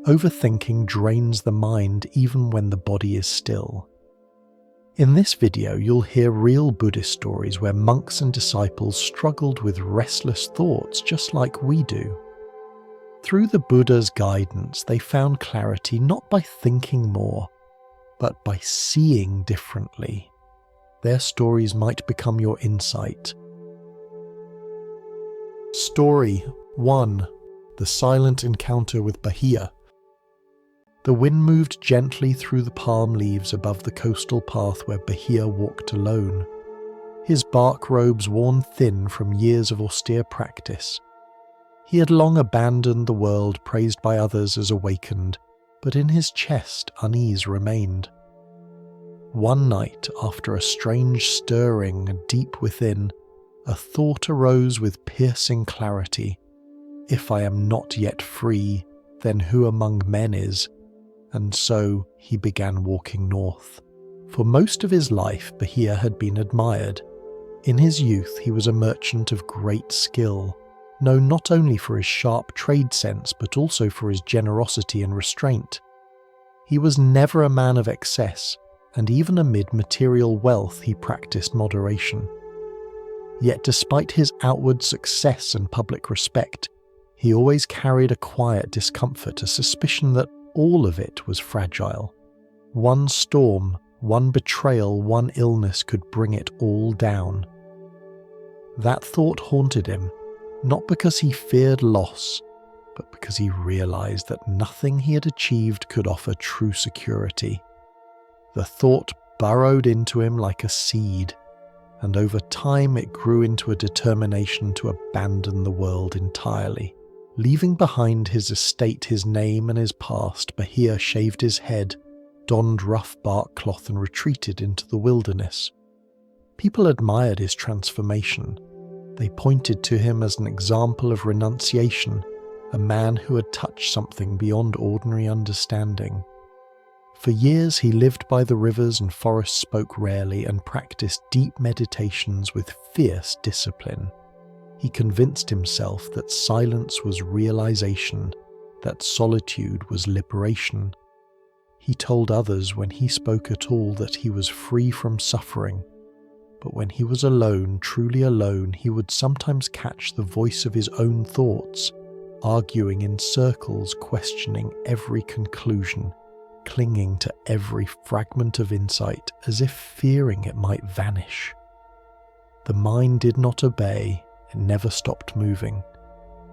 overthinking drains the mind even when the body is still. In this video, you'll hear real Buddhist stories where monks and disciples struggled with restless thoughts just like we do. Through the Buddha's guidance, they found clarity not by thinking more, but by seeing differently. Their stories might become your insight. Story 1. The Silent Encounter with Bāhiya. The wind moved gently through the palm leaves above the coastal path where Bāhiya walked alone. His bark robes worn thin from years of austere practice. He had long abandoned the world praised by others as awakened, but in his chest unease remained. One night, after a strange stirring deep within, a thought arose with piercing clarity. If I am not yet free, then who among men is? And so he began walking north. For most of his life, Bāhiya had been admired. In his youth, he was a merchant of great skill, known not only for his sharp trade sense, but also for his generosity and restraint. He was never a man of excess, and even amid material wealth, he practiced moderation. Yet despite his outward success and public respect, he always carried a quiet discomfort, a suspicion that all of it was fragile. One storm, one betrayal, one illness could bring it all down. That thought haunted him, not because he feared loss, but because he realized that nothing he had achieved could offer true security. The thought burrowed into him like a seed, and over time it grew into a determination to abandon the world entirely. Leaving behind his estate, his name and his past, Bāhiya shaved his head, donned rough bark cloth and retreated into the wilderness. People admired his transformation. They pointed to him as an example of renunciation, a man who had touched something beyond ordinary understanding. For years he lived by the rivers and forests, spoke rarely, and practiced deep meditations with fierce discipline. He convinced himself that silence was realization, that solitude was liberation. He told others when he spoke at all that he was free from suffering. But when he was alone, truly alone, he would sometimes catch the voice of his own thoughts, arguing in circles, questioning every conclusion, clinging to every fragment of insight as if fearing it might vanish. The mind did not obey. It never stopped moving.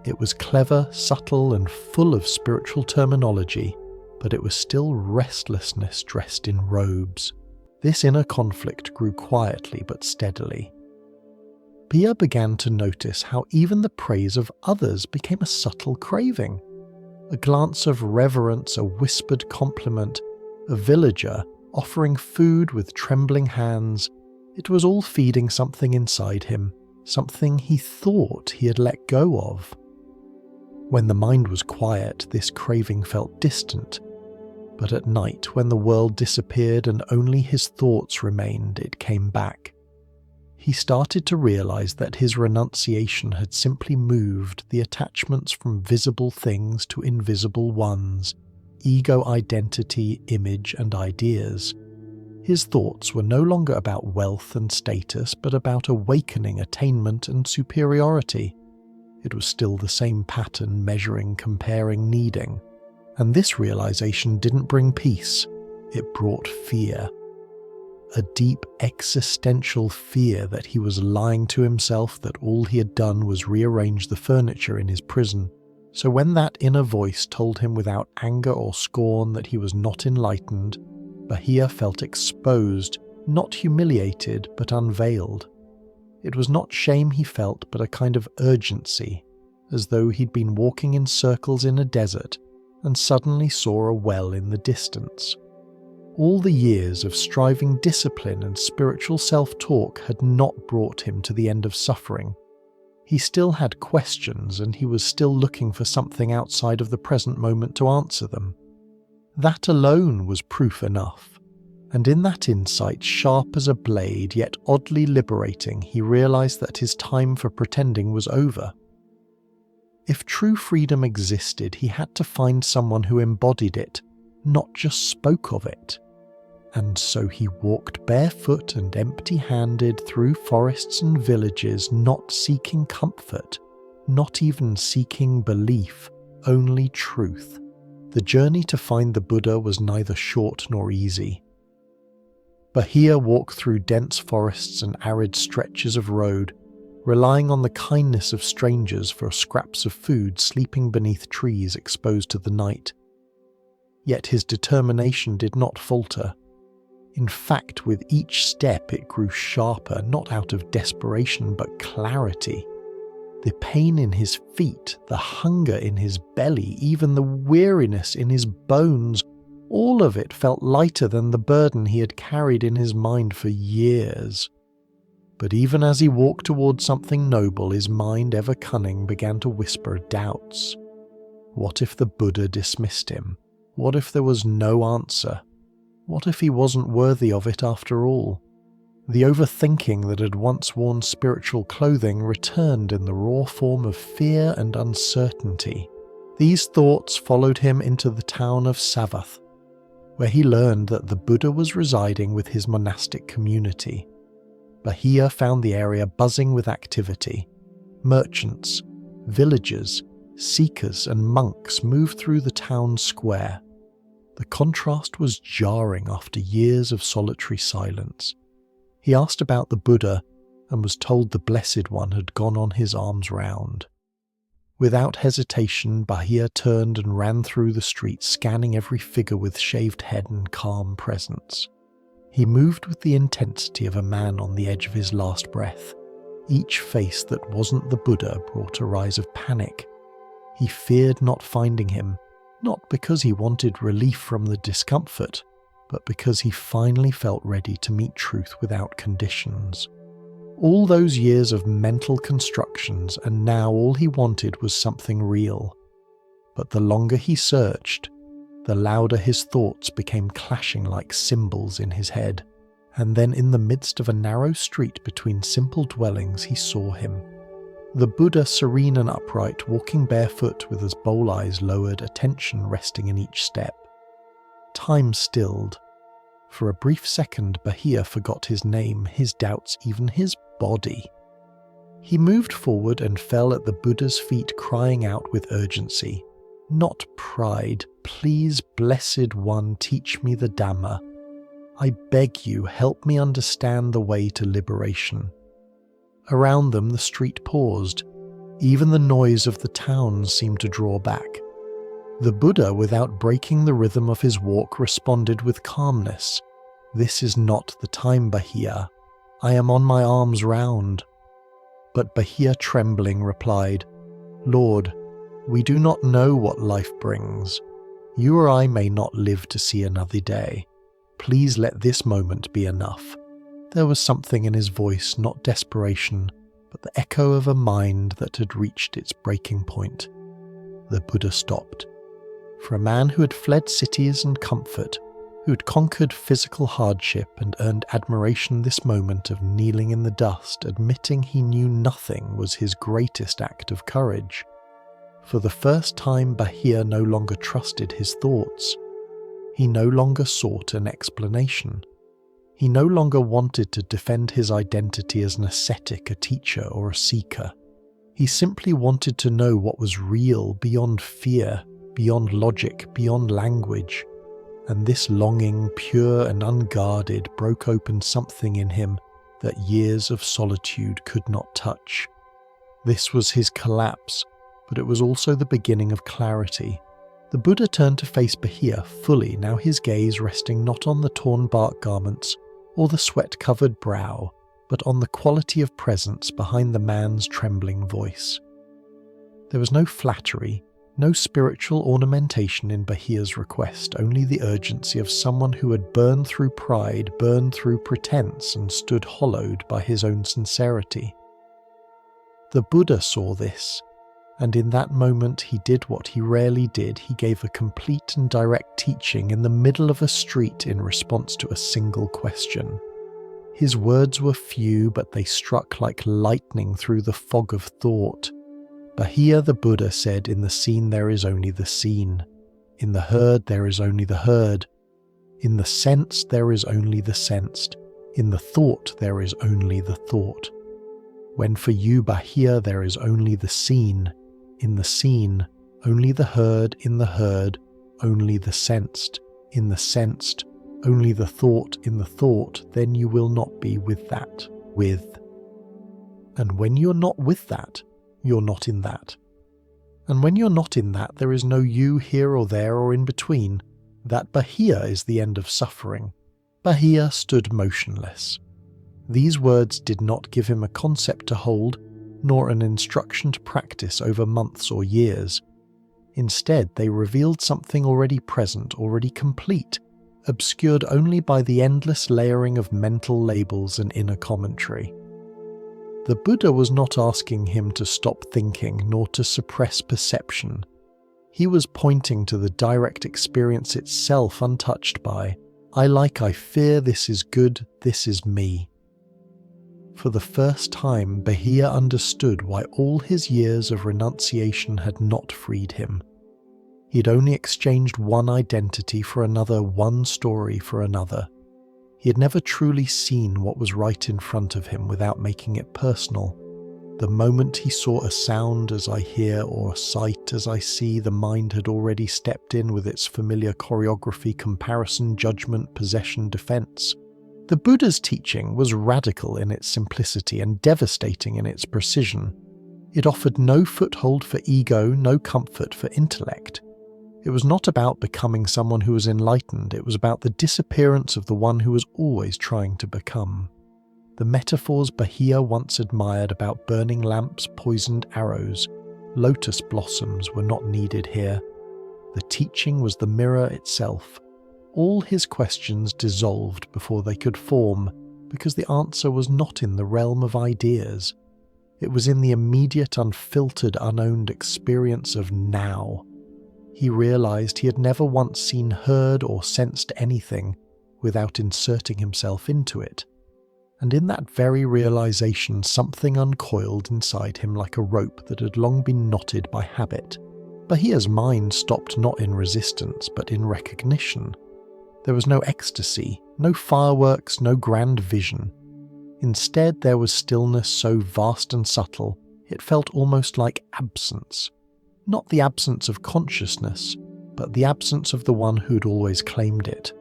It was clever, subtle, and full of spiritual terminology, but it was still restlessness dressed in robes. This inner conflict grew quietly but steadily. Bāhiya began to notice how even the praise of others became a subtle craving. A glance of reverence, a whispered compliment, a villager offering food with trembling hands, it was all feeding something inside him, something he thought he had let go of. When the mind was quiet, this craving felt distant, but at night, when the world disappeared and only his thoughts remained, it came back. He started to realize that his renunciation had simply moved the attachments from visible things to invisible ones, ego, identity, image, and ideas. His thoughts were no longer about wealth and status, but about awakening, attainment, and superiority. It was still the same pattern, measuring, comparing, needing. And this realization didn't bring peace, it brought fear. A deep existential fear that he was lying to himself, that all he had done was rearrange the furniture in his prison. So when that inner voice told him without anger or scorn that he was not enlightened, Bāhiya felt exposed, not humiliated, but unveiled. It was not shame he felt, but a kind of urgency, as though he'd been walking in circles in a desert and suddenly saw a well in the distance. All the years of striving discipline and spiritual self-talk had not brought him to the end of suffering. He still had questions, and he was still looking for something outside of the present moment to answer them. That alone was proof enough, and in that insight, sharp as a blade yet oddly liberating, he realized that his time for pretending was over. If true freedom existed, he had to find someone who embodied it, not just spoke of it. And so he walked barefoot and empty-handed through forests and villages, not seeking comfort, not even seeking belief, only truth. The journey to find the Buddha was neither short nor easy. Bāhiya walked through dense forests and arid stretches of road, relying on the kindness of strangers for scraps of food, sleeping beneath trees exposed to the night. Yet his determination did not falter. In fact, with each step it grew sharper, not out of desperation but clarity. The pain in his feet, the hunger in his belly, even the weariness in his bones, all of it felt lighter than the burden he had carried in his mind for years. But even as he walked towards something noble, his mind, ever cunning, began to whisper doubts. What if the Buddha dismissed him? What if there was no answer? What if he wasn't worthy of it after all? The overthinking that had once worn spiritual clothing returned in the raw form of fear and uncertainty. These thoughts followed him into the town of Savath, where he learned that the Buddha was residing with his monastic community. Bāhiya found the area buzzing with activity. Merchants, villagers, seekers and monks moved through the town square. The contrast was jarring after years of solitary silence. He asked about the Buddha and was told the Blessed One had gone on his arms round. Without hesitation, Bāhiya turned and ran through the streets, scanning every figure with shaved head and calm presence. He moved with the intensity of a man on the edge of his last breath. Each face that wasn't the Buddha brought a rise of panic. He feared not finding him, not because he wanted relief from the discomfort, but because he finally felt ready to meet truth without conditions. All those years of mental constructions, and now all he wanted was something real. But the longer he searched, the louder his thoughts became, clashing like cymbals in his head. And then in the midst of a narrow street between simple dwellings, he saw him. The Buddha, serene and upright, walking barefoot with his bowl eyes lowered, attention resting in each step. Time stilled. For a brief second, Bāhiya forgot his name, his doubts, even his body. He moved forward and fell at the Buddha's feet, crying out with urgency. Not pride. Please, Blessed One, teach me the Dhamma. I beg you, help me understand the way to liberation. Around them the street paused. Even the noise of the town seemed to draw back. The Buddha, without breaking the rhythm of his walk, responded with calmness. This is not the time, Bāhiya. I am on my arms round. But Bāhiya, trembling, replied, Lord, we do not know what life brings. You or I may not live to see another day. Please let this moment be enough. There was something in his voice, not desperation, but the echo of a mind that had reached its breaking point. The Buddha stopped. For a man who had fled cities and comfort, who had conquered physical hardship and earned admiration, this moment of kneeling in the dust, admitting he knew nothing, was his greatest act of courage. For the first time, Bāhiya no longer trusted his thoughts. He no longer sought an explanation. He no longer wanted to defend his identity as an ascetic, a teacher, or a seeker. He simply wanted to know what was real, beyond fear, beyond logic, beyond language. And this longing, pure and unguarded, broke open something in him that years of solitude could not touch. This was his collapse, but it was also the beginning of clarity. The Buddha turned to face Bāhiya fully, now his gaze resting not on the torn bark garments or the sweat-covered brow, but on the quality of presence behind the man's trembling voice. There was no flattery, no spiritual ornamentation in Bāhiya's request, only the urgency of someone who had burned through pride, burned through pretense, and stood hollowed by his own sincerity. The Buddha saw this, and in that moment he did what he rarely did. He gave a complete and direct teaching in the middle of a street in response to a single question. His words were few, but they struck like lightning through the fog of thought. Bāhiya the Buddha said, "In the seen there is only the seen. In the heard there is only the heard. In the sense there is only the sensed. In the thought there is only the thought. When for you, Bāhiya, there is only the seen. In the seen, only the heard. In the heard, only the sensed. In the sensed, only the thought. In the thought, then you will not be with that. With. And when you're not with that, you're not in that. And when you're not in that, there is no you here or there or in between. That Bāhiya is the end of suffering." Bāhiya stood motionless. These words did not give him a concept to hold, nor an instruction to practice over months or years. Instead, they revealed something already present, already complete, obscured only by the endless layering of mental labels and inner commentary. The Buddha was not asking him to stop thinking, nor to suppress perception. He was pointing to the direct experience itself, untouched by, I fear, this is good, this is me. For the first time, Bāhiya understood why all his years of renunciation had not freed him. He'd only exchanged one identity for another, one story for another. He had never truly seen what was right in front of him without making it personal. The moment he saw a sound as I hear or a sight as I see, the mind had already stepped in with its familiar choreography, comparison, judgment, possession, defense. The Buddha's teaching was radical in its simplicity and devastating in its precision. It offered no foothold for ego, no comfort for intellect. It was not about becoming someone who was enlightened, it was about the disappearance of the one who was always trying to become. The metaphors Bāhiya once admired about burning lamps, poisoned arrows, lotus blossoms were not needed here. The teaching was the mirror itself. All his questions dissolved before they could form, because the answer was not in the realm of ideas. It was in the immediate, unfiltered, unowned experience of now. He realized he had never once seen, heard, or sensed anything without inserting himself into it. And in that very realization, something uncoiled inside him like a rope that had long been knotted by habit. Bāhiya's mind stopped not in resistance, but in recognition. There was no ecstasy, no fireworks, no grand vision. Instead, there was stillness so vast and subtle, it felt almost like absence. Not the absence of consciousness, but the absence of the one who'd always claimed it.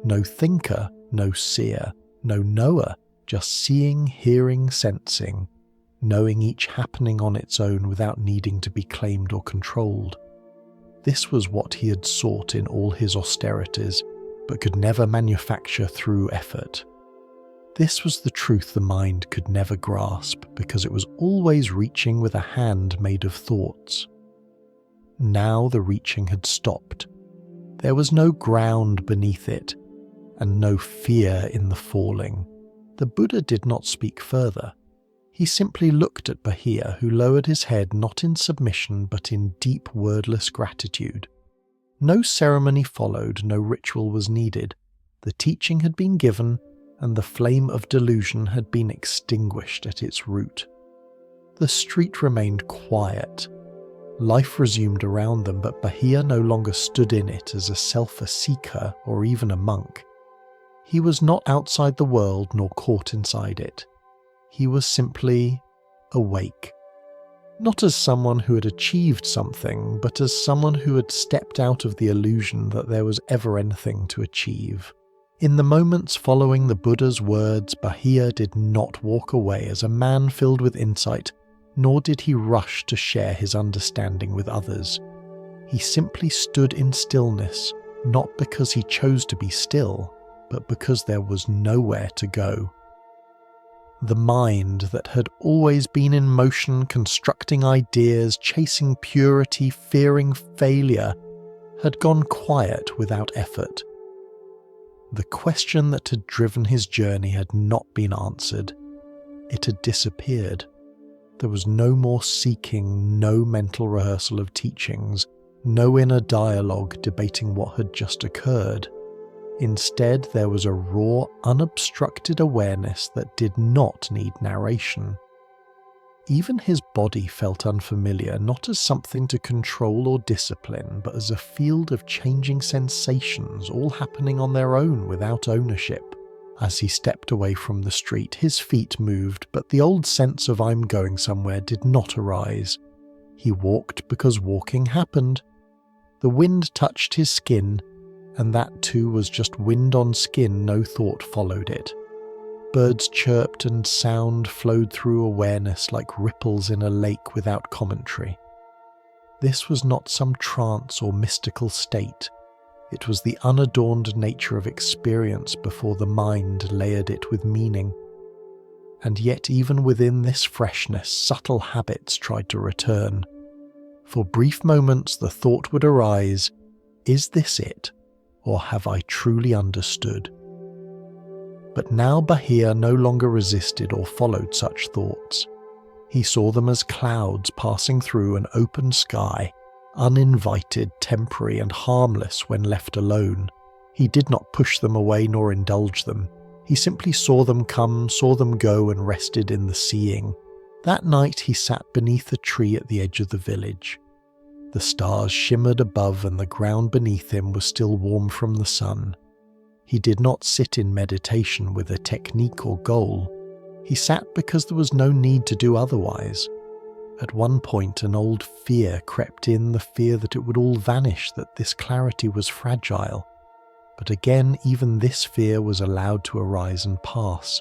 No thinker, no seer, no knower, just seeing, hearing, sensing, knowing each happening on its own without needing to be claimed or controlled. This was what he had sought in all his austerities, but could never manufacture through effort. This was the truth the mind could never grasp, because it was always reaching with a hand made of thoughts. Now the reaching had stopped. There was no ground beneath it, and no fear in the falling. The Buddha did not speak further. He simply looked at Bāhiya, who lowered his head not in submission but in deep wordless gratitude. No ceremony followed, no ritual was needed. The teaching had been given, and the flame of delusion had been extinguished at its root. The street remained quiet. Life resumed around them, but Bāhiya no longer stood in it as a seeker or even a monk. He was not outside the world nor caught inside it. He was simply awake. Not as someone who had achieved something, but as someone who had stepped out of the illusion that there was ever anything to achieve. In the moments following the Buddha's words, Bāhiya did not walk away as a man filled with insight, nor did he rush to share his understanding with others. He simply stood in stillness, not because he chose to be still, but because there was nowhere to go. The mind that had always been in motion, constructing ideas, chasing purity, fearing failure, had gone quiet without effort. The question that had driven his journey had not been answered. It had disappeared. There was no more seeking, no mental rehearsal of teachings, no inner dialogue debating what had just occurred. Instead, there was a raw, unobstructed awareness that did not need narration. Even his body felt unfamiliar, not as something to control or discipline, but as a field of changing sensations, all happening on their own without ownership. As he stepped away from the street, his feet moved, but the old sense of "I'm going somewhere" did not arise. He walked because walking happened. The wind touched his skin, and that too was just wind on skin, no thought followed it. Birds chirped and sound flowed through awareness like ripples in a lake without commentary. This was not some trance or mystical state. It was the unadorned nature of experience before the mind layered it with meaning. And yet even within this freshness, subtle habits tried to return. For brief moments the thought would arise, "Is this it? Or have I truly understood?" But now Bāhiya no longer resisted or followed such thoughts. He saw them as clouds passing through an open sky, uninvited, temporary and harmless when left alone. He did not push them away nor indulge them. He simply saw them come, saw them go, and rested in the seeing. That night he sat beneath a tree at the edge of the village. The stars shimmered above and the ground beneath him was still warm from the sun. He did not sit in meditation with a technique or goal. He sat because there was no need to do otherwise. At one point an old fear crept in, the fear that it would all vanish, that this clarity was fragile. But again, even this fear was allowed to arise and pass.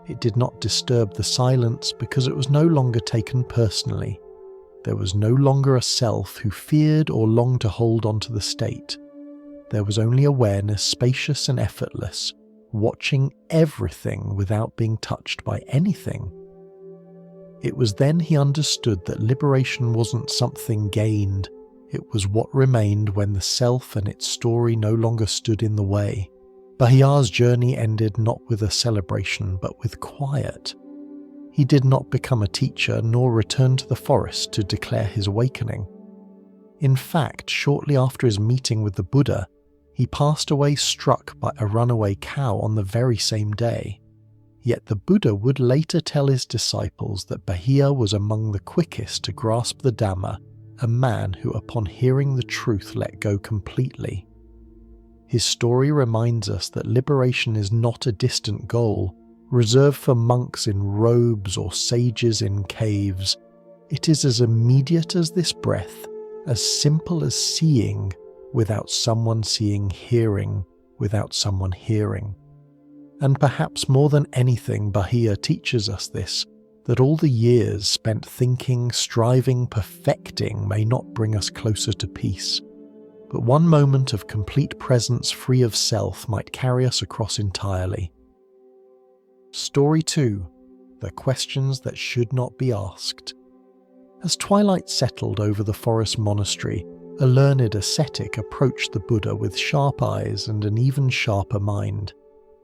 It did not disturb the silence because it was no longer taken personally. There was no longer a self who feared or longed to hold on to the state. There was only awareness, spacious and effortless, watching everything without being touched by anything. It was then he understood that liberation wasn't something gained, it was what remained when the self and its story no longer stood in the way. Bāhiya's journey ended not with a celebration but with quiet. He did not become a teacher nor return to the forest to declare his awakening. In fact, shortly after his meeting with the Buddha, he passed away struck by a runaway cow on the very same day. Yet the Buddha would later tell his disciples that Bāhiya was among the quickest to grasp the Dhamma, a man who upon hearing the truth let go completely. His story reminds us that liberation is not a distant goal, reserved for monks in robes or sages in caves. It is as immediate as this breath, as simple as seeing without someone seeing, hearing without someone hearing. And perhaps more than anything, Bāhiya teaches us this, that all the years spent thinking, striving, perfecting may not bring us closer to peace. But one moment of complete presence free of self might carry us across entirely. Story 2. The questions that should not be asked. As twilight settled over the forest monastery, a learned ascetic approached the Buddha with sharp eyes and an even sharper mind.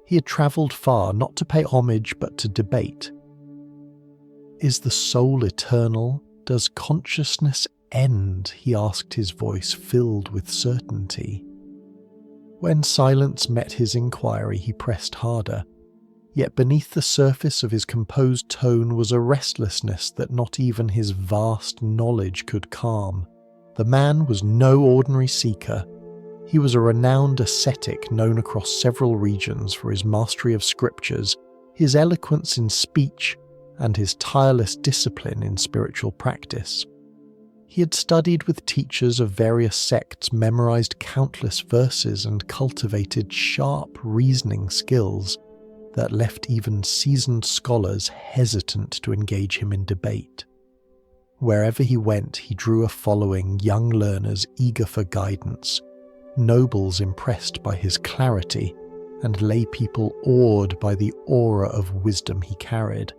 He had travelled far not to pay homage but to debate. Is the soul eternal? Does consciousness end? He asked, his voice filled with certainty. When silence met his inquiry, he pressed harder. Yet beneath the surface of his composed tone was a restlessness that not even his vast knowledge could calm. The man was no ordinary seeker. He was a renowned ascetic known across several regions for his mastery of scriptures, his eloquence in speech, and his tireless discipline in spiritual practice. He had studied with teachers of various sects, memorized countless verses, and cultivated sharp reasoning skills that left even seasoned scholars hesitant to engage him in debate. Wherever he went, he drew a following, young learners eager for guidance, nobles impressed by his clarity, and lay people awed by the aura of wisdom he carried.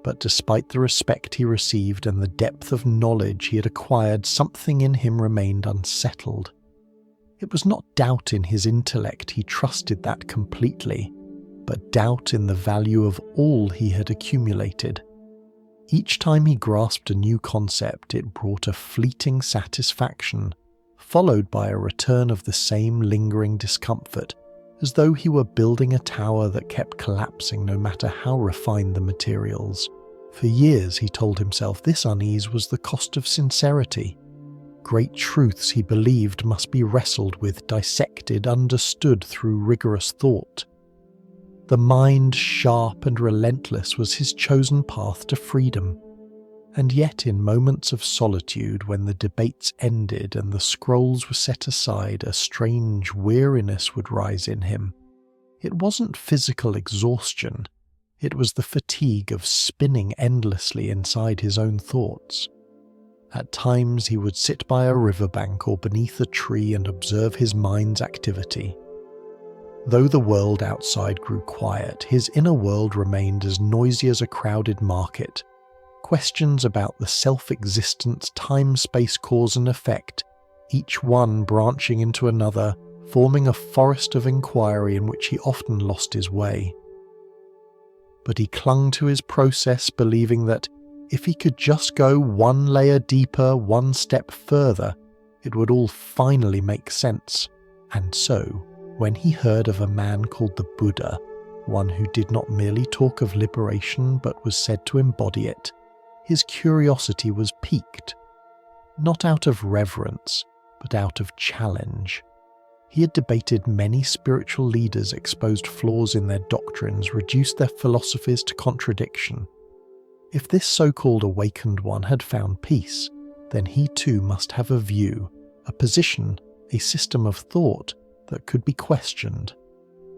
But despite the respect he received and the depth of knowledge he had acquired, something in him remained unsettled. It was not doubt in his intellect, he trusted that completely, but doubt in the value of all he had accumulated. Each time he grasped a new concept, it brought a fleeting satisfaction, followed by a return of the same lingering discomfort, as though he were building a tower that kept collapsing no matter how refined the materials. For years, he told himself, this unease was the cost of sincerity. Great truths he believed must be wrestled with, dissected, understood through rigorous thought. The mind, sharp and relentless, was his chosen path to freedom. And yet, in moments of solitude, when the debates ended and the scrolls were set aside, a strange weariness would rise in him. It wasn't physical exhaustion. It was the fatigue of spinning endlessly inside his own thoughts. At times he would sit by a riverbank or beneath a tree and observe his mind's activity. Though the world outside grew quiet, his inner world remained as noisy as a crowded market. Questions about the self-existence, time, space, cause and effect, each one branching into another, forming a forest of inquiry in which he often lost his way. But he clung to his process, believing that if he could just go one layer deeper, one step further, it would all finally make sense. And so, when he heard of a man called the Buddha, one who did not merely talk of liberation but was said to embody it, his curiosity was piqued. Not out of reverence, but out of challenge. He had debated many spiritual leaders, exposed flaws in their doctrines, reduced their philosophies to contradiction. If this so-called awakened one had found peace, then he too must have a view, a position, a system of thought that could be questioned.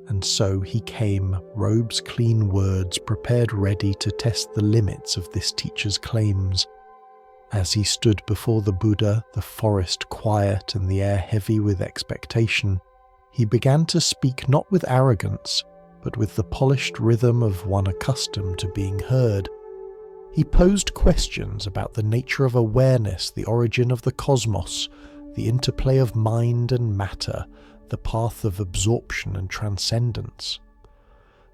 And so he came, robes clean words, prepared ready to test the limits of this teacher's claims. As he stood before the Buddha, the forest quiet and the air heavy with expectation, he began to speak not with arrogance, but with the polished rhythm of one accustomed to being heard. He posed questions about the nature of awareness, the origin of the cosmos, the interplay of mind and matter, the path of absorption and transcendence.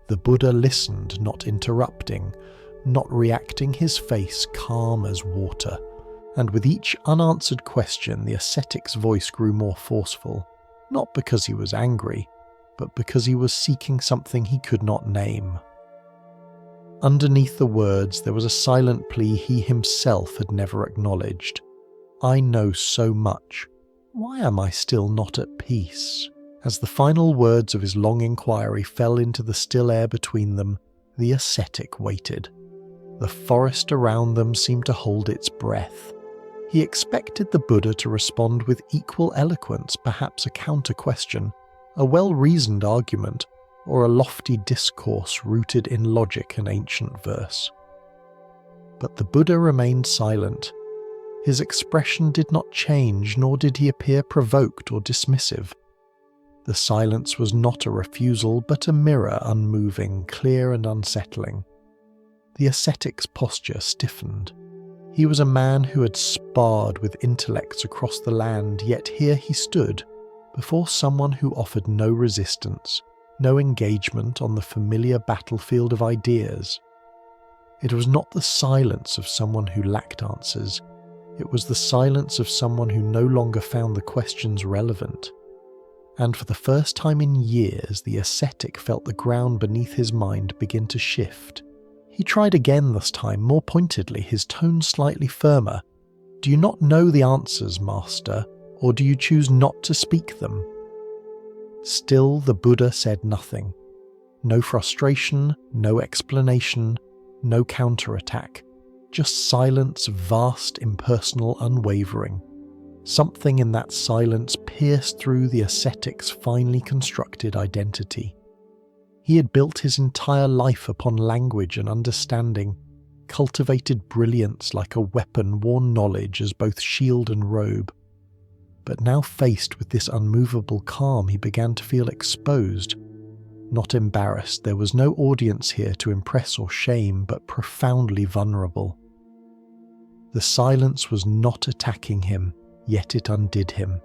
The Buddha listened, not interrupting, not reacting, his face calm as water. And with each unanswered question, the ascetic's voice grew more forceful, not because he was angry, but because he was seeking something he could not name. Underneath the words, there was a silent plea he himself had never acknowledged. I know so much. Why am I still not at peace? As the final words of his long inquiry fell into the still air between them, the ascetic waited. The forest around them seemed to hold its breath. He expected the Buddha to respond with equal eloquence, perhaps a counter-question, a well-reasoned argument, or a lofty discourse rooted in logic and ancient verse. But the Buddha remained silent. His expression did not change, nor did he appear provoked or dismissive. The silence was not a refusal, but a mirror, unmoving, clear and unsettling. The ascetic's posture stiffened. He was a man who had sparred with intellects across the land, yet here he stood, before someone who offered no resistance, no engagement on the familiar battlefield of ideas. It was not the silence of someone who lacked answers. It was the silence of someone who no longer found the questions relevant. And for the first time in years, the ascetic felt the ground beneath his mind begin to shift. He tried again this time, more pointedly, his tone slightly firmer. Do you not know the answers, Master, or do you choose not to speak them? Still the Buddha said nothing. No frustration, no explanation, no counterattack. Just silence, vast, impersonal, unwavering. Something in that silence pierced through the ascetic's finely constructed identity. He had built his entire life upon language and understanding, cultivated brilliance like a weapon, worn knowledge as both shield and robe. But now faced with this unmovable calm, he began to feel exposed. Not embarrassed, there was no audience here to impress or shame, but profoundly vulnerable. The silence was not attacking him, yet it undid him.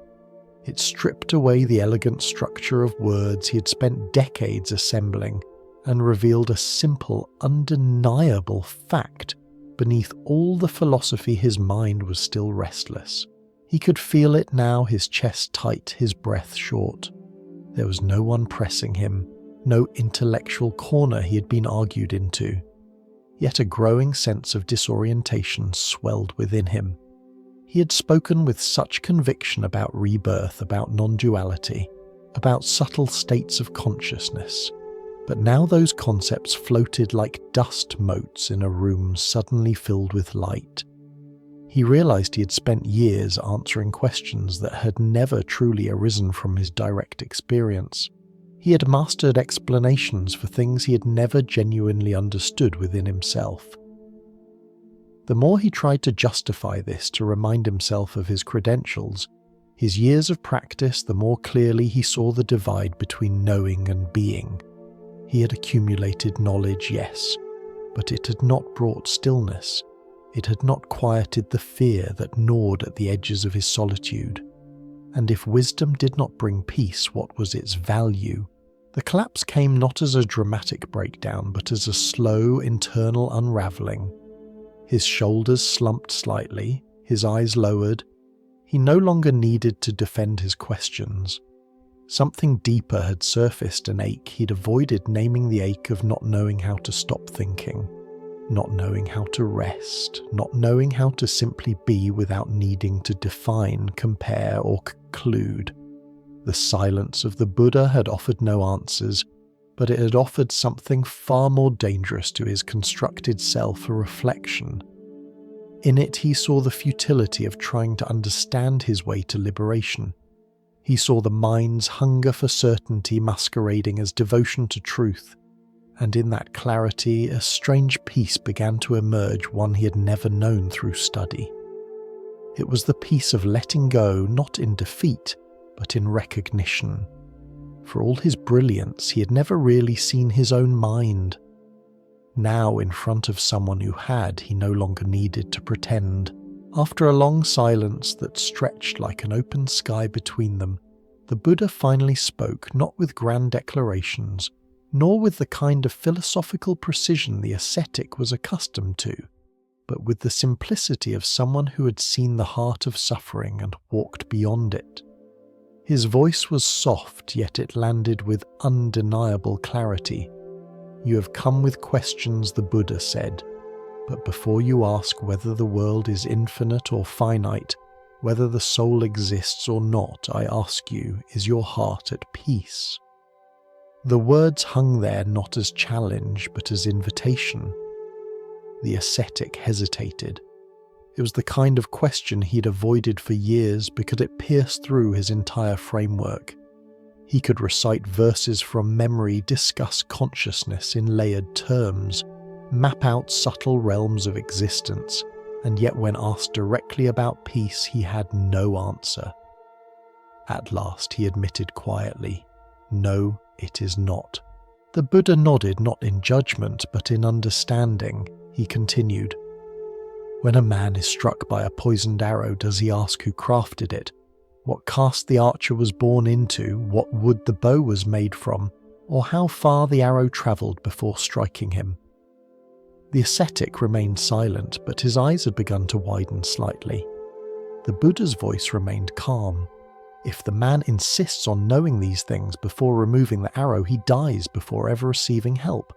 It stripped away the elegant structure of words he had spent decades assembling, and revealed a simple, undeniable fact. Beneath all the philosophy, his mind was still restless. He could feel it now, his chest tight, his breath short. There was no one pressing him, no intellectual corner he had been argued into. Yet a growing sense of disorientation swelled within him. He had spoken with such conviction about rebirth, about non-duality, about subtle states of consciousness, but now those concepts floated like dust motes in a room suddenly filled with light. He realized he had spent years answering questions that had never truly arisen from his direct experience. He had mastered explanations for things he had never genuinely understood within himself. The more he tried to justify this to remind himself of his credentials, his years of practice, the more clearly he saw the divide between knowing and being. He had accumulated knowledge, yes, but it had not brought stillness. It had not quieted the fear that gnawed at the edges of his solitude. And if wisdom did not bring peace, what was its value? The collapse came not as a dramatic breakdown, but as a slow, internal unravelling. His shoulders slumped slightly, his eyes lowered. He no longer needed to defend his questions. Something deeper had surfaced, an ache he'd avoided naming, the ache of not knowing how to stop thinking, not knowing how to rest, not knowing how to simply be without needing to define, compare, or conclude. The silence of the Buddha had offered no answers, but it had offered something far more dangerous to his constructed self, a reflection. In it he saw the futility of trying to understand his way to liberation. He saw the mind's hunger for certainty masquerading as devotion to truth, and in that clarity a strange peace began to emerge, one he had never known through study. It was the peace of letting go, not in defeat, but in recognition. For all his brilliance, he had never really seen his own mind. Now, in front of someone who had, he no longer needed to pretend. After a long silence that stretched like an open sky between them, the Buddha finally spoke, not with grand declarations, nor with the kind of philosophical precision the ascetic was accustomed to, but with the simplicity of someone who had seen the heart of suffering and walked beyond it. His voice was soft, yet it landed with undeniable clarity. "You have come with questions," the Buddha said, "but before you ask whether the world is infinite or finite, whether the soul exists or not, I ask you, is your heart at peace?" The words hung there not as challenge, but as invitation. The ascetic hesitated. It was the kind of question he'd avoided for years because it pierced through his entire framework. He could recite verses from memory, discuss consciousness in layered terms, map out subtle realms of existence, and yet when asked directly about peace, he had no answer. At last he admitted quietly, "No, it is not." The Buddha nodded, not in judgment, but in understanding. He continued, "When a man is struck by a poisoned arrow, does he ask who crafted it, what caste the archer was born into, what wood the bow was made from, or how far the arrow travelled before striking him?" The ascetic remained silent, but his eyes had begun to widen slightly. The Buddha's voice remained calm. If the man insists on knowing these things before removing the arrow, he dies before ever receiving help.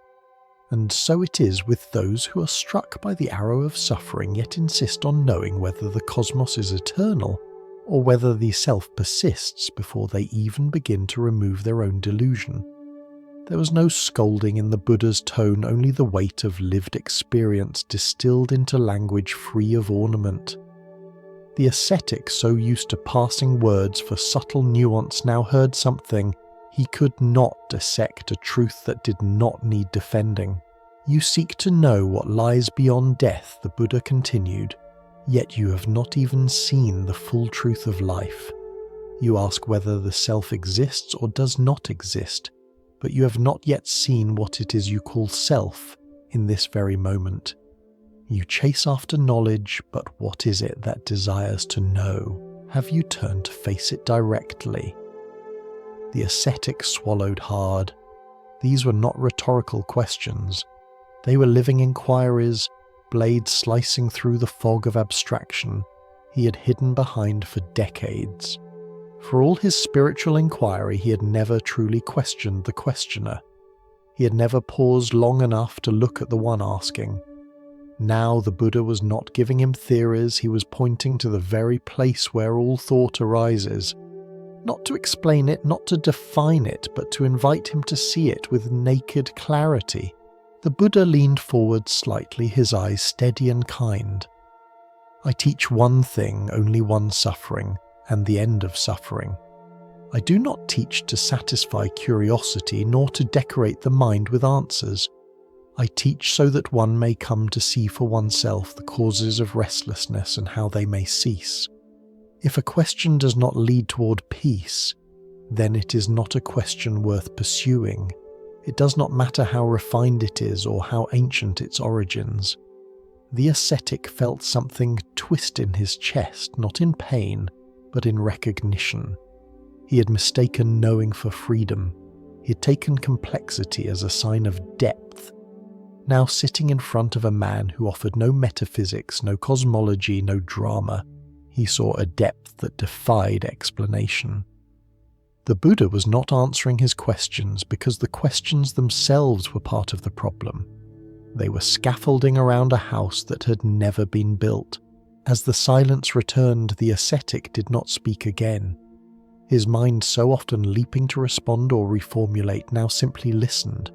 And so it is with those who are struck by the arrow of suffering yet insist on knowing whether the cosmos is eternal or whether the self persists before they even begin to remove their own delusion. There was no scolding in the Buddha's tone, only the weight of lived experience distilled into language free of ornament. The ascetic, so used to passing words for subtle nuance, now heard something. He could not dissect a truth that did not need defending. "You seek to know what lies beyond death," the Buddha continued, "yet you have not even seen the full truth of life. You ask whether the self exists or does not exist, but you have not yet seen what it is you call self in this very moment. You chase after knowledge, but what is it that desires to know? Have you turned to face it directly?" The ascetic swallowed hard. These were not rhetorical questions. They were living inquiries, blades slicing through the fog of abstraction he had hidden behind for decades. For all his spiritual inquiry, he had never truly questioned the questioner. He had never paused long enough to look at the one asking. Now the Buddha was not giving him theories, he was pointing to the very place where all thought arises. Not to explain it, not to define it, but to invite him to see it with naked clarity. The Buddha leaned forward slightly, his eyes steady and kind. I teach one thing, only one suffering, and the end of suffering. I do not teach to satisfy curiosity, nor to decorate the mind with answers. I teach so that one may come to see for oneself the causes of restlessness and how they may cease. If a question does not lead toward peace, then it is not a question worth pursuing. It does not matter how refined it is or how ancient its origins. The ascetic felt something twist in his chest, not in pain, but in recognition. He had mistaken knowing for freedom. He had taken complexity as a sign of depth. Now sitting in front of a man who offered no metaphysics, no cosmology, no drama, he saw a depth that defied explanation. The Buddha was not answering his questions because the questions themselves were part of the problem. They were scaffolding around a house that had never been built. As the silence returned, the ascetic did not speak again. His mind, so often leaping to respond or reformulate, now simply listened.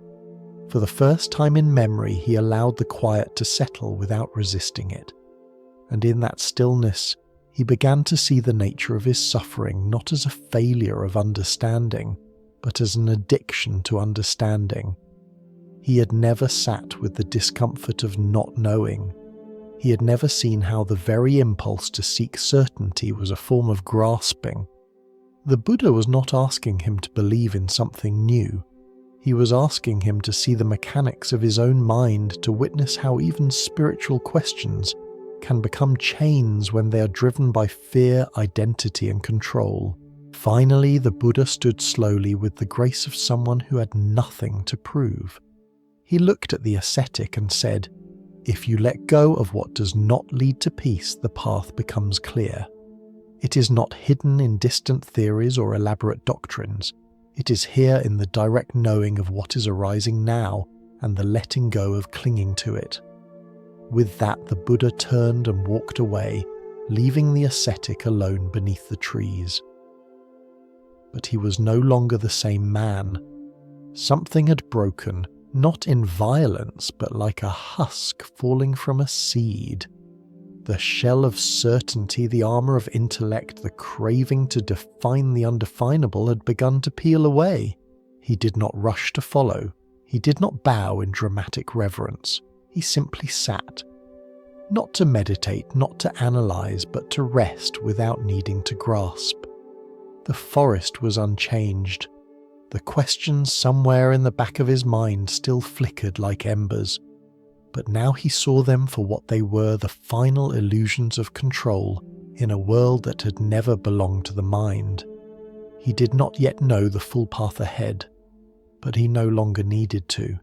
For the first time in memory, he allowed the quiet to settle without resisting it. And in that stillness, he began to see the nature of his suffering not as a failure of understanding, but as an addiction to understanding. He had never sat with the discomfort of not knowing. He had never seen how the very impulse to seek certainty was a form of grasping. The Buddha was not asking him to believe in something new. He was asking him to see the mechanics of his own mind, to witness how even spiritual questions can become chains when they are driven by fear, identity, and control. Finally, the Buddha stood slowly with the grace of someone who had nothing to prove. He looked at the ascetic and said, "If you let go of what does not lead to peace, the path becomes clear. It is not hidden in distant theories or elaborate doctrines. It is here in the direct knowing of what is arising now and the letting go of clinging to it." With that, the Buddha turned and walked away, leaving the ascetic alone beneath the trees. But he was no longer the same man. Something had broken, not in violence, but like a husk falling from a seed. The shell of certainty, the armor of intellect, the craving to define the undefinable had begun to peel away. He did not rush to follow. He did not bow in dramatic reverence. He simply sat. Not to meditate, not to analyze, but to rest without needing to grasp. The forest was unchanged. The questions somewhere in the back of his mind still flickered like embers. But now he saw them for what they were, the final illusions of control in a world that had never belonged to the mind. He did not yet know the full path ahead, but he no longer needed to.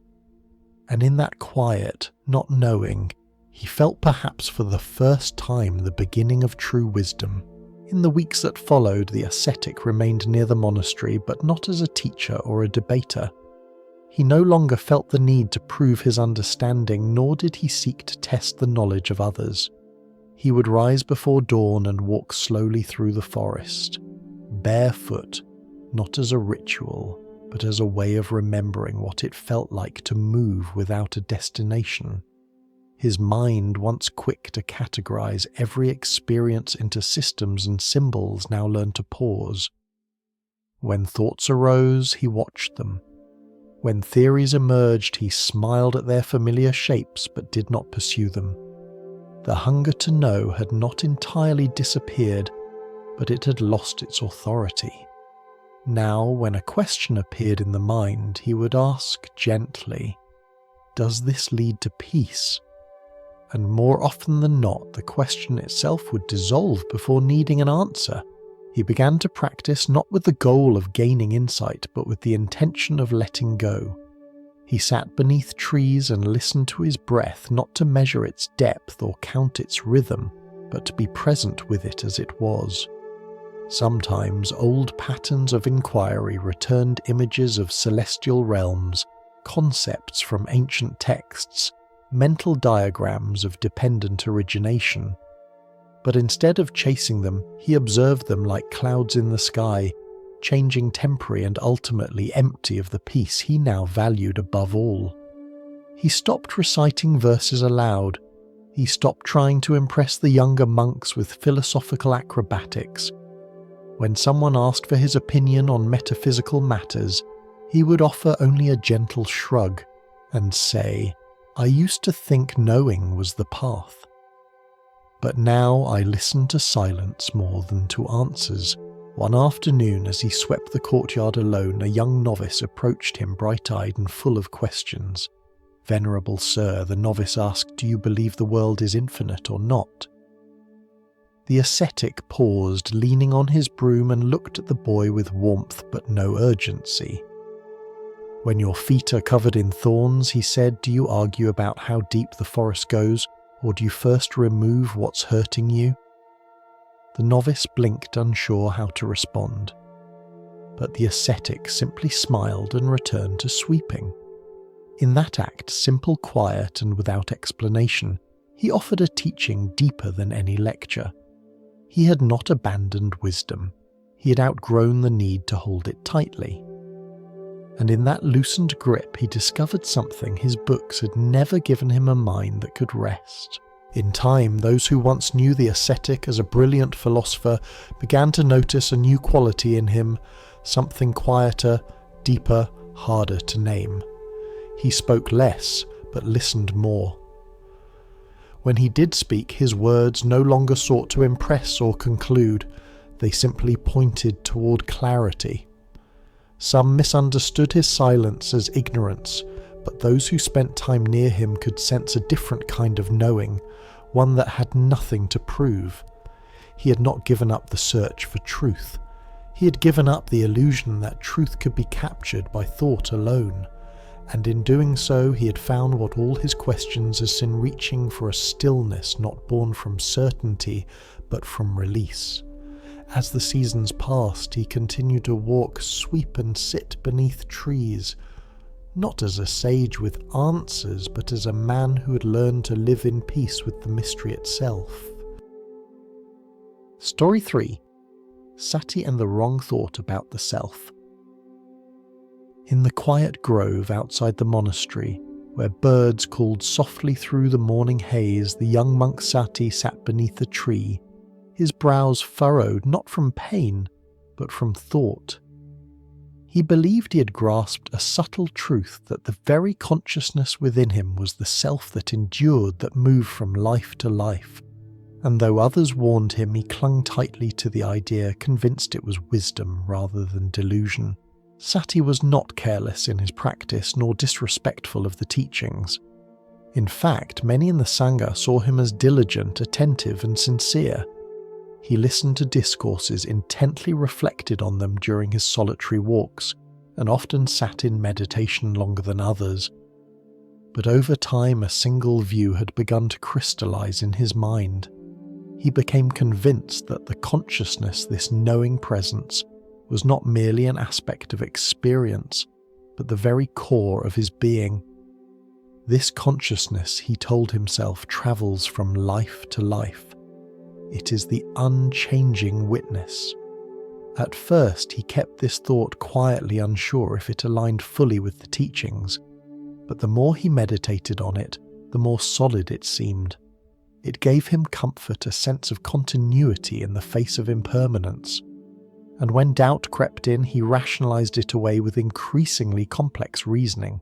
And in that quiet, not knowing, he felt perhaps for the first time the beginning of true wisdom. In the weeks that followed, the ascetic remained near the monastery, but not as a teacher or a debater. He no longer felt the need to prove his understanding, nor did he seek to test the knowledge of others. He would rise before dawn and walk slowly through the forest, barefoot, not as a ritual, but as a way of remembering what it felt like to move without a destination. His mind, once quick to categorize every experience into systems and symbols, now learned to pause. When thoughts arose, he watched them. When theories emerged, he smiled at their familiar shapes but did not pursue them. The hunger to know had not entirely disappeared, but it had lost its authority. Now, when a question appeared in the mind, he would ask gently, "Does this lead to peace?" And more often than not, the question itself would dissolve before needing an answer. He began to practice not with the goal of gaining insight, but with the intention of letting go. He sat beneath trees and listened to his breath, not to measure its depth or count its rhythm, but to be present with it as it was. Sometimes old patterns of inquiry returned images of celestial realms, concepts from ancient texts, mental diagrams of dependent origination. But instead of chasing them, he observed them like clouds in the sky, changing temporary and ultimately empty of the peace he now valued above all. He stopped reciting verses aloud. He stopped trying to impress the younger monks with philosophical acrobatics. When someone asked for his opinion on metaphysical matters, he would offer only a gentle shrug and say, "I used to think knowing was the path. But now I listen to silence more than to answers." One afternoon, as he swept the courtyard alone, a young novice approached him bright-eyed and full of questions. "Venerable sir," the novice asked, "do you believe the world is infinite or not?" The ascetic paused, leaning on his broom, and looked at the boy with warmth but no urgency. "When your feet are covered in thorns," he said, "do you argue about how deep the forest goes, or do you first remove what's hurting you?" The novice blinked, unsure how to respond. But the ascetic simply smiled and returned to sweeping. In that act, simple, quiet, and without explanation, he offered a teaching deeper than any lecture. He had not abandoned wisdom. He had outgrown the need to hold it tightly. And in that loosened grip, he discovered something his books had never given him: a mind that could rest. In time, those who once knew the ascetic as a brilliant philosopher began to notice a new quality in him, something quieter, deeper, harder to name. He spoke less, but listened more. When he did speak, his words no longer sought to impress or conclude. They simply pointed toward clarity. Some misunderstood his silence as ignorance, but those who spent time near him could sense a different kind of knowing, one that had nothing to prove. He had not given up the search for truth. He had given up the illusion that truth could be captured by thought alone, and in doing so he had found what all his questions had been reaching for: a stillness not born from certainty, but from release. As the seasons passed, he continued to walk, sweep and sit beneath trees, not as a sage with answers, but as a man who had learned to live in peace with the mystery itself. Story 3. Sati and the Wrong Thought About the Self. In the quiet grove outside the monastery, where birds called softly through the morning haze, the young monk Sati sat beneath a tree, his brows furrowed not from pain, but from thought. He believed he had grasped a subtle truth, that the very consciousness within him was the self that endured, that moved from life to life. And though others warned him, he clung tightly to the idea, convinced it was wisdom rather than delusion. Sati was not careless in his practice, nor disrespectful of the teachings. In fact, many in the Sangha saw him as diligent, attentive, and sincere. He listened to discourses, intently reflected on them during his solitary walks, and often sat in meditation longer than others. But over time, a single view had begun to crystallize in his mind. He became convinced that the consciousness, this knowing presence, was not merely an aspect of experience, but the very core of his being. This consciousness, he told himself, travels from life to life. It is the unchanging witness. At first, he kept this thought quietly, unsure if it aligned fully with the teachings, but the more he meditated on it, the more solid it seemed. It gave him comfort, a sense of continuity in the face of impermanence. And when doubt crept in, he rationalized it away with increasingly complex reasoning.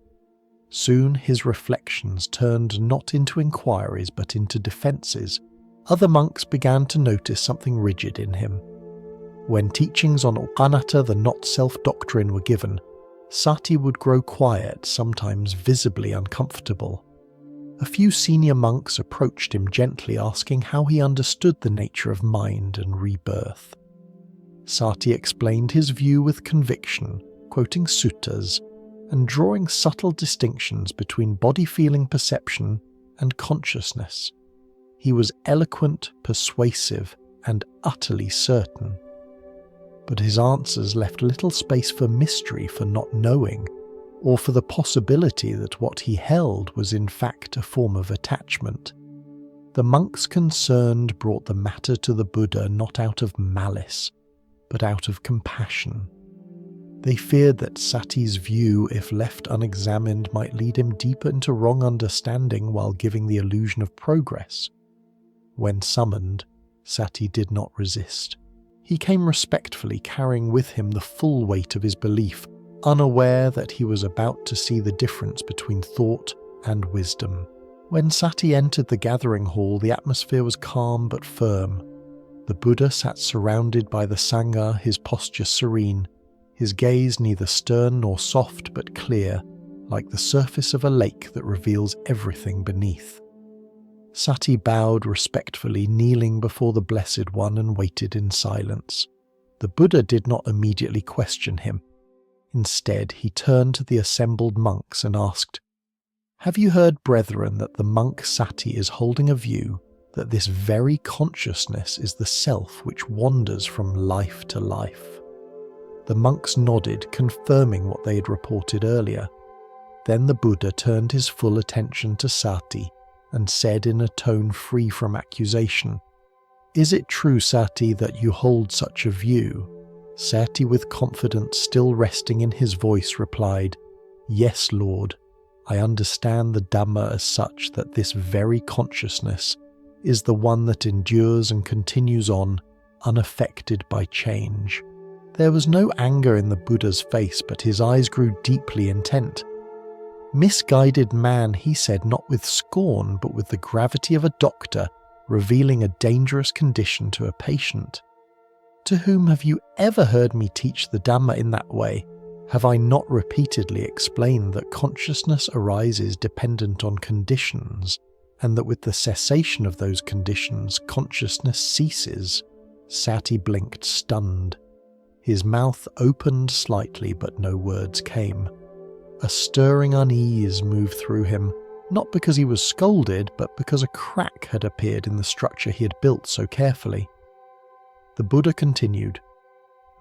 Soon his reflections turned not into inquiries but into defences. Other monks began to notice something rigid in him. When teachings on anatta, the not-self doctrine, were given, Sati would grow quiet, sometimes visibly uncomfortable. A few senior monks approached him gently, asking how he understood the nature of mind and rebirth. Sati explained his view with conviction, quoting suttas, and drawing subtle distinctions between body-feeling perception and consciousness. He was eloquent, persuasive, and utterly certain. But his answers left little space for mystery, for not knowing. or for the possibility that what he held was in fact a form of attachment. The monks concerned brought the matter to the Buddha not out of malice, but out of compassion. They feared that Sati's view, if left unexamined, might lead him deeper into wrong understanding while giving the illusion of progress. When summoned, Sati did not resist. He came respectfully, carrying with him the full weight of his belief, unaware that he was about to see the difference between thought and wisdom. When Sati entered the gathering hall, the atmosphere was calm but firm. The Buddha sat surrounded by the Sangha, his posture serene, his gaze neither stern nor soft but clear, like the surface of a lake that reveals everything beneath. Sati bowed respectfully, kneeling before the Blessed One, and waited in silence. The Buddha did not immediately question him. Instead, he turned to the assembled monks and asked, "Have you heard, brethren, that the monk Sati is holding a view that this very consciousness is the self which wanders from life to life?" The monks nodded, confirming what they had reported earlier. Then the Buddha turned his full attention to Sati and said in a tone free from accusation, "Is it true, Sati, that you hold such a view?" Sati, with confidence still resting in his voice, replied, "Yes, Lord. I understand the Dhamma as such that this very consciousness is the one that endures and continues on, unaffected by change." There was no anger in the Buddha's face, but his eyes grew deeply intent. "Misguided man," he said, not with scorn, but with the gravity of a doctor revealing a dangerous condition to a patient. "To whom have you ever heard me teach the Dhamma in that way? Have I not repeatedly explained that consciousness arises dependent on conditions, and that with the cessation of those conditions, consciousness ceases?" Sati blinked, stunned. His mouth opened slightly, but no words came. A stirring unease moved through him, not because he was scolded, but because a crack had appeared in the structure he had built so carefully. The Buddha continued,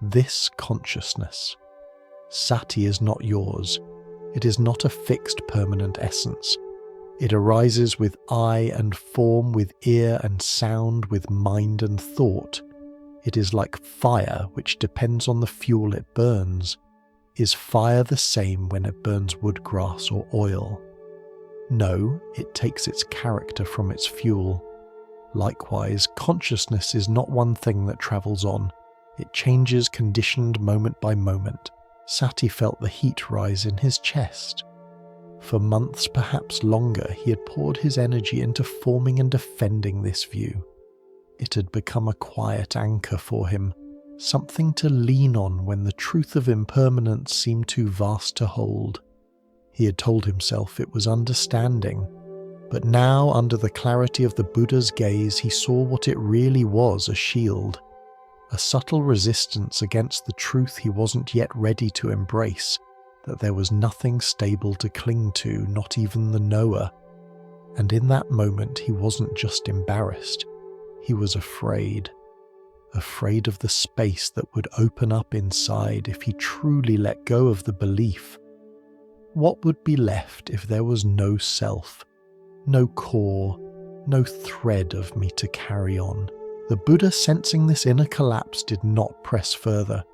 "This consciousness. Sati is not yours. It is not a fixed permanent essence. It arises with eye and form, with ear and sound, with mind and thought. It is like fire, which depends on the fuel it burns. Is fire the same when it burns wood, grass, or oil? No, it takes its character from its fuel. Likewise, consciousness is not one thing that travels on. It changes, conditioned moment by moment." Sati felt the heat rise in his chest. For months, perhaps longer, he had poured his energy into forming and defending this view. It had become a quiet anchor for him, something to lean on when the truth of impermanence seemed too vast to hold. He had told himself it was understanding, but now, under the clarity of the Buddha's gaze, he saw what it really was: a shield, a subtle resistance against the truth he wasn't yet ready to embrace, that there was nothing stable to cling to, not even the knower. And in that moment he wasn't just embarrassed, he was afraid. Afraid of the space that would open up inside if he truly let go of the belief. What would be left if there was no self, no core, no thread of me to carry on? The Buddha, sensing this inner collapse, did not press further.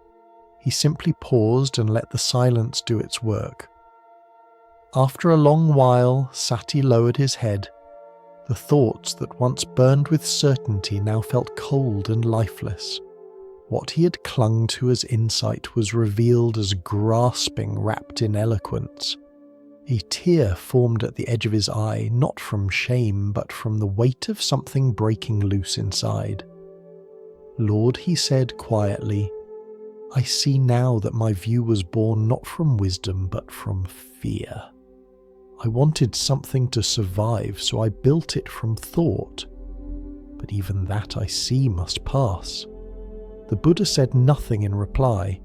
He simply paused and let the silence do its work. After a long while, Sati lowered his head. The thoughts that once burned with certainty now felt cold and lifeless. What he had clung to as insight was revealed as grasping wrapped in eloquence. A tear formed at the edge of his eye, not from shame, but from the weight of something breaking loose inside. "Lord," he said quietly, "I see now that my view was born not from wisdom, but from fear. I wanted something to survive, so I built it from thought. But even that I see must pass." The Buddha said nothing in reply.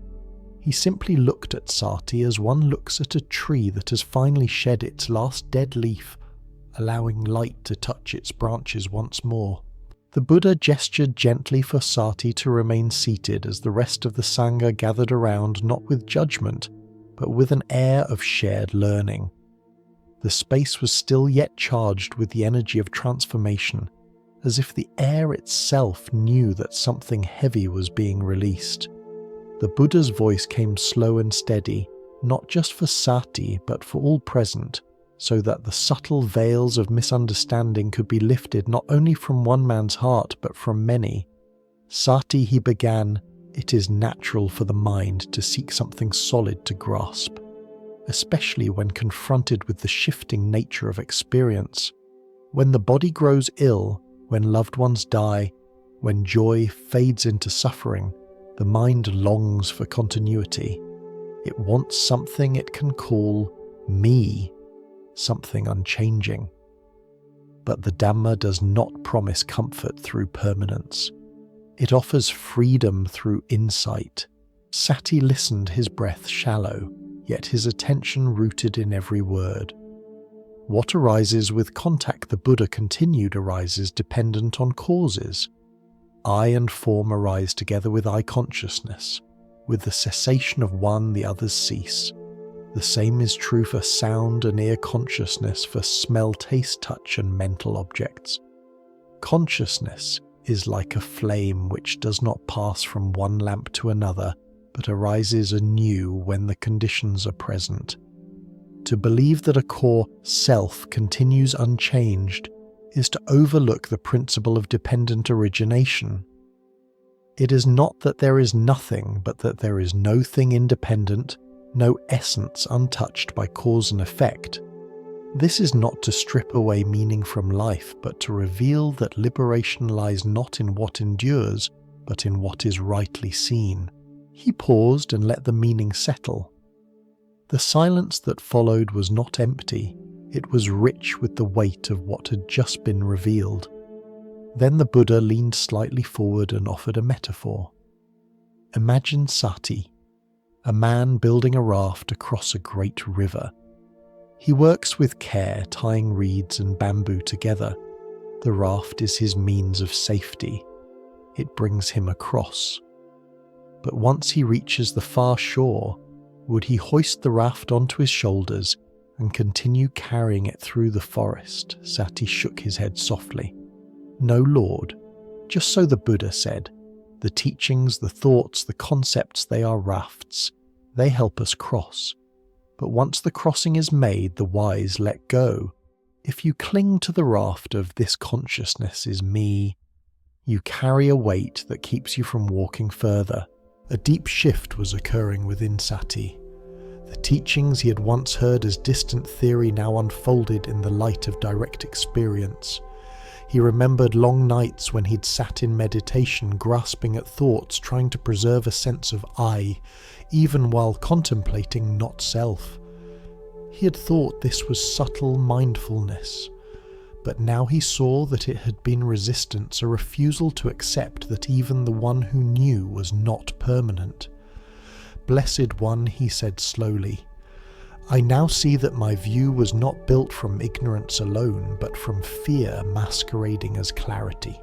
He simply looked at Sati as one looks at a tree that has finally shed its last dead leaf, allowing light to touch its branches once more. The Buddha gestured gently for Sati to remain seated as the rest of the Sangha gathered around, not with judgment, but with an air of shared learning. The space was still yet charged with the energy of transformation, as if the air itself knew that something heavy was being released. The Buddha's voice came slow and steady, not just for Sati, but for all present, so that the subtle veils of misunderstanding could be lifted not only from one man's heart, but from many. Sati, he began, it is natural for the mind to seek something solid to grasp, especially when confronted with the shifting nature of experience. When the body grows ill, when loved ones die, when joy fades into suffering, the mind longs for continuity. It wants something it can call me, something unchanging. But the Dhamma does not promise comfort through permanence. It offers freedom through insight. Sati listened, his breath shallow, yet his attention rooted in every word. What arises with contact, the Buddha continued, arises dependent on causes. Eye and form arise together with eye consciousness. With the cessation of one, the others cease. The same is true for sound and ear consciousness, for smell, taste, touch, and mental objects. Consciousness is like a flame which does not pass from one lamp to another, but arises anew when the conditions are present. To believe that a core self continues unchanged is to overlook the principle of dependent origination. It is not that there is nothing, but that there is no thing independent, no essence untouched by cause and effect. This is not to strip away meaning from life, but to reveal that liberation lies not in what endures, but in what is rightly seen. He paused and let the meaning settle. The silence that followed was not empty, it was rich with the weight of what had just been revealed. Then the Buddha leaned slightly forward and offered a metaphor. Imagine Sati, a man building a raft across a great river. He works with care, tying reeds and bamboo together. The raft is his means of safety. It brings him across. But once he reaches the far shore, would he hoist the raft onto his shoulders and continue carrying it through the forest? Sati shook his head softly. No, Lord. Just so the Buddha said. The teachings, the thoughts, the concepts, they are rafts. They help us cross. But once the crossing is made, the wise let go. If you cling to the raft of this consciousness is me, you carry a weight that keeps you from walking further. A deep shift was occurring within Sati. The teachings he had once heard as distant theory now unfolded in the light of direct experience. He remembered long nights when he'd sat in meditation, grasping at thoughts, trying to preserve a sense of I, even while contemplating not self. He had thought this was subtle mindfulness, but now he saw that it had been resistance, a refusal to accept that even the one who knew was not permanent. Blessed One, he said slowly, I now see that my view was not built from ignorance alone, but from fear masquerading as clarity.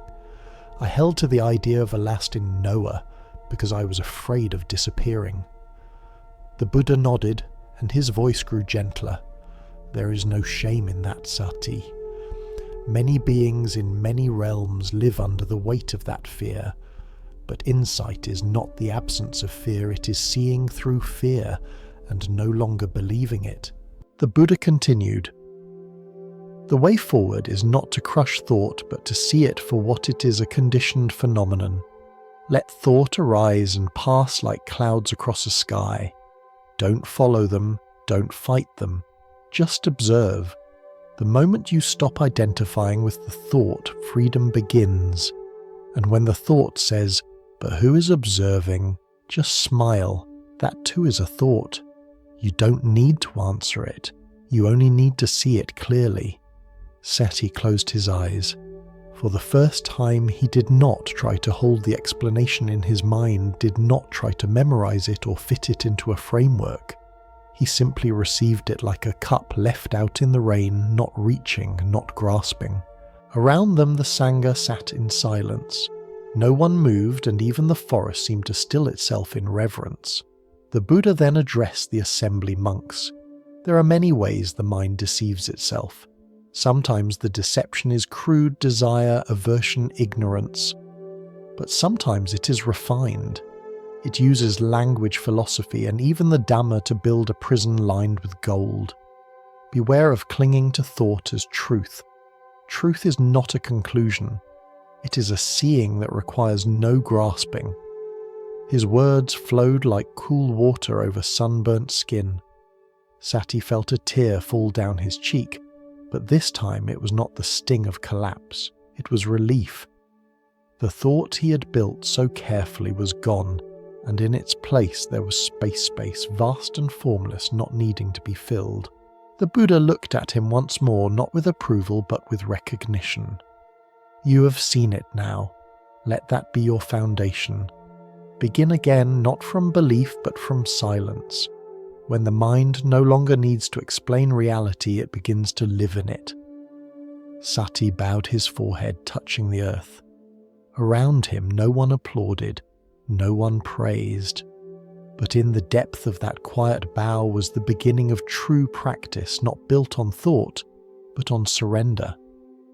I held to the idea of a lasting knower because I was afraid of disappearing. The Buddha nodded, and his voice grew gentler. There is no shame in that, Sati. Many beings in many realms live under the weight of that fear, but insight is not the absence of fear, it is seeing through fear and no longer believing it. The Buddha continued, the way forward is not to crush thought, but to see it for what it is, a conditioned phenomenon. Let thought arise and pass like clouds across a sky. Don't follow them, don't fight them, just observe. The moment you stop identifying with the thought, freedom begins. And when the thought says, but who is observing? Just smile. That too is a thought. You don't need to answer it. You only need to see it clearly. Sati closed his eyes. For the first time, he did not try to hold the explanation in his mind, did not try to memorize it or fit it into a framework. He simply received it like a cup left out in the rain, not reaching, not grasping. Around them the Sangha sat in silence. No one moved, and even the forest seemed to still itself in reverence. The Buddha then addressed the assembly monks. There are many ways the mind deceives itself. Sometimes the deception is crude desire, aversion, ignorance. But sometimes it is refined. It uses language, philosophy, and even the Dhamma to build a prison lined with gold. Beware of clinging to thought as truth. Truth is not a conclusion. It is a seeing that requires no grasping. His words flowed like cool water over sunburnt skin. Sati felt a tear fall down his cheek, but this time it was not the sting of collapse. It was relief. The thought he had built so carefully was gone, and in its place there was space, vast and formless, not needing to be filled. The Buddha looked at him once more, not with approval but with recognition. You have seen it now. Let that be your foundation. Begin again, not from belief but from silence. When the mind no longer needs to explain reality, it begins to live in it. Sati bowed his forehead, touching the earth. Around him no one applauded, no one praised. But in the depth of that quiet bow was the beginning of true practice, not built on thought, but on surrender.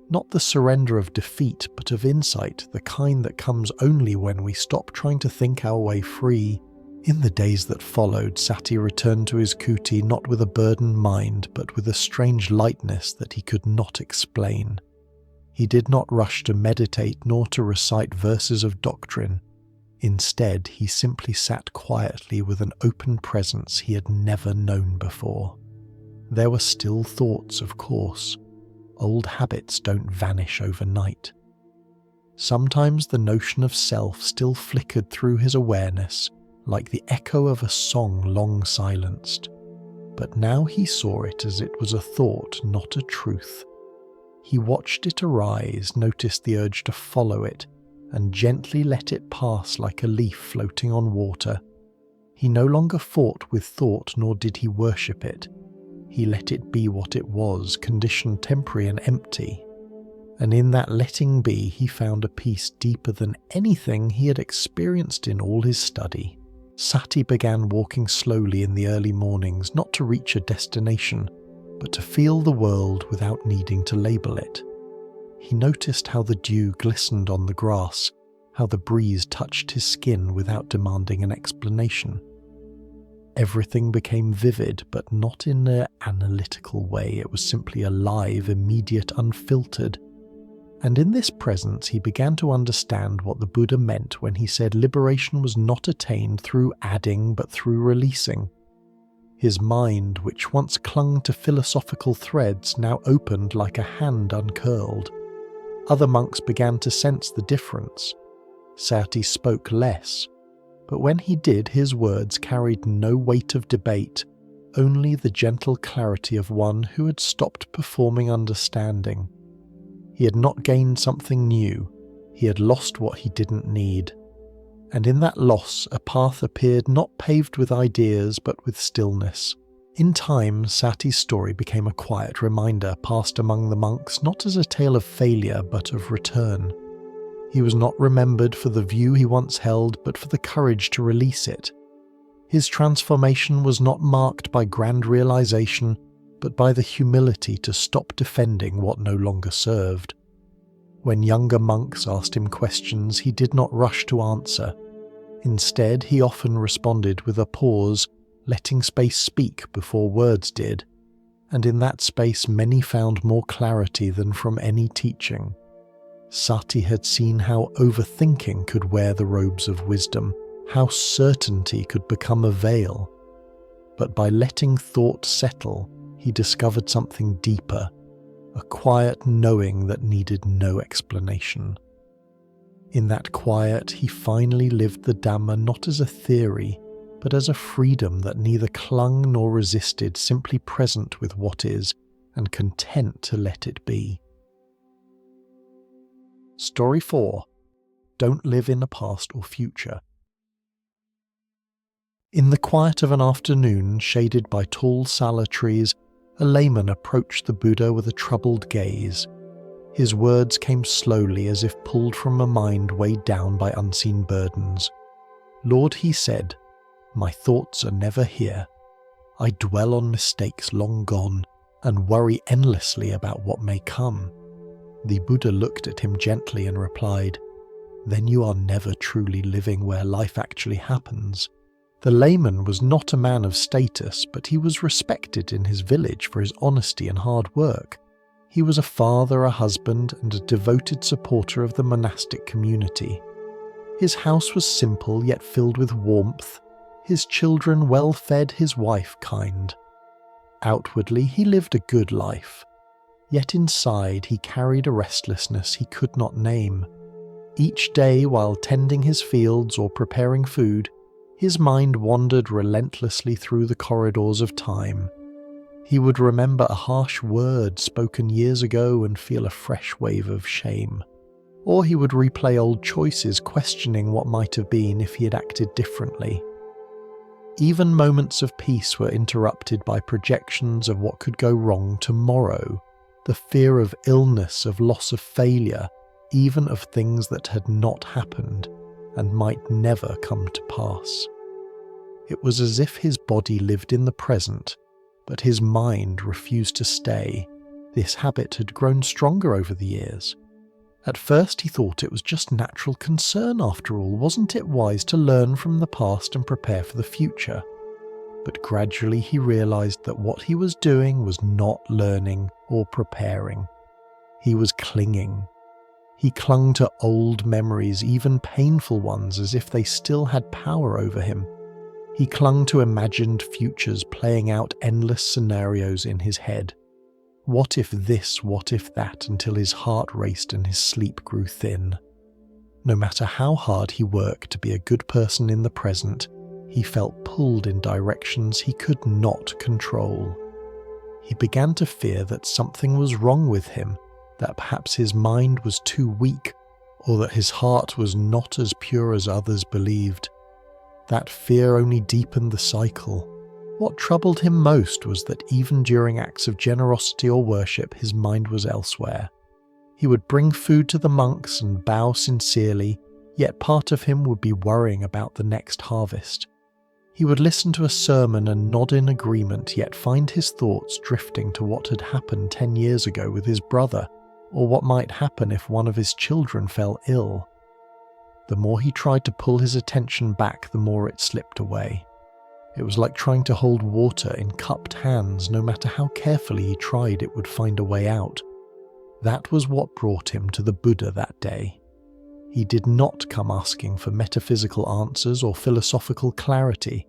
Not the surrender of defeat, but of insight, the kind that comes only when we stop trying to think our way free. In the days that followed, Sati returned to his kuti not with a burdened mind, but with a strange lightness that he could not explain. He did not rush to meditate nor to recite verses of doctrine. Instead, he simply sat quietly with an open presence he had never known before. There were still thoughts, of course. Old habits don't vanish overnight. Sometimes the notion of self still flickered through his awareness, like the echo of a song long silenced. But now he saw it as it was a thought, not a truth. He watched it arise, noticed the urge to follow it, and gently let it pass like a leaf floating on water. He no longer fought with thought, nor did he worship it. He let it be what it was, conditioned, temporary and empty. And in that letting be, he found a peace deeper than anything he had experienced in all his study. Sati began walking slowly in the early mornings, not to reach a destination, but to feel the world without needing to label it. He noticed how the dew glistened on the grass, how the breeze touched his skin without demanding an explanation. Everything became vivid, but not in an analytical way. It was simply alive, immediate, unfiltered. And in this presence he began to understand what the Buddha meant when he said liberation was not attained through adding but through releasing. His mind, which once clung to philosophical threads, now opened like a hand uncurled. Other monks began to sense the difference. Sati spoke less, but when he did, his words carried no weight of debate, only the gentle clarity of one who had stopped performing understanding. He had not gained something new, he had lost what he didn't need. And in that loss, a path appeared not paved with ideas, but with stillness. In time, Sati's story became a quiet reminder passed among the monks, not as a tale of failure, but of return. He was not remembered for the view he once held, but for the courage to release it. His transformation was not marked by grand realization, but by the humility to stop defending what no longer served. When younger monks asked him questions, he did not rush to answer. Instead, he often responded with a pause, letting space speak before words did. And in that space, many found more clarity than from any teaching. Sati had seen how overthinking could wear the robes of wisdom, how certainty could become a veil. But by letting thought settle, he discovered something deeper, a quiet knowing that needed no explanation. In that quiet, he finally lived the Dhamma not as a theory, but as a freedom that neither clung nor resisted, simply present with what is, and content to let it be. Story 4. Don't live in the past or future. In the quiet of an afternoon, shaded by tall sala trees, a layman approached the Buddha with a troubled gaze. His words came slowly, as if pulled from a mind weighed down by unseen burdens. "Lord," he said, My thoughts are never here. I dwell on mistakes long gone and worry endlessly about what may come. The Buddha looked at him gently and replied, "Then you are never truly living where life actually happens." The layman was not a man of status, but he was respected in his village for his honesty and hard work. He was a father, a husband, and a devoted supporter of the monastic community. His house was simple yet filled with warmth, his children well-fed, his wife kind. Outwardly, he lived a good life, yet inside he carried a restlessness he could not name. Each day, while tending his fields or preparing food, his mind wandered relentlessly through the corridors of time. He would remember a harsh word spoken years ago and feel a fresh wave of shame. Or he would replay old choices, questioning what might have been if he had acted differently. Even moments of peace were interrupted by projections of what could go wrong tomorrow, the fear of illness, of loss, of failure, even of things that had not happened and might never come to pass. It was as if his body lived in the present, but his mind refused to stay. This habit had grown stronger over the years. At first he thought it was just natural concern after all. Wasn't it wise to learn from the past and prepare for the future? But gradually he realized that what he was doing was not learning or preparing. He was clinging. He clung to old memories, even painful ones, as if they still had power over him. He clung to imagined futures, playing out endless scenarios in his head. What if this, what if that, until his heart raced and his sleep grew thin. No matter how hard he worked to be a good person in the present, he felt pulled in directions he could not control. He began to fear that something was wrong with him, that perhaps his mind was too weak, or that his heart was not as pure as others believed. That fear only deepened the cycle. What troubled him most was that even during acts of generosity or worship, his mind was elsewhere. He would bring food to the monks and bow sincerely, yet part of him would be worrying about the next harvest. He would listen to a sermon and nod in agreement, yet find his thoughts drifting to what had happened 10 years ago with his brother, or what might happen if one of his children fell ill. The more he tried to pull his attention back, the more it slipped away. It was like trying to hold water in cupped hands. No matter how carefully he tried, it would find a way out. That was what brought him to the Buddha that day. He did not come asking for metaphysical answers or philosophical clarity.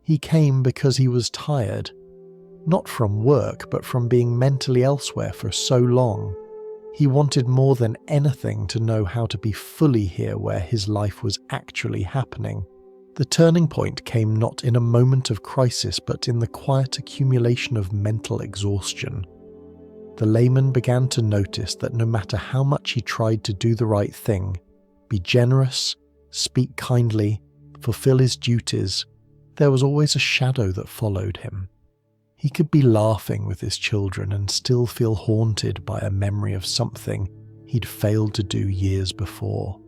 He came because he was tired, not from work, but from being mentally elsewhere for so long. He wanted more than anything to know how to be fully here where his life was actually happening. The turning point came not in a moment of crisis, but in the quiet accumulation of mental exhaustion. The layman began to notice that no matter how much he tried to do the right thing, be generous, speak kindly, fulfill his duties, there was always a shadow that followed him. He could be laughing with his children and still feel haunted by a memory of something he'd failed to do years before.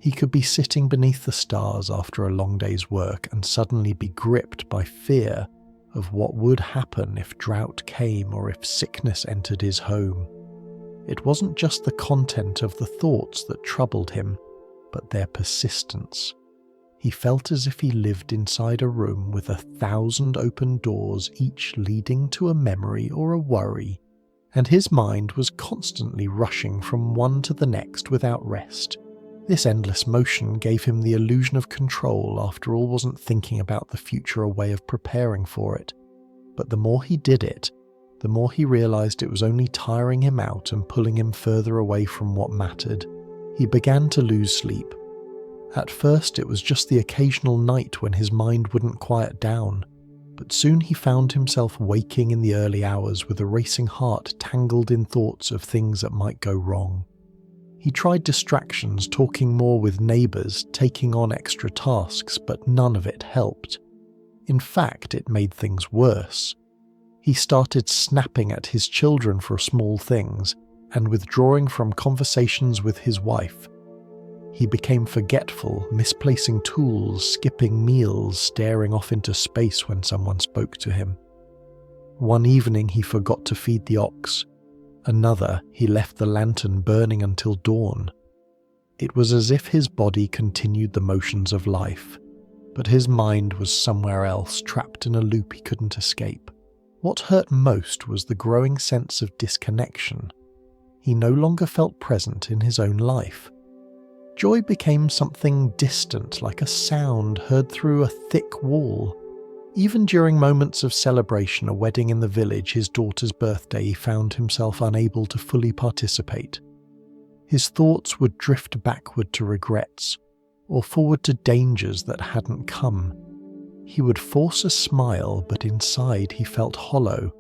He could be sitting beneath the stars after a long day's work and suddenly be gripped by fear of what would happen if drought came or if sickness entered his home. It wasn't just the content of the thoughts that troubled him, but their persistence. He felt as if he lived inside a room with 1,000 open doors, each leading to a memory or a worry, and his mind was constantly rushing from one to the next without rest. This endless motion gave him the illusion of control. After all, wasn't thinking about the future a way of preparing for it? But the more he did it, the more he realized it was only tiring him out and pulling him further away from what mattered. He began to lose sleep. At first it was just the occasional night when his mind wouldn't quiet down, but soon he found himself waking in the early hours with a racing heart tangled in thoughts of things that might go wrong. He tried distractions, talking more with neighbours, taking on extra tasks, but none of it helped. In fact, it made things worse. He started snapping at his children for small things and withdrawing from conversations with his wife. He became forgetful, misplacing tools, skipping meals, staring off into space when someone spoke to him. One evening he forgot to feed the ox. Another, he left the lantern burning until dawn. It was as if his body continued the motions of life, but his mind was somewhere else, trapped in a loop he couldn't escape. What hurt most was the growing sense of disconnection. He no longer felt present in his own life. Joy became something distant, like a sound heard through a thick wall. Even during moments of celebration, a wedding in the village, his daughter's birthday, he found himself unable to fully participate. His thoughts would drift backward to regrets, or forward to dangers that hadn't come. He would force a smile, but inside he felt hollow,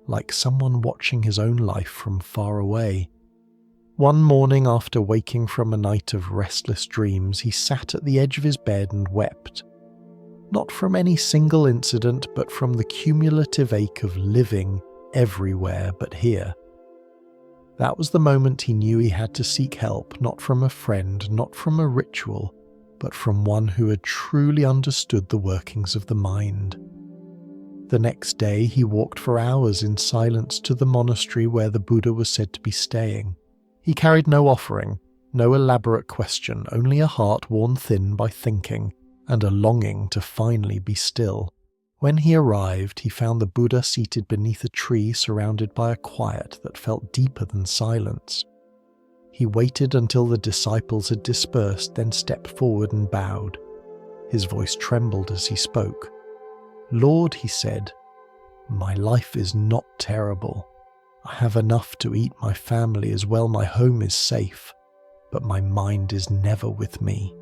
like someone watching his own life from far away. One morning, after waking from a night of restless dreams, he sat at the edge of his bed and wept. Not from any single incident, but from the cumulative ache of living everywhere but here. That was the moment he knew he had to seek help, not from a friend, not from a ritual, but from one who had truly understood the workings of the mind. The next day he walked for hours in silence to the monastery where the Buddha was said to be staying. He carried no offering, no elaborate question, only a heart worn thin by thinking, and a longing to finally be still. When he arrived, he found the Buddha seated beneath a tree surrounded by a quiet that felt deeper than silence. He waited until the disciples had dispersed, then stepped forward and bowed. His voice trembled as he spoke. "Lord," he said, "my life is not terrible. I have enough to eat my family as well, my home is safe, but my mind is never with me.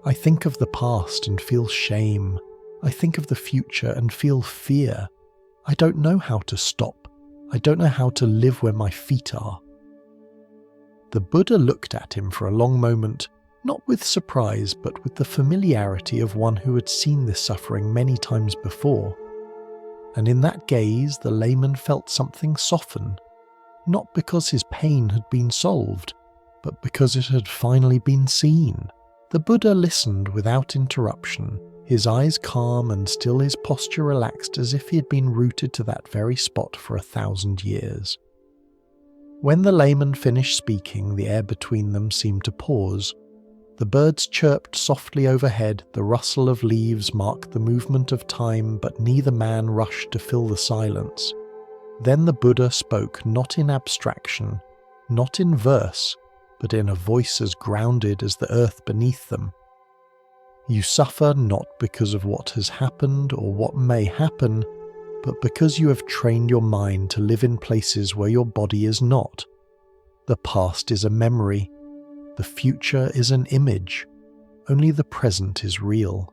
I think of the past and feel shame. I think of the future and feel fear. I don't know how to stop. I don't know how to live where my feet are." The Buddha looked at him for a long moment, not with surprise, but with the familiarity of one who had seen this suffering many times before. And in that gaze, the layman felt something soften, not because his pain had been solved, but because it had finally been seen. The Buddha listened without interruption, his eyes calm and still, his posture relaxed as if he had been rooted to that very spot for 1,000 years. When the layman finished speaking, the air between them seemed to pause. The birds chirped softly overhead, the rustle of leaves marked the movement of time, but neither man rushed to fill the silence. Then the Buddha spoke, not in abstraction, not in verse, but in a voice as grounded as the earth beneath them. "You suffer not because of what has happened or what may happen, but because you have trained your mind to live in places where your body is not. The past is a memory. The future is an image. Only the present is real.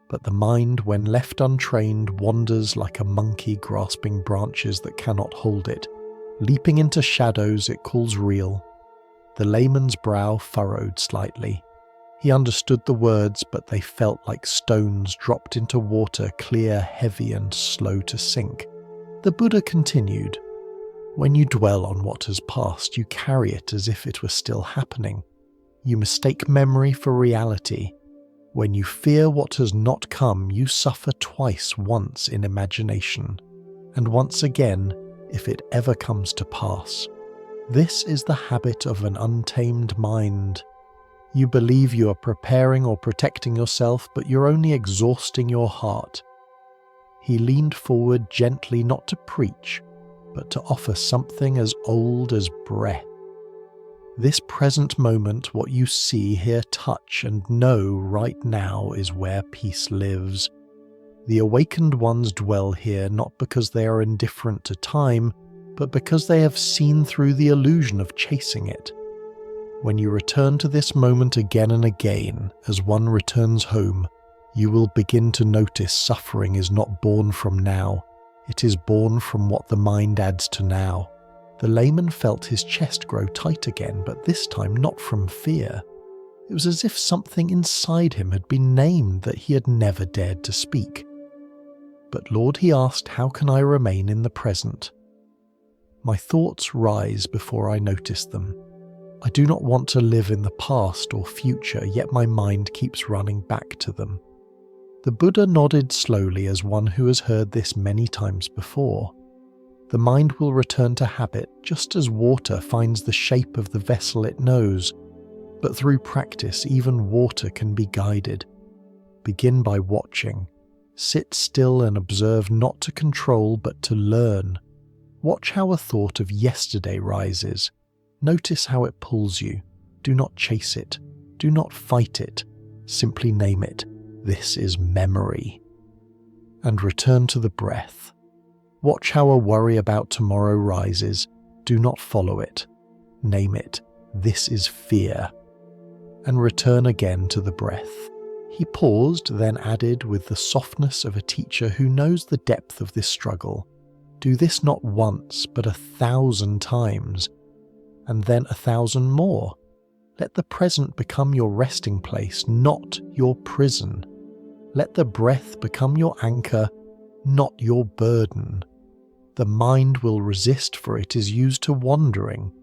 But the mind, when left untrained, wanders like a monkey grasping branches that cannot hold it. Leaping into shadows it calls real." The layman's brow furrowed slightly. He understood the words, but they felt like stones dropped into water, clear, heavy, and slow to sink. The Buddha continued, "When you dwell on what has passed, you carry it as if it were still happening. You mistake memory for reality. When you fear what has not come, you suffer twice, once in imagination, and once again if it ever comes to pass. This is the habit of an untamed mind. You believe you are preparing or protecting yourself, but you're only exhausting your heart." He leaned forward gently, not to preach, but to offer something as old as breath. This present moment, what you see, hear, touch, and know right now is where peace lives. The awakened ones dwell here not because they are indifferent to time, but because they have seen through the illusion of chasing it. When you return to this moment again and again, as one returns home, you will begin to notice suffering is not born from now. It is born from what the mind adds to now. The layman felt his chest grow tight again, but this time not from fear. It was as if something inside him had been named that he had never dared to speak. "But Lord," he asked, "how can I remain in the present? My thoughts rise before I notice them. I do not want to live in the past or future, yet my mind keeps running back to them. The Buddha nodded slowly as one who has heard this many times before. The mind will return to habit just as water finds the shape of the vessel it knows, but through practice even water can be guided. Begin by watching. Sit still and observe, not to control but to learn. Watch how a thought of yesterday rises. Notice how it pulls you. Do not chase it. Do not fight it. Simply name it. This is memory. And return to the breath. Watch how a worry about tomorrow rises. Do not follow it. Name it. This is fear. And return again to the breath. He paused, then added with the softness of a teacher who knows the depth of this struggle. Do this not once, but 1,000 times, and then 1,000 more. Let the present become your resting place, not your prison. Let the breath become your anchor, not your burden. The mind will resist, for it is used to wandering,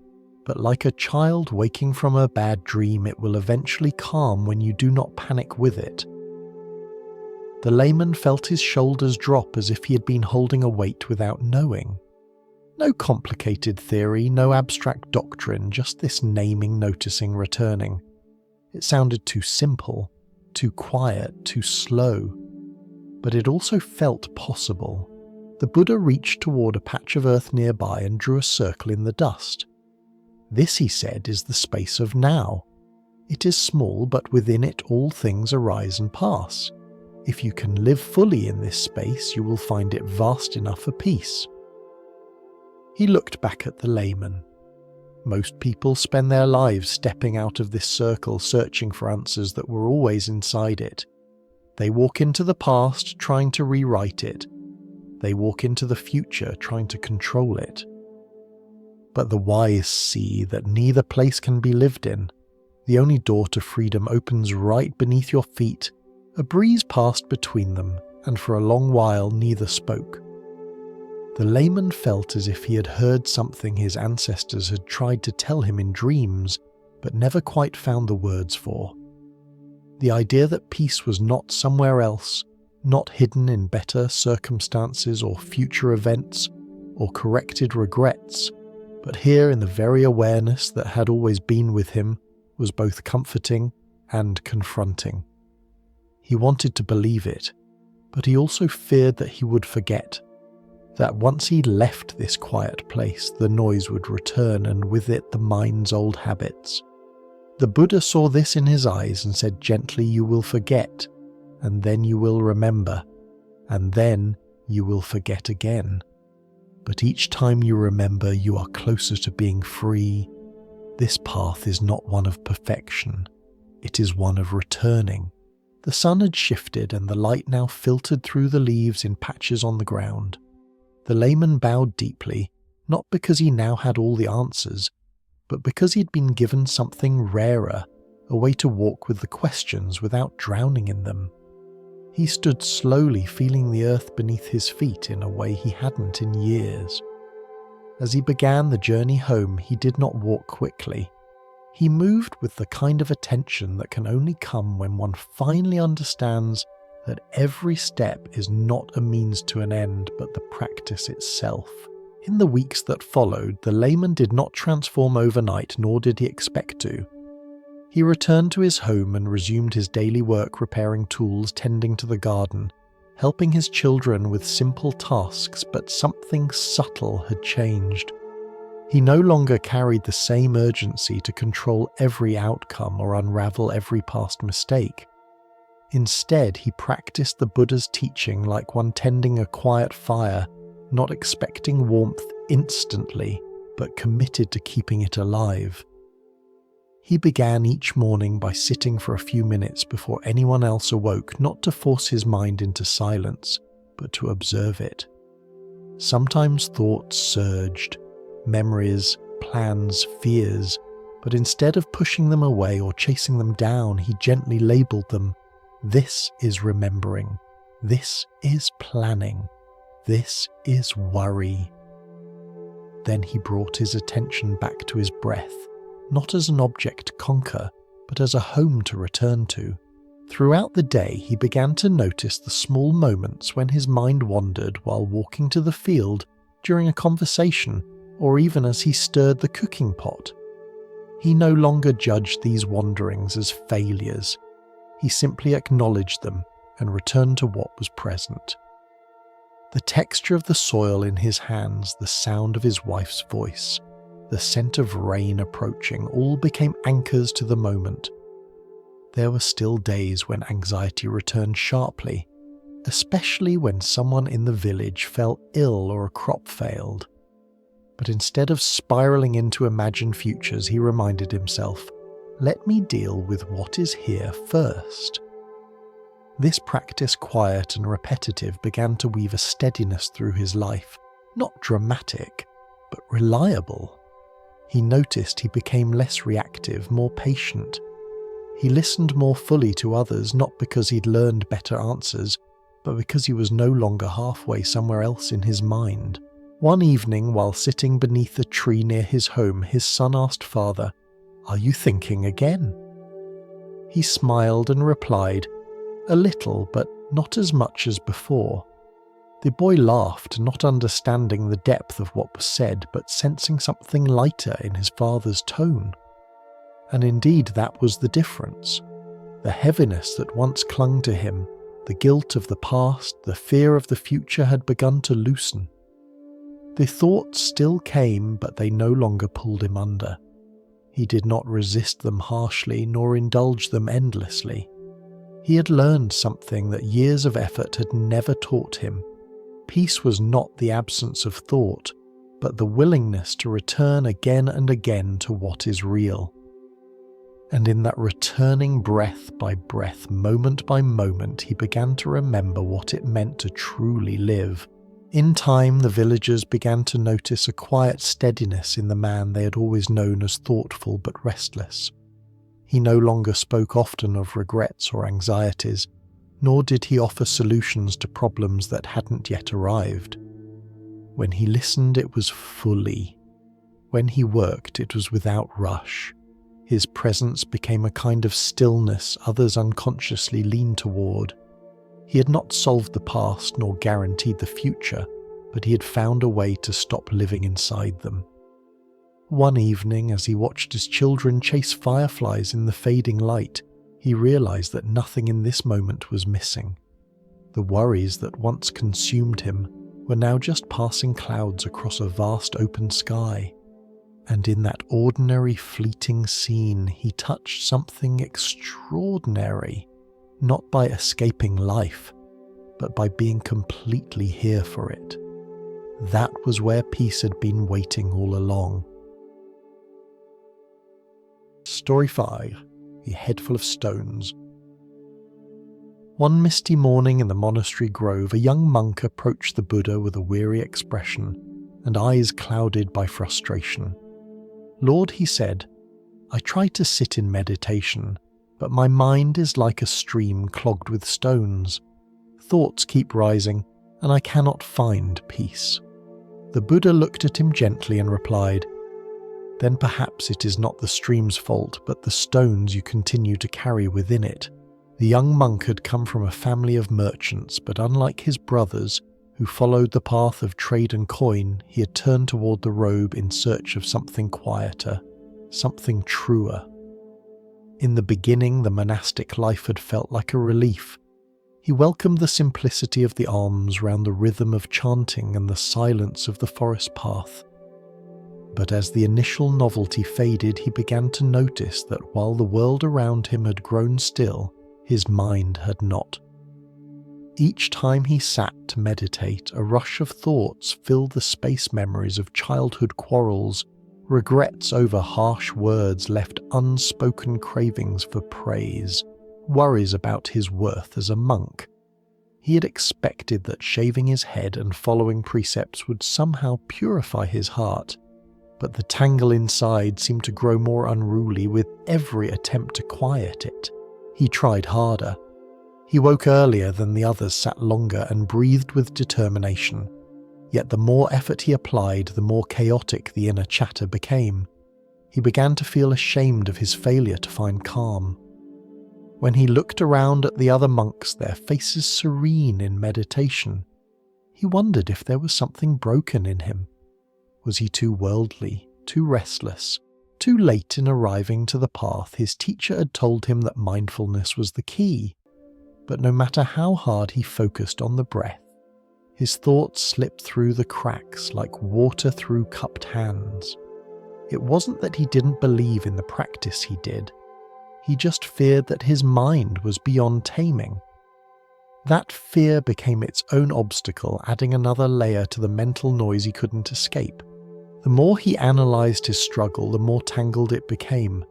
but like a child waking from a bad dream, it will eventually calm when you do not panic with it. The layman felt his shoulders drop as if he had been holding a weight without knowing. No complicated theory, no abstract doctrine, just this naming, noticing, returning. It sounded too simple, too quiet, too slow. But it also felt possible. The Buddha reached toward a patch of earth nearby and drew a circle in the dust. This, he said, is the space of now. It is small, but within it all things arise and pass. If you can live fully in this space, you will find it vast enough for peace. He looked back at the layman. Most people spend their lives stepping out of this circle, searching for answers that were always inside it. They walk into the past, trying to rewrite it. They walk into the future, trying to control it. But the wise see that neither place can be lived in. The only door to freedom opens right beneath your feet. A breeze passed between them, and for a long while neither spoke. The layman felt as if he had heard something his ancestors had tried to tell him in dreams, but never quite found the words for. The idea that peace was not somewhere else, not hidden in better circumstances or future events, or corrected regrets, but here in the very awareness that had always been with him, was both comforting and confronting. He wanted to believe it, but he also feared that he would forget, that once he left this quiet place, the noise would return, and with it the mind's old habits. The Buddha saw this in his eyes and said gently, "You will forget, and then you will remember, and then you will forget again. But each time you remember, you are closer to being free. This path is not one of perfection, it is one of returning." The sun had shifted and the light now filtered through the leaves in patches on the ground. The layman bowed deeply, not because he now had all the answers, but because he'd been given something rarer, a way to walk with the questions without drowning in them. He stood slowly, feeling the earth beneath his feet in a way he hadn't in years. As he began the journey home, he did not walk quickly. He moved with the kind of attention that can only come when one finally understands that every step is not a means to an end, but the practice itself. In the weeks that followed, the layman did not transform overnight, nor did he expect to. He returned to his home and resumed his daily work, repairing tools, tending to the garden, helping his children with simple tasks, but something subtle had changed. He no longer carried the same urgency to control every outcome or unravel every past mistake. Instead, he practiced the Buddha's teaching like one tending a quiet fire, not expecting warmth instantly, but committed to keeping it alive. He began each morning by sitting for a few minutes before anyone else awoke, not to force his mind into silence, but to observe it. Sometimes thoughts surged, memories, plans, fears, but instead of pushing them away or chasing them down, he gently labeled them. This is remembering. This is planning. This is worry. Then he brought his attention back to his breath, not as an object to conquer, but as a home to return to. Throughout the day, he began to notice the small moments when his mind wandered while walking to the field, during a conversation, or even as he stirred the cooking pot. He no longer judged these wanderings as failures. He simply acknowledged them and returned to what was present. The texture of the soil in his hands, the sound of his wife's voice, the scent of rain approaching, all became anchors to the moment. There were still days when anxiety returned sharply, especially when someone in the village fell ill or a crop failed. But instead of spiraling into imagined futures, he reminded himself, let me deal with what is here first. This practice, quiet and repetitive, began to weave a steadiness through his life, not dramatic, but reliable. He noticed he became less reactive, more patient. He listened more fully to others, not because he'd learned better answers, but because he was no longer halfway somewhere else in his mind. One evening, while sitting beneath a tree near his home, his son asked Father, "Are you thinking again?" He smiled and replied, "A little, but not as much as before." The boy laughed, not understanding the depth of what was said, but sensing something lighter in his father's tone. And indeed that was the difference. The heaviness that once clung to him, the guilt of the past, the fear of the future had begun to loosen. The thoughts still came, but they no longer pulled him under. He did not resist them harshly, nor indulge them endlessly. He had learned something that years of effort had never taught him. Peace was not the absence of thought, but the willingness to return again and again to what is real. And in that returning breath by breath, moment by moment, he began to remember what it meant to truly live. In time, the villagers began to notice a quiet steadiness in the man they had always known as thoughtful but restless. He no longer spoke often of regrets or anxieties, nor did he offer solutions to problems that hadn't yet arrived. When he listened, it was fully. When he worked, it was without rush. His presence became a kind of stillness others unconsciously leaned toward. He had not solved the past nor guaranteed the future, but he had found a way to stop living inside them. One evening, as he watched his children chase fireflies in the fading light, he realized that nothing in this moment was missing. The worries that once consumed him were now just passing clouds across a vast open sky. And in that ordinary fleeting scene, he touched something extraordinary, not by escaping life, but by being completely here for it. That was where peace had been waiting all along. Story 5. The Head Full of Stones. One misty morning in the monastery grove, a young monk approached the Buddha with a weary expression and eyes clouded by frustration. "Lord," he said, "I try to sit in meditation, but my mind is like a stream clogged with stones. Thoughts keep rising, and I cannot find peace." The Buddha looked at him gently and replied, "Then perhaps it is not the stream's fault, but the stones you continue to carry within it." The young monk had come from a family of merchants, but unlike his brothers, who followed the path of trade and coin, he had turned toward the robe in search of something quieter, something truer. In the beginning, the monastic life had felt like a relief. He welcomed the simplicity of the alms round the rhythm of chanting and the silence of the forest path. But as the initial novelty faded, he began to notice that while the world around him had grown still, his mind had not. Each time he sat to meditate, a rush of thoughts filled the space memories of childhood quarrels, regrets over harsh words left unspoken cravings for praise, worries about his worth as a monk. He had expected that shaving his head and following precepts would somehow purify his heart, but the tangle inside seemed to grow more unruly with every attempt to quiet it. He tried harder. He woke earlier than the others, sat longer, and breathed with determination. Yet the more effort he applied, the more chaotic the inner chatter became. He began to feel ashamed of his failure to find calm. When he looked around at the other monks, their faces serene in meditation, he wondered if there was something broken in him. Was he too worldly, too restless, too late in arriving to the path his teacher had told him that mindfulness was the key? But no matter how hard he focused on the breath, his thoughts slipped through the cracks like water through cupped hands. It wasn't that he didn't believe in the practice he did. He just feared that his mind was beyond taming. That fear became its own obstacle, adding another layer to the mental noise he couldn't escape. The more he analysed his struggle, the more tangled it became.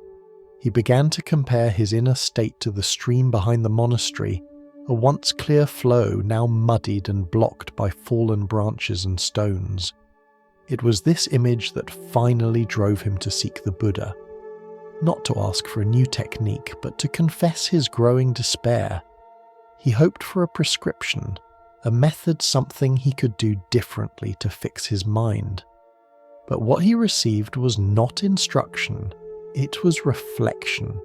He began to compare his inner state to the stream behind the monastery, a once clear flow now muddied and blocked by fallen branches and stones. It was this image that finally drove him to seek the Buddha. Not to ask for a new technique, but to confess his growing despair. He hoped for a prescription, a method, something he could do differently to fix his mind. But what he received was not instruction, it was reflection.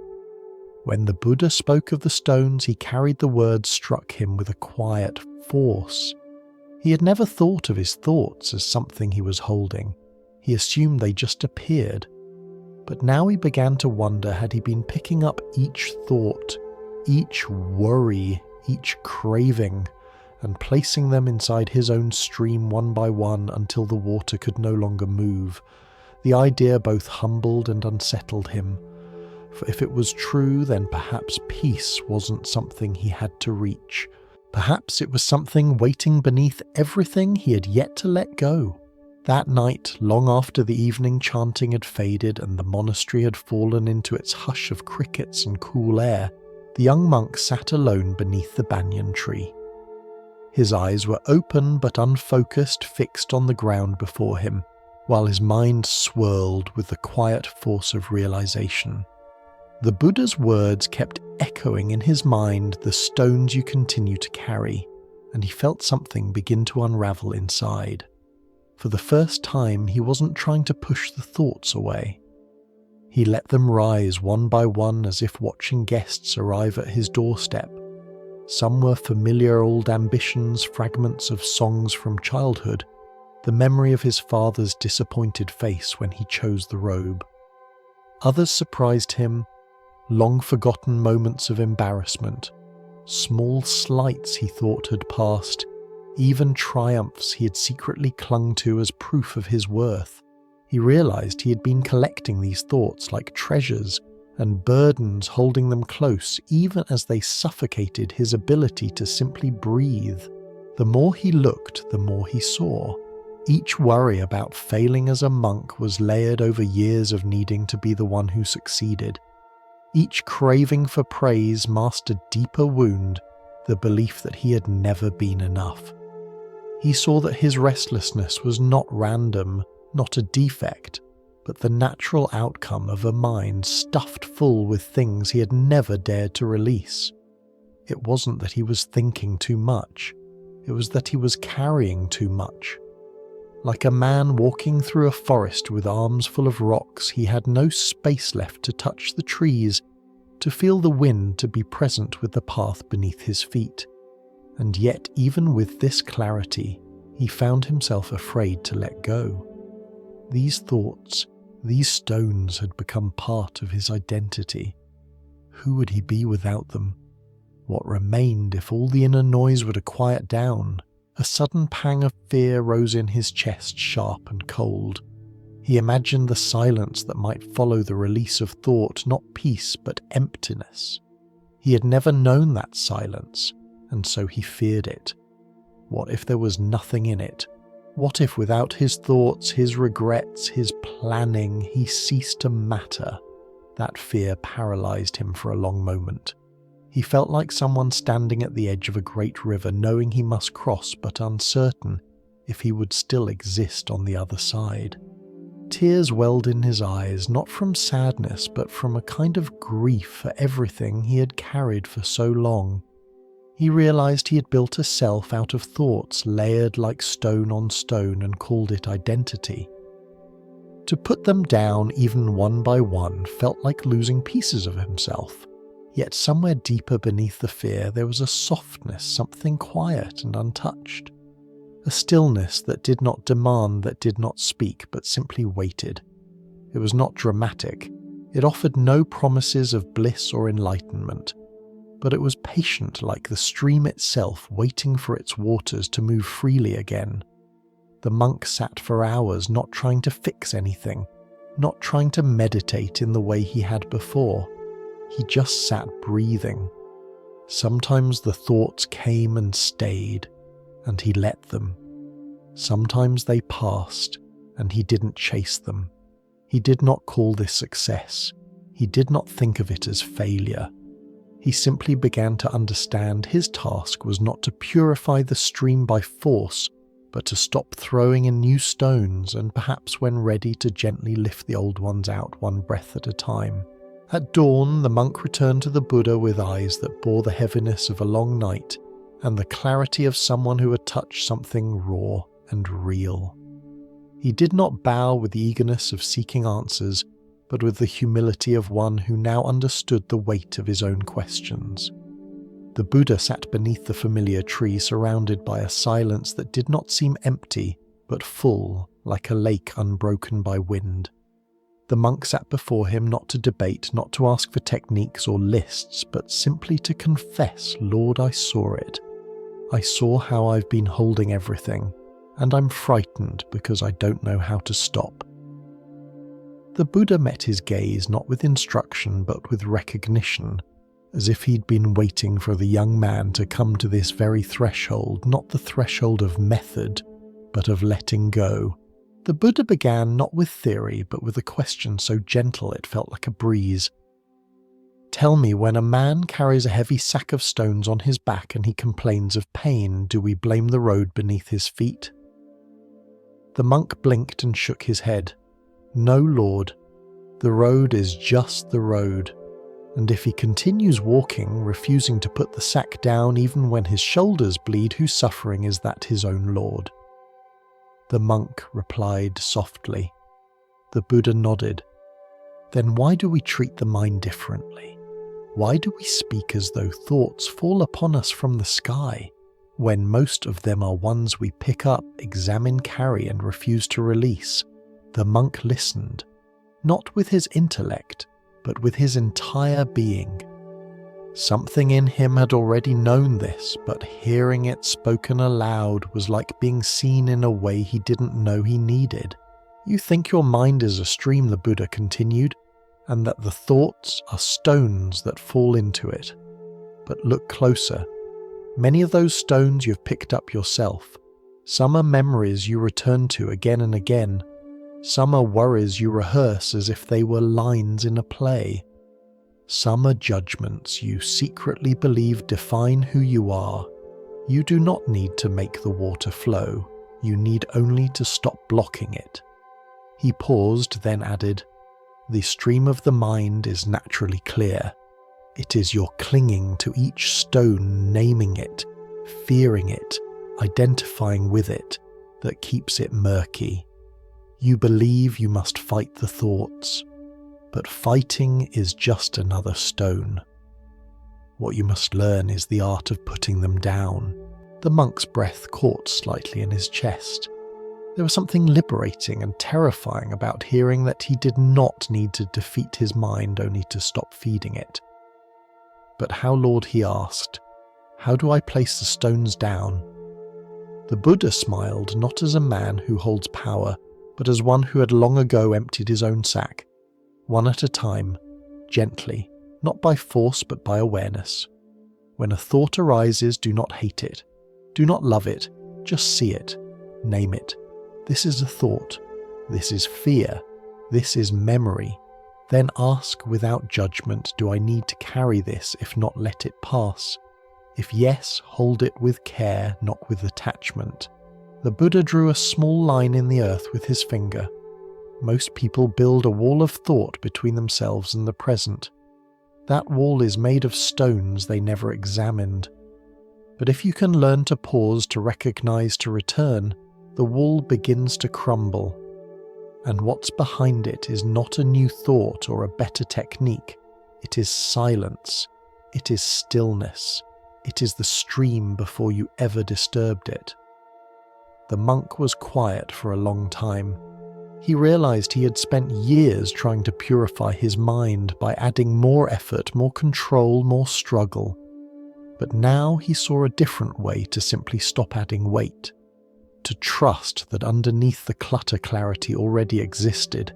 When the Buddha spoke of the stones, he carried the words struck him with a quiet force. He had never thought of his thoughts as something he was holding. He assumed they just appeared. But now he began to wonder, had he been picking up each thought, each worry, each craving, and placing them inside his own stream one by one until the water could no longer move. The idea both humbled and unsettled him, for if it was true, then perhaps peace wasn't something he had to reach. Perhaps it was something waiting beneath everything he had yet to let go. That night, long after the evening chanting had faded and the monastery had fallen into its hush of crickets and cool air, the young monk sat alone beneath the banyan tree. His eyes were open but unfocused, fixed on the ground before him, while his mind swirled with the quiet force of realization. The Buddha's words kept echoing in his mind, the stones you continue to carry, and he felt something begin to unravel inside. For the first time, he wasn't trying to push the thoughts away. He let them rise one by one as if watching guests arrive at his doorstep. Some were familiar old ambitions, fragments of songs from childhood, the memory of his father's disappointed face when he chose the robe. Others surprised him, long-forgotten moments of embarrassment, small slights he thought had passed, even triumphs he had secretly clung to as proof of his worth. He realized he had been collecting these thoughts like treasures and burdens, holding them close even as they suffocated his ability to simply breathe. The more he looked, the more he saw. Each worry about failing as a monk was layered over years of needing to be the one who succeeded. Each craving for praise masked a deeper wound, the belief that he had never been enough. He saw that his restlessness was not random, not a defect, but the natural outcome of a mind stuffed full with things he had never dared to release. It wasn't that he was thinking too much, it was that he was carrying too much. Like a man walking through a forest with arms full of rocks, he had no space left to touch the trees, to feel the wind, to be present with the path beneath his feet. And yet, even with this clarity, he found himself afraid to let go. These thoughts, these stones had become part of his identity. Who would he be without them? What remained if all the inner noise were to quiet down? A sudden pang of fear rose in his chest, sharp and cold. He imagined the silence that might follow the release of thought, not peace but emptiness. He had never known that silence, and so he feared it. What if there was nothing in it? What if without his thoughts, his regrets, his planning, he ceased to matter? That fear paralyzed him for a long moment. He felt like someone standing at the edge of a great river, knowing he must cross, but uncertain if he would still exist on the other side. Tears welled in his eyes, not from sadness, but from a kind of grief for everything he had carried for so long. He realized he had built a self out of thoughts layered like stone on stone and called it identity. To put them down even one by one felt like losing pieces of himself. Yet somewhere deeper beneath the fear there was a softness, something quiet and untouched. A stillness that did not demand, that did not speak, but simply waited. It was not dramatic. It offered no promises of bliss or enlightenment. But it was patient, like the stream itself, waiting for its waters to move freely again. The monk sat for hours, not trying to fix anything, not trying to meditate in the way he had before. He just sat breathing. Sometimes the thoughts came and stayed, and he let them. Sometimes they passed, and he didn't chase them. He did not call this success. He did not think of it as failure. He simply began to understand his task was not to purify the stream by force, but to stop throwing in new stones and perhaps when ready to gently lift the old ones out one breath at a time. At dawn, the monk returned to the Buddha with eyes that bore the heaviness of a long night and the clarity of someone who had touched something raw and real. He did not bow with the eagerness of seeking answers, but with the humility of one who now understood the weight of his own questions. The Buddha sat beneath the familiar tree, surrounded by a silence that did not seem empty, but full, like a lake unbroken by wind. The monk sat before him not to debate, not to ask for techniques or lists, but simply to confess, "Lord, I saw it. I saw how I've been holding everything, and I'm frightened because I don't know how to stop." The Buddha met his gaze not with instruction but with recognition, as if he'd been waiting for the young man to come to this very threshold, not the threshold of method, but of letting go. The Buddha began not with theory, but with a question so gentle it felt like a breeze. "Tell me, when a man carries a heavy sack of stones on his back and he complains of pain, do we blame the road beneath his feet?" The monk blinked and shook his head. "No, Lord. The road is just the road. And if he continues walking, refusing to put the sack down even when his shoulders bleed, whose suffering is that his own Lord?" The monk replied softly. The Buddha nodded. "Then why do we treat the mind differently? Why do we speak as though thoughts fall upon us from the sky, when most of them are ones we pick up, examine, carry, and refuse to release?" The monk listened, not with his intellect, but with his entire being. Something in him had already known this, but hearing it spoken aloud was like being seen in a way he didn't know he needed. "You think your mind is a stream," the Buddha continued, "and that the thoughts are stones that fall into it. But look closer. Many of those stones you've picked up yourself. Some are memories you return to again and again. Some are worries you rehearse as if they were lines in a play. Some are judgments you secretly believe define who you are. You do not need to make the water flow. You need only to stop blocking it." He paused, then added, "The stream of the mind is naturally clear. It is your clinging to each stone, naming it, fearing it, identifying with it, that keeps it murky. You believe you must fight the thoughts, but fighting is just another stone. What you must learn is the art of putting them down." The monk's breath caught slightly in his chest. There was something liberating and terrifying about hearing that he did not need to defeat his mind only to stop feeding it. "But how, Lord?" he asked. "How do I place the stones down?" The Buddha smiled, not as a man who holds power, but as one who had long ago emptied his own sack, one at a time, gently, not by force but by awareness. "When a thought arises, do not hate it. Do not love it. Just see it. Name it. This is a thought. This is fear. This is memory. Then ask without judgment, do I need to carry this? If not, let it pass. If yes, hold it with care, not with attachment." The Buddha drew a small line in the earth with his finger. Most people build a wall of thought between themselves and the present. That wall is made of stones they never examined. But if you can learn to pause, to recognize, to return, the wall begins to crumble. and what's behind it is not a new thought or a better technique. It is silence. It is stillness. It is the stream before you ever disturbed it. The monk was quiet for a long time. He realized he had spent years trying to purify his mind by adding more effort, more control, more struggle. But now he saw a different way to simply stop adding weight, to trust that underneath the clutter clarity already existed.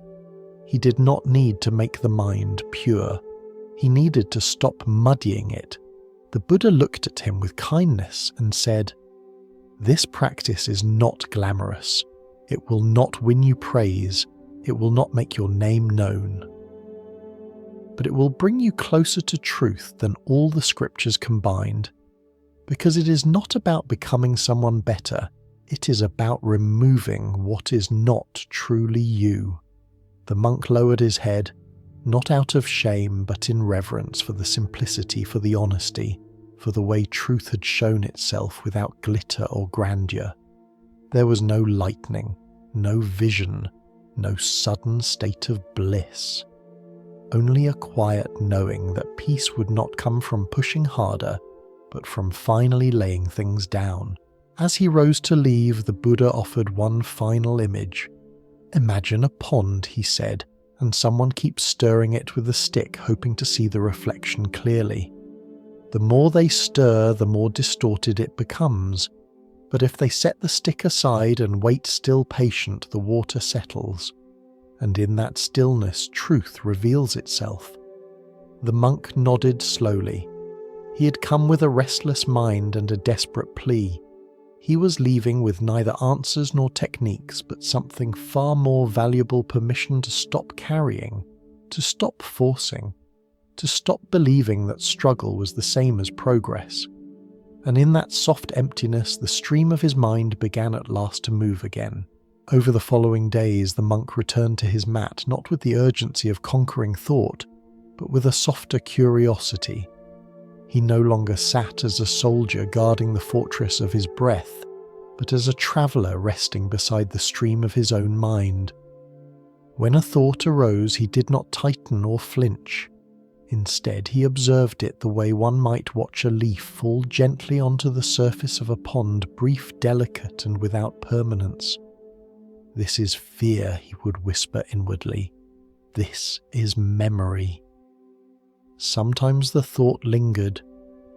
He did not need to make the mind pure. He needed to stop muddying it. The Buddha looked at him with kindness and said, "This practice is not glamorous. It will not win you praise. It will not make your name known. But it will bring you closer to truth than all the scriptures combined, because it is not about becoming someone better. It is about removing what is not truly you." The monk lowered his head, not out of shame, but in reverence for the simplicity, for the honesty, for the way truth had shown itself without glitter or grandeur. There was no lightning, no vision, no sudden state of bliss. Only a quiet knowing that peace would not come from pushing harder, but from finally laying things down. As he rose to leave, the Buddha offered one final image. "Imagine a pond," he said, "and someone keeps stirring it with a stick, hoping to see the reflection clearly. The more they stir, the more distorted it becomes. But if they set the stick aside and wait still patient, the water settles, and in that stillness truth reveals itself." The monk nodded slowly. He had come with a restless mind and a desperate plea. He was leaving with neither answers nor techniques, but something far more valuable: permission to stop carrying, to stop forcing, to stop believing that struggle was the same as progress. And in that soft emptiness, the stream of his mind began at last to move again. Over the following days, the monk returned to his mat, not with the urgency of conquering thought, but with a softer curiosity. He no longer sat as a soldier guarding the fortress of his breath, but as a traveller resting beside the stream of his own mind. When a thought arose, he did not tighten or flinch. Instead, he observed it the way one might watch a leaf fall gently onto the surface of a pond, brief, delicate, and without permanence. "This is fear," he would whisper inwardly. "This is memory." Sometimes the thought lingered,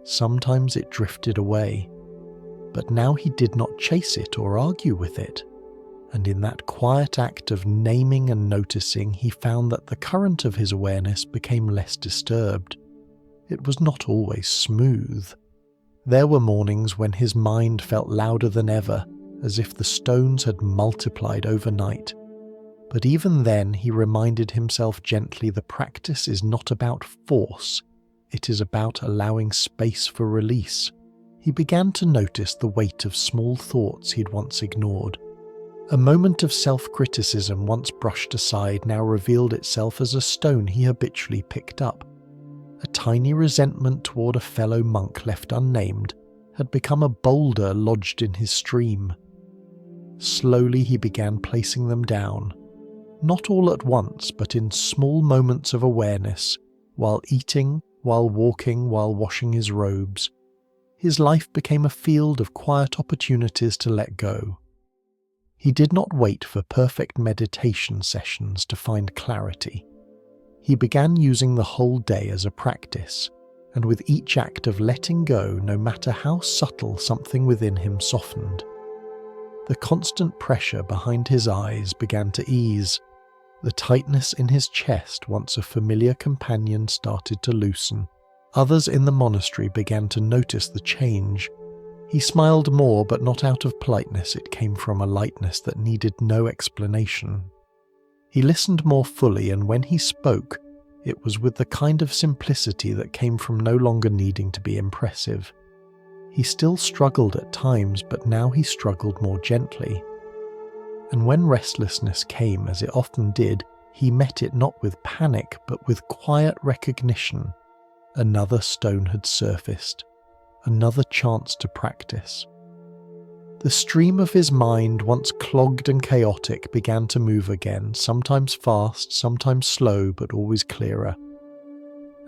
sometimes it drifted away, but now he did not chase it or argue with it. And in that quiet act of naming and noticing, he found that the current of his awareness became less disturbed. It was not always smooth. There were mornings when his mind felt louder than ever, as if the stones had multiplied overnight. But even then, he reminded himself gently, the practice is not about force. It is about allowing space for release. He began to notice the weight of small thoughts he'd once ignored. A moment of self-criticism once brushed aside now revealed itself as a stone he habitually picked up. A tiny resentment toward a fellow monk left unnamed had become a boulder lodged in his stream. Slowly he began placing them down, not all at once, but in small moments of awareness, while eating, while walking, while washing his robes. His life became a field of quiet opportunities to let go. He did not wait for perfect meditation sessions to find clarity. He began using the whole day as a practice, and with each act of letting go, no matter how subtle, something within him softened. The constant pressure behind his eyes began to ease. The tightness in his chest, once a familiar companion, started to loosen. Others in the monastery began to notice the change. He smiled more, but not out of politeness. It came from a lightness that needed no explanation. He listened more fully, and when he spoke, it was with the kind of simplicity that came from no longer needing to be impressive. He still struggled at times, but now he struggled more gently. And when restlessness came, as it often did, he met it not with panic, but with quiet recognition. Another stone had surfaced. Another chance to practice. The stream of his mind, once clogged and chaotic, began to move again, sometimes fast, sometimes slow, but always clearer.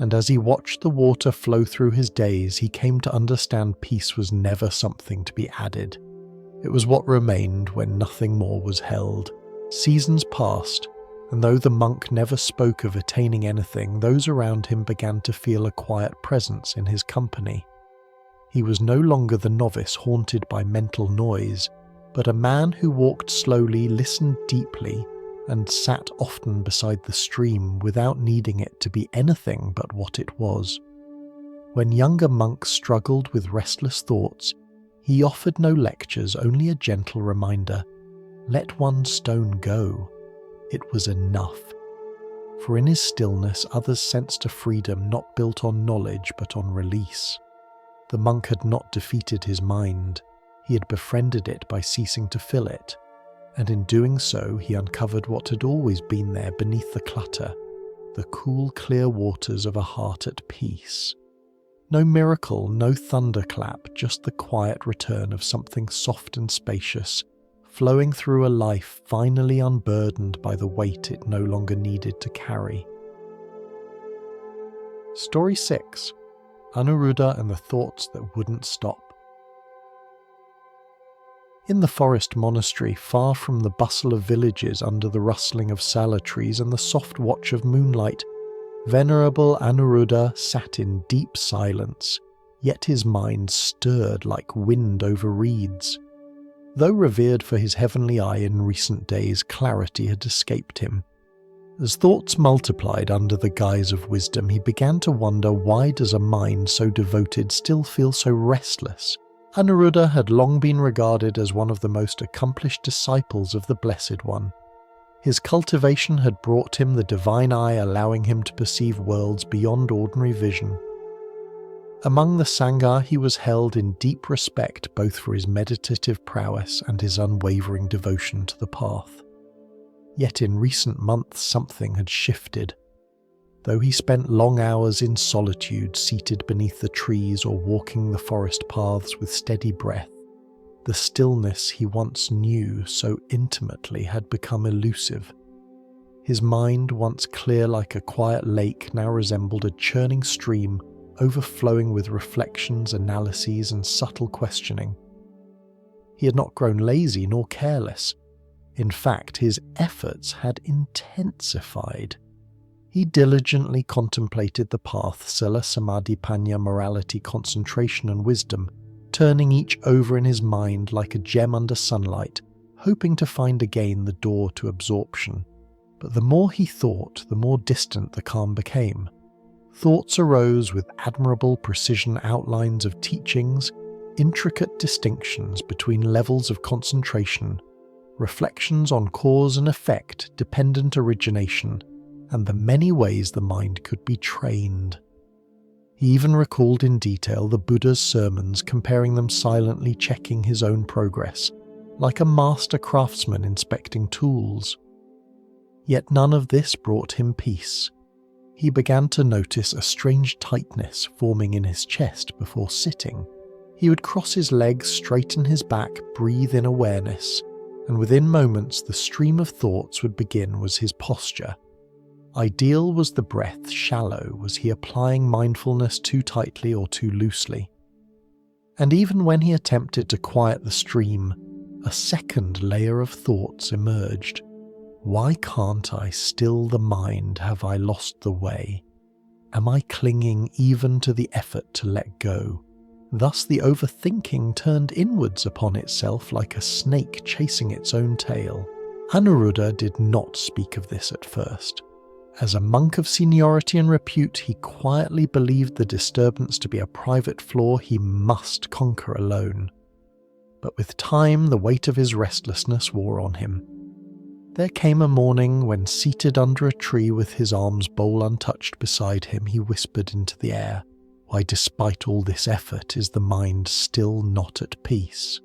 And as he watched the water flow through his days, he came to understand peace was never something to be added. It was what remained when nothing more was held. Seasons passed, and though the monk never spoke of attaining anything, those around him began to feel a quiet presence in his company. He was no longer the novice haunted by mental noise, but a man who walked slowly, listened deeply, and sat often beside the stream without needing it to be anything but what it was. When younger monks struggled with restless thoughts, he offered no lectures, only a gentle reminder. Let one stone go. It was enough. For in his stillness others sensed a freedom not built on knowledge but on release. The monk had not defeated his mind. He had befriended it by ceasing to fill it. And in doing so, he uncovered what had always been there beneath the clutter, the cool, clear waters of a heart at peace. No miracle, no thunderclap, just the quiet return of something soft and spacious, flowing through a life finally unburdened by the weight it no longer needed to carry. Story 6. Anuruddha and the Thoughts That Wouldn't Stop. In the forest monastery, far from the bustle of villages under the rustling of sala trees and the soft watch of moonlight, Venerable Anuruddha sat in deep silence, yet his mind stirred like wind over reeds. Though revered for his heavenly eye in recent days, clarity had escaped him. As thoughts multiplied under the guise of wisdom, he began to wonder, why does a mind so devoted still feel so restless? Anuruddha had long been regarded as one of the most accomplished disciples of the Blessed One. His cultivation had brought him the divine eye, allowing him to perceive worlds beyond ordinary vision. Among the Sangha, he was held in deep respect both for his meditative prowess and his unwavering devotion to the path. Yet in recent months something had shifted. Though he spent long hours in solitude, seated beneath the trees or walking the forest paths with steady breath, the stillness he once knew so intimately had become elusive. His mind, once clear like a quiet lake, now resembled a churning stream, overflowing with reflections, analyses, and subtle questioning. He had not grown lazy nor careless. In fact, his efforts had intensified. He diligently contemplated the path, Sila, Samadhi, Panya, morality, concentration, and wisdom, turning each over in his mind like a gem under sunlight, hoping to find again the door to absorption. But the more he thought, the more distant the calm became. Thoughts arose with admirable precision, outlines of teachings, intricate distinctions between levels of concentration, reflections on cause and effect, dependent origination, and the many ways the mind could be trained. He even recalled in detail the Buddha's sermons, comparing them, silently checking his own progress, like a master craftsman inspecting tools. Yet none of this brought him peace. He began to notice a strange tightness forming in his chest before sitting. He would cross his legs, straighten his back, breathe in awareness, and within moments the stream of thoughts would begin. Was his posture ideal? Was the breath shallow? Was he applying mindfulness too tightly or too loosely? And even when he attempted to quiet the stream, a second layer of thoughts emerged. Why can't I still the mind? Have I lost the way? Am I clinging even to the effort to let go? Thus the overthinking turned inwards upon itself like a snake chasing its own tail. Anuruddha did not speak of this at first. As a monk of seniority and repute, he quietly believed the disturbance to be a private flaw he must conquer alone. But with time, the weight of his restlessness wore on him. There came a morning when, seated under a tree with his alms bowl untouched beside him, he whispered into the air, "Why, despite all this effort, is the mind still not at peace?"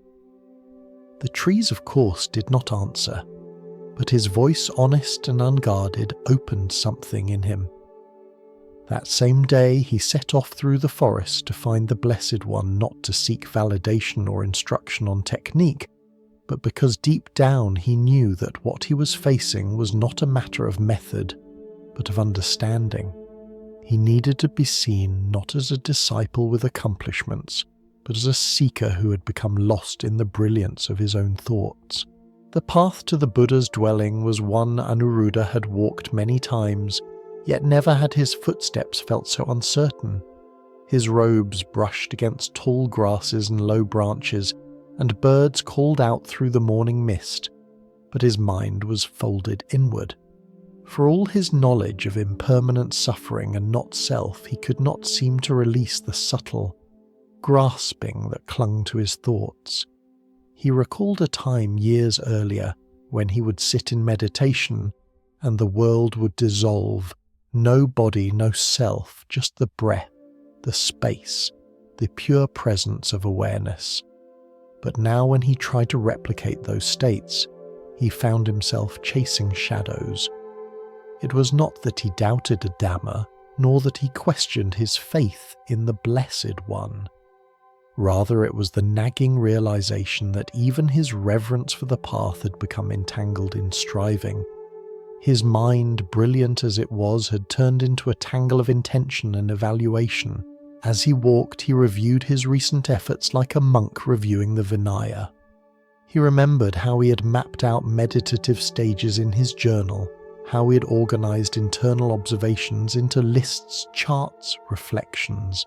The trees, of course, did not answer, but his voice, honest and unguarded, opened something in him. That same day, he set off through the forest to find the Blessed One, not to seek validation or instruction on technique, but because deep down he knew that what he was facing was not a matter of method, but of understanding. He needed to be seen not as a disciple with accomplishments, but as a seeker who had become lost in the brilliance of his own thoughts. The path to the Buddha's dwelling was one Anuruddha had walked many times, yet never had his footsteps felt so uncertain. His robes brushed against tall grasses and low branches, and birds called out through the morning mist, but his mind was folded inward. For all his knowledge of impermanent suffering and not self, he could not seem to release the subtle grasping that clung to his thoughts. He recalled a time years earlier when he would sit in meditation and the world would dissolve. No body, no self, just the breath, the space, the pure presence of awareness. But now when he tried to replicate those states, he found himself chasing shadows. It was not that he doubted a Dhamma, nor that he questioned his faith in the Blessed One. Rather, it was the nagging realization that even his reverence for the path had become entangled in striving. His mind, brilliant as it was, had turned into a tangle of intention and evaluation. As he walked, he reviewed his recent efforts like a monk reviewing the Vinaya. He remembered how he had mapped out meditative stages in his journal, how he had organized internal observations into lists, charts, reflections.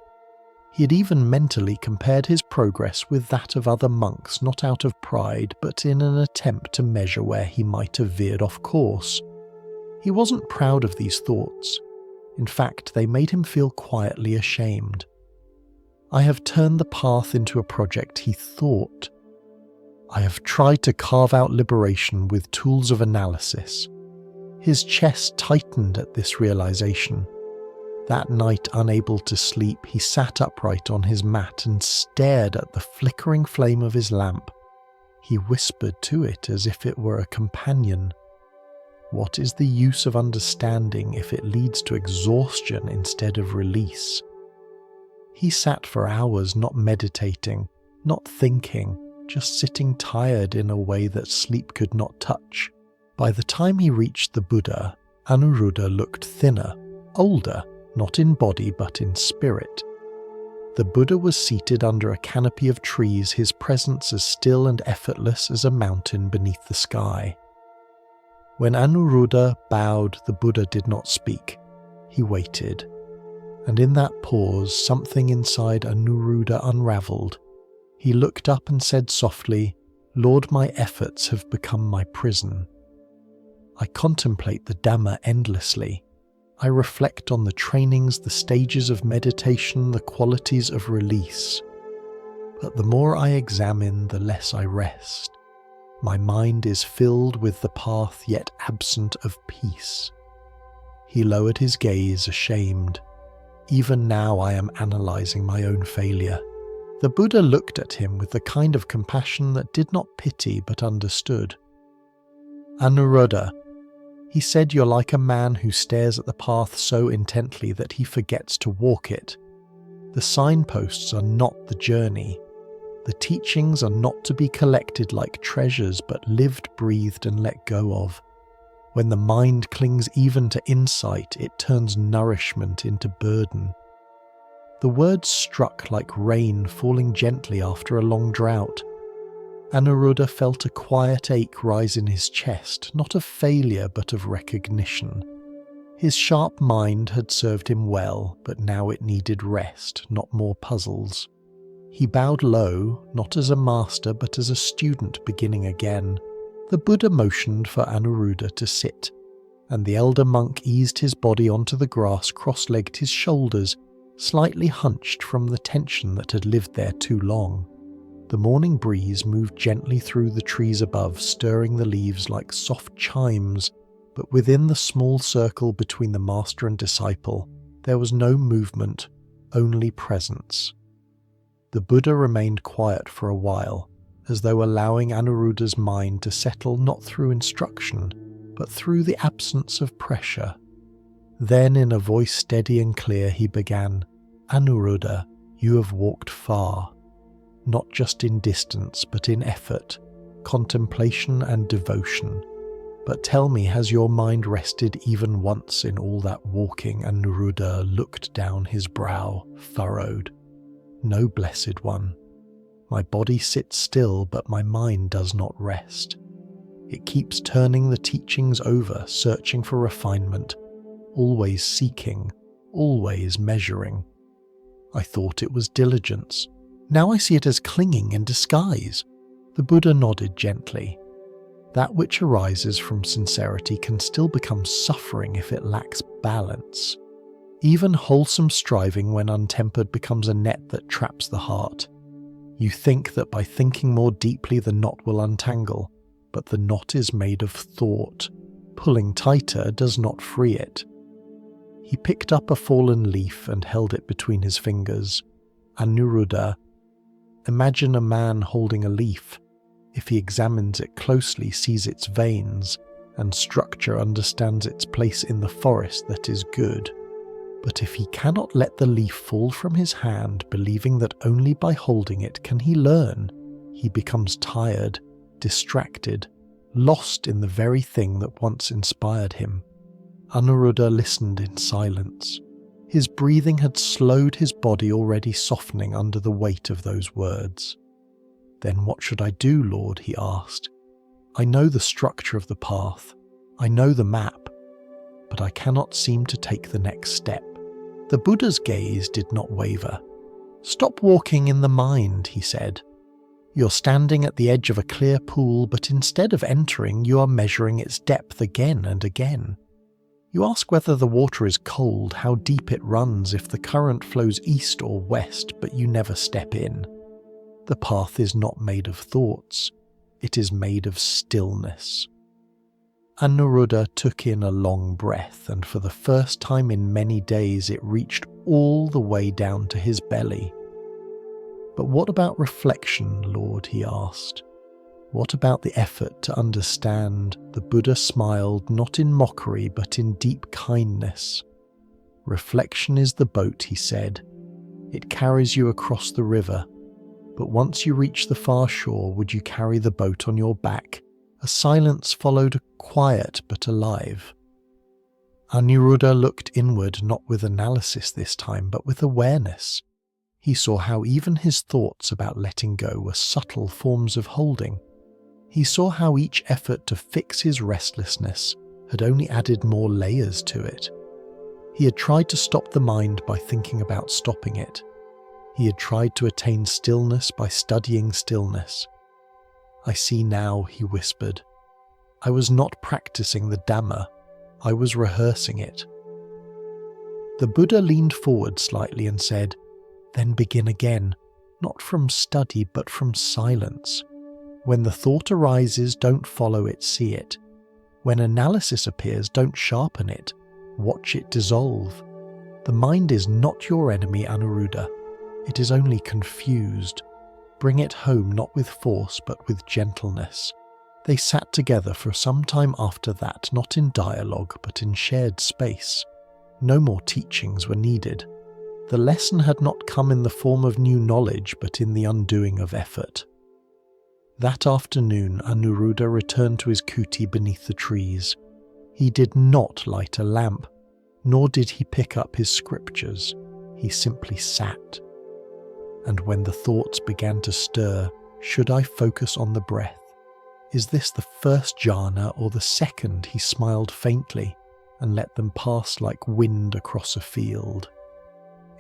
He had even mentally compared his progress with that of other monks, not out of pride, but in an attempt to measure where he might have veered off course. He wasn't proud of these thoughts. In fact, they made him feel quietly ashamed. I have turned the path into a project, he thought. I have tried to carve out liberation with tools of analysis. His chest tightened at this realization. That night, unable to sleep, he sat upright on his mat and stared at the flickering flame of his lamp. He whispered to it as if it were a companion. What is the use of understanding if it leads to exhaustion instead of release? He sat for hours not meditating, not thinking, just sitting tired in a way that sleep could not touch. By the time he reached the Buddha, Anuruddha looked thinner, older, not in body but in spirit. The Buddha was seated under a canopy of trees, his presence as still and effortless as a mountain beneath the sky. When Anuruddha bowed, the Buddha did not speak. He waited. And in that pause, something inside Anuruddha unravelled. He looked up and said softly, "Lord, my efforts have become my prison. I contemplate the Dhamma endlessly. I reflect on the trainings, the stages of meditation, the qualities of release. But the more I examine, the less I rest. My mind is filled with the path, yet absent of peace." He lowered his gaze, ashamed. Even now I am analysing my own failure. The Buddha looked at him with the kind of compassion that did not pity but understood. "Anuruddha," he said, "you're like a man who stares at the path so intently that he forgets to walk it. The signposts are not the journey. The teachings are not to be collected like treasures, but lived, breathed, and let go of. When the mind clings even to insight, it turns nourishment into burden." The words struck like rain falling gently after a long drought. Anuruddha felt a quiet ache rise in his chest, not of failure but of recognition. His sharp mind had served him well, but now it needed rest, not more puzzles. He bowed low, not as a master but as a student beginning again. The Buddha motioned for Anuruddha to sit, and the elder monk eased his body onto the grass, cross-legged, his shoulders slightly hunched from the tension that had lived there too long. The morning breeze moved gently through the trees above, stirring the leaves like soft chimes, but within the small circle between the master and disciple, there was no movement, only presence. The Buddha remained quiet for a while, as though allowing Anuruddha's mind to settle not through instruction, but through the absence of pressure. Then, in a voice steady and clear, he began, "Anuruddha, you have walked far, not just in distance, but in effort, contemplation and devotion. But tell me, has your mind rested even once in all that walking?" Anuruddha looked down, his brow furrowed. "No, blessed one. My body sits still, but my mind does not rest. It keeps turning the teachings over, searching for refinement, always seeking, always measuring. I thought it was diligence. Now I see it as clinging in disguise." The Buddha nodded gently. That which arises from sincerity can still become suffering if it lacks balance. Even wholesome striving, when untempered, becomes a net that traps the heart. You think that by thinking more deeply the knot will untangle, but the knot is made of thought. Pulling tighter does not free it. He picked up a fallen leaf and held it between his fingers. "Anuruddha, imagine a man holding a leaf. If he examines it closely, sees its veins and structure, understands its place in the forest, that is good. But if he cannot let the leaf fall from his hand, believing that only by holding it can he learn, he becomes tired, distracted, lost in the very thing that once inspired him." Anuruddha listened in silence. His breathing had slowed, his body already softening under the weight of those words. "Then what should I do, Lord?" he asked. "I know the structure of the path. I know the map. But I cannot seem to take the next step." The Buddha's gaze did not waver. "Stop walking in the mind," he said. "You're standing at the edge of a clear pool, but instead of entering, you are measuring its depth again and again. You ask whether the water is cold, how deep it runs, if the current flows east or west, but you never step in. The path is not made of thoughts, it is made of stillness." Anuruddha took in a long breath, and for the first time in many days it reached all the way down to his belly. "But what about reflection, Lord?" he asked. "What about the effort to understand?" The Buddha smiled, not in mockery, but in deep kindness. "Reflection is the boat," he said. "It carries you across the river. But once you reach the far shore, would you carry the boat on your back?" A silence followed, quiet but alive. Anuruddha looked inward, not with analysis this time, but with awareness. He saw how even his thoughts about letting go were subtle forms of holding. He saw how each effort to fix his restlessness had only added more layers to it. He had tried to stop the mind by thinking about stopping it. He had tried to attain stillness by studying stillness. "I see now," he whispered. "I was not practicing the Dhamma, I was rehearsing it." The Buddha leaned forward slightly and said, "Then begin again, not from study but from silence. When the thought arises, don't follow it, see it. When analysis appears, don't sharpen it, watch it dissolve. The mind is not your enemy, Anuruddha. It is only confused. Bring it home not with force but with gentleness." They sat together for some time after that, not in dialogue but in shared space. No more teachings were needed. The lesson had not come in the form of new knowledge but in the undoing of effort. That afternoon Anuruddha returned to his kuti beneath the trees. He did not light a lamp, nor did he pick up his scriptures. He simply sat. And when the thoughts began to stir, should I focus on the breath? Is this the first jhana or the second? He smiled faintly and let them pass like wind across a field.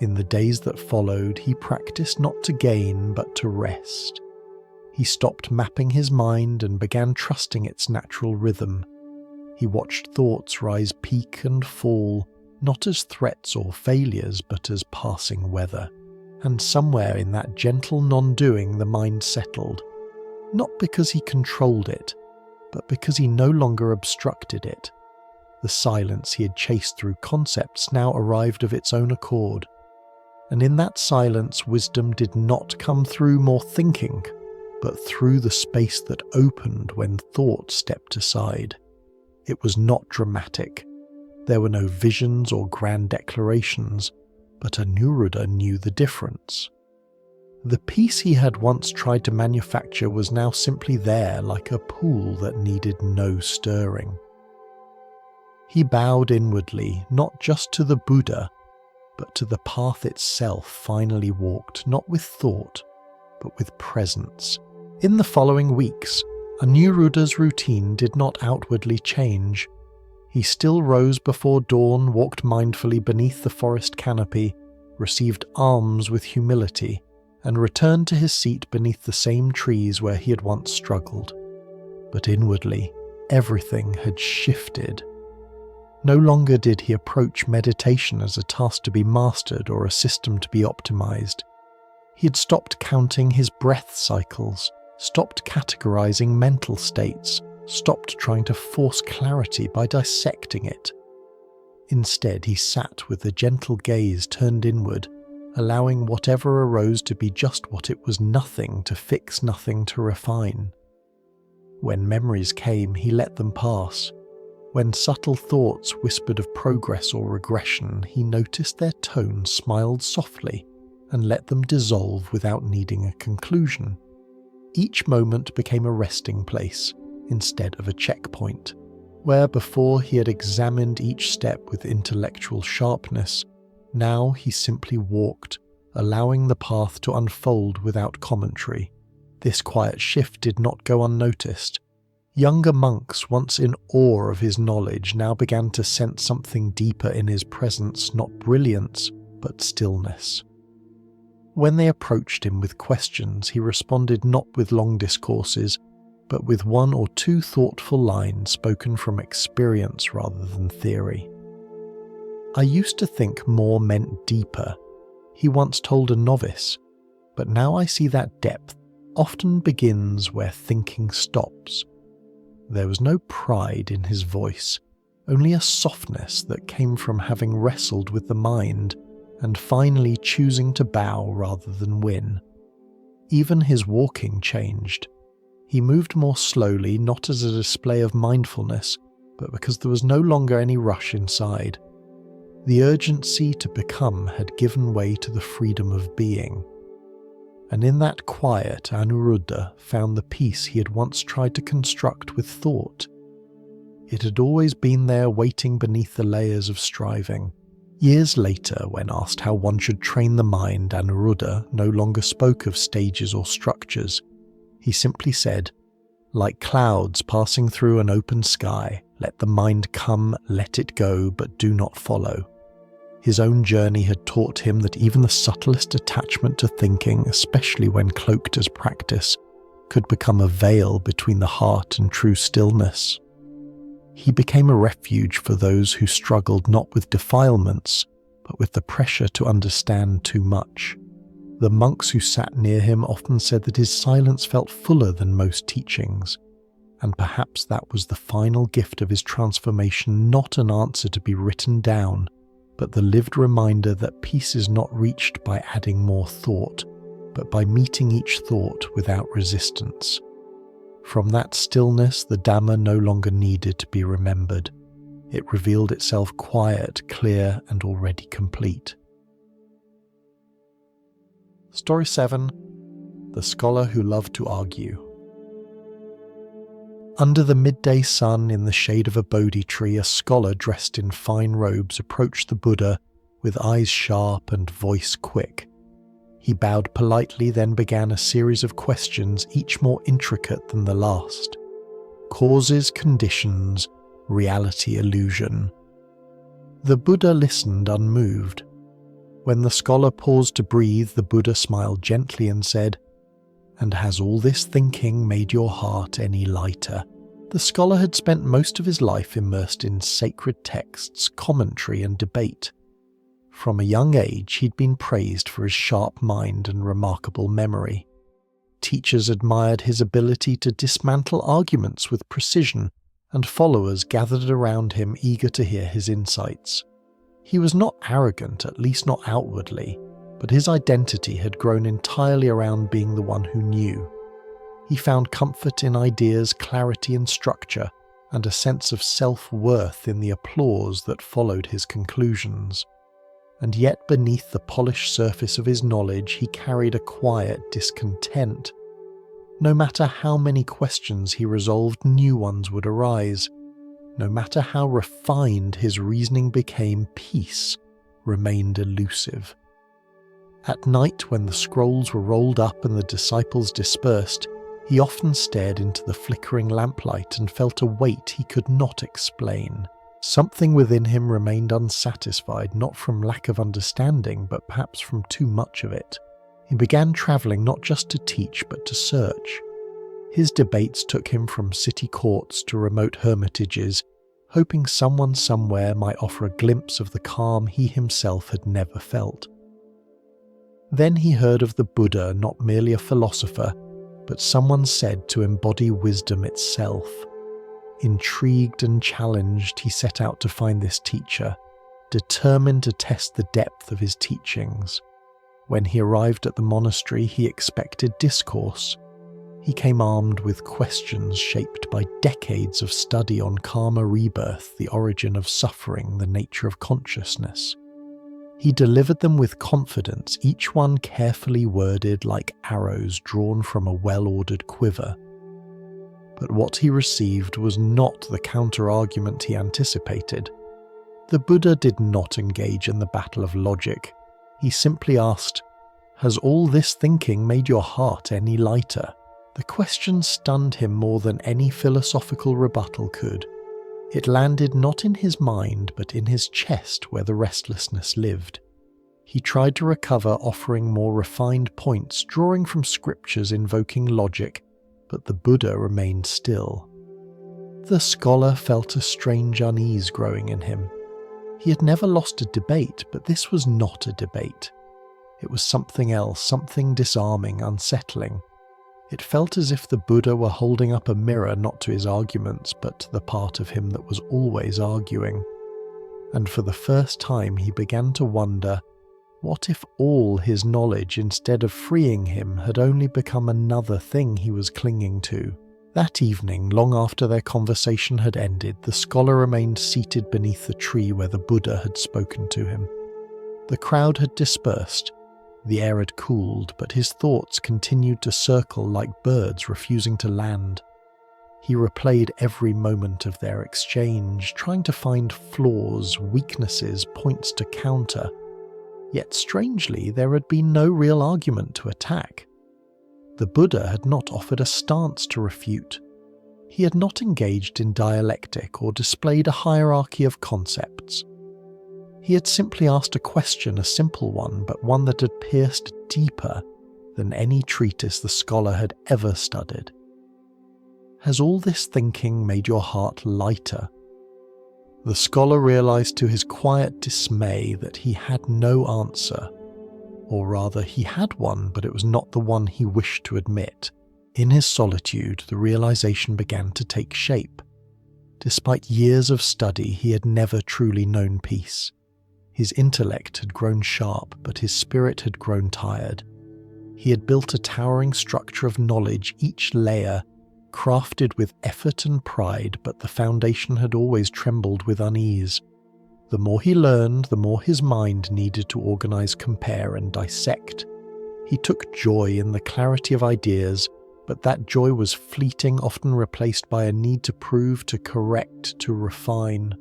In the days that followed, he practiced not to gain but to rest. He stopped mapping his mind and began trusting its natural rhythm. He watched thoughts rise, peak and fall, not as threats or failures but as passing weather. And somewhere in that gentle non-doing the mind settled, not because he controlled it, but because he no longer obstructed it. The silence he had chased through concepts now arrived of its own accord. And in that silence wisdom did not come through more thinking, but through the space that opened when thought stepped aside. It was not dramatic. There were no visions or grand declarations, but Anuruddha knew the difference. The peace he had once tried to manufacture was now simply there, like a pool that needed no stirring. He bowed inwardly, not just to the Buddha, but to the path itself, finally walked, not with thought, but with presence. In the following weeks, Anuruddha's routine did not outwardly change. He still rose before dawn, walked mindfully beneath the forest canopy, received alms with humility, and returned to his seat beneath the same trees where he had once struggled. But inwardly, everything had shifted. No longer did he approach meditation as a task to be mastered or a system to be optimized. He had stopped counting his breath cycles, stopped categorizing mental states, stopped trying to force clarity by dissecting it. Instead, he sat with a gentle gaze turned inward, allowing whatever arose to be just what it was, nothing to fix, nothing to refine. When memories came, he let them pass. When subtle thoughts whispered of progress or regression, he noticed their tone, smiled softly, and let them dissolve without needing a conclusion. Each moment became a resting place, instead of a checkpoint, where before he had examined each step with intellectual sharpness, now he simply walked, allowing the path to unfold without commentary. This quiet shift did not go unnoticed. Younger monks, once in awe of his knowledge, now began to sense something deeper in his presence, not brilliance, but stillness. When they approached him with questions, he responded not with long discourses, but with one or two thoughtful lines spoken from experience rather than theory. "I used to think more meant deeper," he once told a novice, "but now I see that depth often begins where thinking stops." There was no pride in his voice, only a softness that came from having wrestled with the mind and finally choosing to bow rather than win. Even his walking changed. He moved more slowly, not as a display of mindfulness, but because there was no longer any rush inside. The urgency to become had given way to the freedom of being. And in that quiet, Anuruddha found the peace he had once tried to construct with thought. It had always been there, waiting beneath the layers of striving. Years later, when asked how one should train the mind, Anuruddha no longer spoke of stages or structures. He simply said, "Like clouds passing through an open sky, let the mind come, let it go, but do not follow." His own journey had taught him that even the subtlest attachment to thinking, especially when cloaked as practice, could become a veil between the heart and true stillness. He became a refuge for those who struggled not with defilements, but with the pressure to understand too much. The monks who sat near him often said that his silence felt fuller than most teachings, and perhaps that was the final gift of his transformation, not an answer to be written down, but the lived reminder that peace is not reached by adding more thought, but by meeting each thought without resistance. From that stillness, the Dhamma no longer needed to be remembered. It revealed itself quiet, clear, and already complete. Story 7. The Scholar Who Loved to Argue. Under the midday sun, in the shade of a Bodhi tree, a scholar dressed in fine robes approached the Buddha with eyes sharp and voice quick. He bowed politely, then began a series of questions, each more intricate than the last. Causes, conditions, reality, illusion. The Buddha listened unmoved. When the scholar paused to breathe, the Buddha smiled gently and said, "And has all this thinking made your heart any lighter?" The scholar had spent most of his life immersed in sacred texts, commentary, and debate. From a young age, he'd been praised for his sharp mind and remarkable memory. Teachers admired his ability to dismantle arguments with precision, and followers gathered around him eager to hear his insights. He was not arrogant, at least not outwardly, but his identity had grown entirely around being the one who knew. He found comfort in ideas, clarity, and structure, and a sense of self-worth in the applause that followed his conclusions. And yet beneath the polished surface of his knowledge he carried a quiet discontent. No matter how many questions he resolved, new ones would arise. No matter how refined his reasoning became, peace remained elusive. At night, when the scrolls were rolled up and the disciples dispersed, he often stared into the flickering lamplight and felt a weight he could not explain. Something within him remained unsatisfied, not from lack of understanding, but perhaps from too much of it. He began travelling not just to teach, but to search. His debates took him from city courts to remote hermitages, hoping someone somewhere might offer a glimpse of the calm he himself had never felt. Then he heard of the Buddha, not merely a philosopher, but someone said to embody wisdom itself. Intrigued and challenged, he set out to find this teacher, determined to test the depth of his teachings. When he arrived at the monastery, he expected discourse. He came armed with questions shaped by decades of study on karma rebirth, the origin of suffering, the nature of consciousness. He delivered them with confidence, each one carefully worded like arrows drawn from a well-ordered quiver. But what he received was not the counter-argument he anticipated. The Buddha did not engage in the battle of logic. He simply asked, "Has all this thinking made your heart any lighter?" The question stunned him more than any philosophical rebuttal could. It landed not in his mind, but in his chest where the restlessness lived. He tried to recover, offering more refined points, drawing from scriptures invoking logic, but the Buddha remained still. The scholar felt a strange unease growing in him. He had never lost a debate, but this was not a debate. It was something else, something disarming, unsettling. It felt as if the Buddha were holding up a mirror not to his arguments, but to the part of him that was always arguing. And for the first time he began to wonder, what if all his knowledge, instead of freeing him, had only become another thing he was clinging to? That evening, long after their conversation had ended, the scholar remained seated beneath the tree where the Buddha had spoken to him. The crowd had dispersed. The air had cooled, but his thoughts continued to circle like birds refusing to land. He replayed every moment of their exchange, trying to find flaws, weaknesses, points to counter. Yet strangely, there had been no real argument to attack. The Buddha had not offered a stance to refute. He had not engaged in dialectic or displayed a hierarchy of concepts. He had simply asked a question, a simple one, but one that had pierced deeper than any treatise the scholar had ever studied. Has all this thinking made your heart lighter? The scholar realized to his quiet dismay that he had no answer. Or rather, he had one, but it was not the one he wished to admit. In his solitude, the realization began to take shape. Despite years of study, he had never truly known peace. His intellect had grown sharp, but his spirit had grown tired. He had built a towering structure of knowledge, each layer crafted with effort and pride, but the foundation had always trembled with unease. The more he learned, the more his mind needed to organize, compare, and dissect. He took joy in the clarity of ideas, but that joy was fleeting, often replaced by a need to prove, to correct, to refine.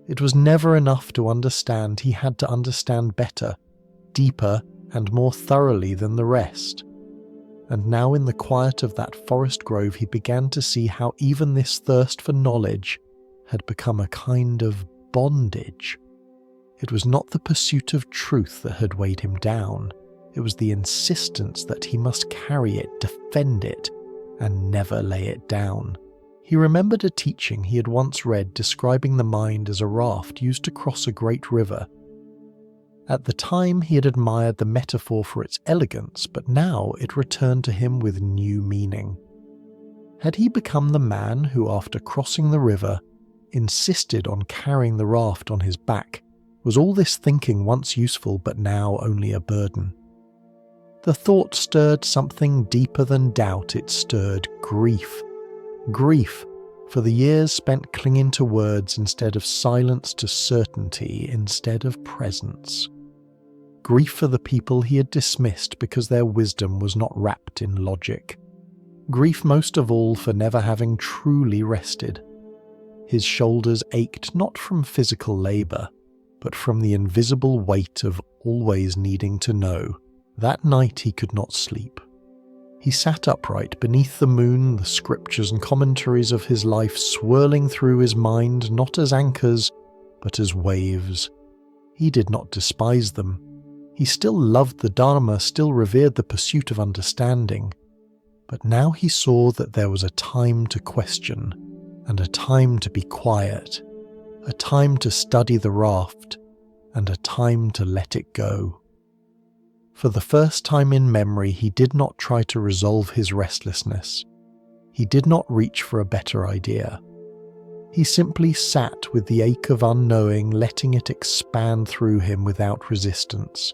It was never enough to understand. He had to understand better, deeper, and more thoroughly than the rest. And now in the quiet of that forest grove he began to see how even this thirst for knowledge had become a kind of bondage. It was not the pursuit of truth that had weighed him down. It was the insistence that he must carry it, defend it, and never lay it down. He remembered a teaching he had once read describing the mind as a raft used to cross a great river. At the time he had admired the metaphor for its elegance, but now it returned to him with new meaning. Had he become the man who, after crossing the river, insisted on carrying the raft on his back? Was all this thinking once useful but now only a burden? The thought stirred something deeper than doubt. It stirred grief. Grief for the years spent clinging to words instead of silence, to certainty instead of presence. Grief for the people he had dismissed because their wisdom was not wrapped in logic. Grief most of all for never having truly rested. His shoulders ached not from physical labour, but from the invisible weight of always needing to know. That night he could not sleep. He sat upright beneath the moon, the scriptures and commentaries of his life swirling through his mind not as anchors, but as waves. He did not despise them. He still loved the Dharma, still revered the pursuit of understanding. But now he saw that there was a time to question, and a time to be quiet, a time to study the raft, and a time to let it go. For the first time in memory, he did not try to resolve his restlessness. He did not reach for a better idea. He simply sat with the ache of unknowing, letting it expand through him without resistance.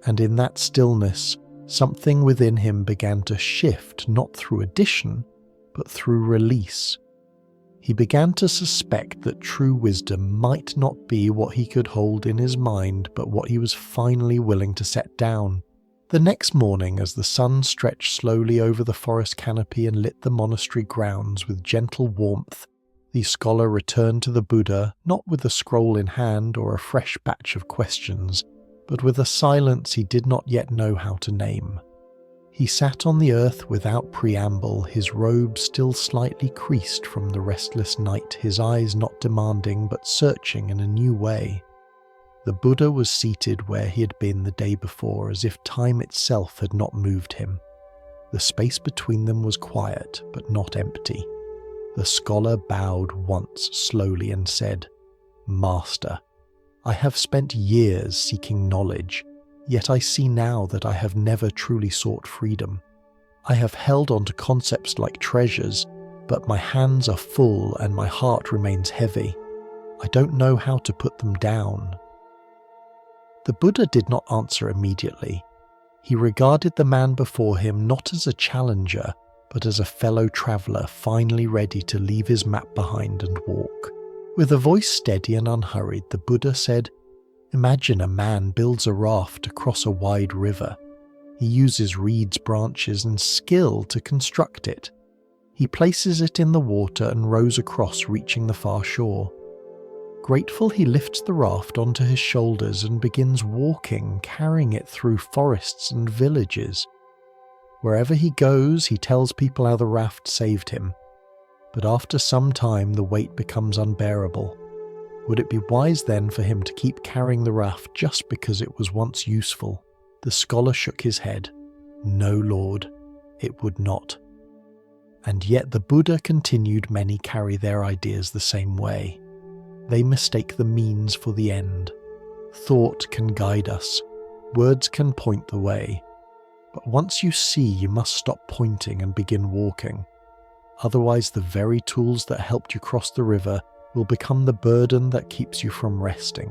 And in that stillness, something within him began to shift, not through addition, but through release. He began to suspect that true wisdom might not be what he could hold in his mind, but what he was finally willing to set down. The next morning, as the sun stretched slowly over the forest canopy and lit the monastery grounds with gentle warmth, the scholar returned to the Buddha, not with a scroll in hand or a fresh batch of questions, but with a silence he did not yet know how to name. He sat on the earth without preamble, his robe still slightly creased from the restless night, his eyes not demanding but searching in a new way. The Buddha was seated where he had been the day before, as if time itself had not moved him. The space between them was quiet, but not empty. The scholar bowed once slowly and said, "Master, I have spent years seeking knowledge, yet I see now that I have never truly sought freedom. I have held on to concepts like treasures, but my hands are full and my heart remains heavy. I don't know how to put them down." The Buddha did not answer immediately. He regarded the man before him not as a challenger, but as a fellow traveller finally ready to leave his map behind and walk. With a voice steady and unhurried, the Buddha said, "Imagine a man builds a raft across a wide river. He uses reeds, branches, and skill to construct it. He places it in the water and rows across, reaching the far shore. Grateful, he lifts the raft onto his shoulders and begins walking, carrying it through forests and villages. Wherever he goes, he tells people how the raft saved him. But after some time, the weight becomes unbearable. Would it be wise then for him to keep carrying the raft just because it was once useful?" The scholar shook his head. "No, Lord, it would not." And yet the Buddha continued, "Many carry their ideas the same way. They mistake the means for the end. Thought can guide us. Words can point the way. But once you see, you must stop pointing and begin walking. Otherwise, the very tools that helped you cross the river will become the burden that keeps you from resting."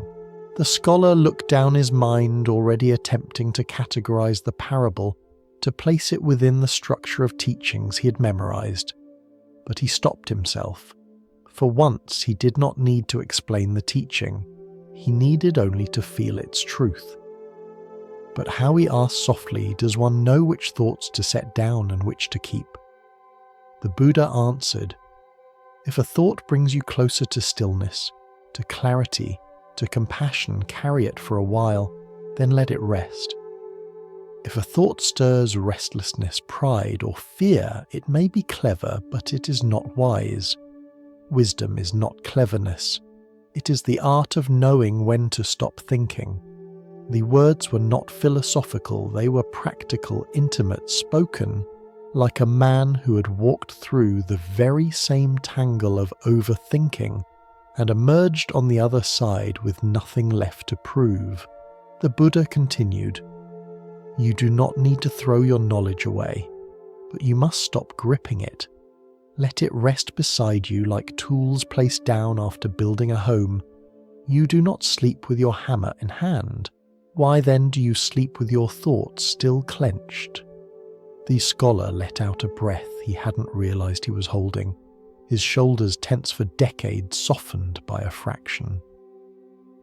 The scholar looked down his mind, already attempting to categorize the parable, to place it within the structure of teachings he had memorized. But he stopped himself. For once, he did not need to explain the teaching. He needed only to feel its truth. But how, he asked softly, does one know which thoughts to set down and which to keep? The Buddha answered, "If a thought brings you closer to stillness, to clarity, to compassion, carry it for a while, then let it rest. If a thought stirs restlessness, pride, or fear, it may be clever, but it is not wise. Wisdom is not cleverness. It is the art of knowing when to stop thinking." The words were not philosophical, they were practical, intimate, spoken like a man who had walked through the very same tangle of overthinking and emerged on the other side with nothing left to prove. The Buddha continued, "You do not need to throw your knowledge away, but you must stop gripping it. Let it rest beside you like tools placed down after building a home. You do not sleep with your hammer in hand. Why then do you sleep with your thoughts still clenched?" The scholar let out a breath he hadn't realized he was holding. His shoulders, tense for decades, softened by a fraction.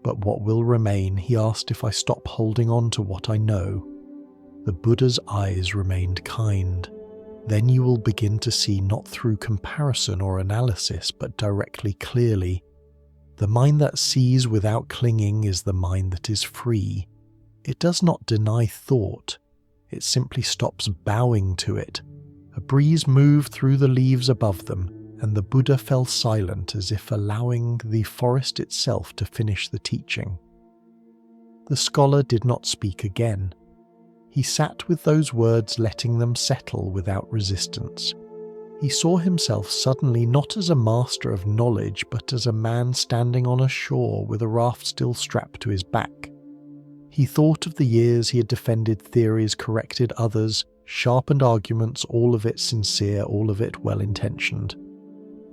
"But what will remain?" he asked, "if I stop holding on to what I know?" The Buddha's eyes remained kind. "Then you will begin to see not through comparison or analysis, but directly clearly. The mind that sees without clinging is the mind that is free. It does not deny thought. It simply stops bowing to it." A breeze moved through the leaves above them, and the Buddha fell silent, as if allowing the forest itself to finish the teaching. The scholar did not speak again. He sat with those words, letting them settle without resistance. He saw himself suddenly not as a master of knowledge, but as a man standing on a shore with a raft still strapped to his back. He thought of the years he had defended theories, corrected others, sharpened arguments, all of it sincere, all of it well-intentioned.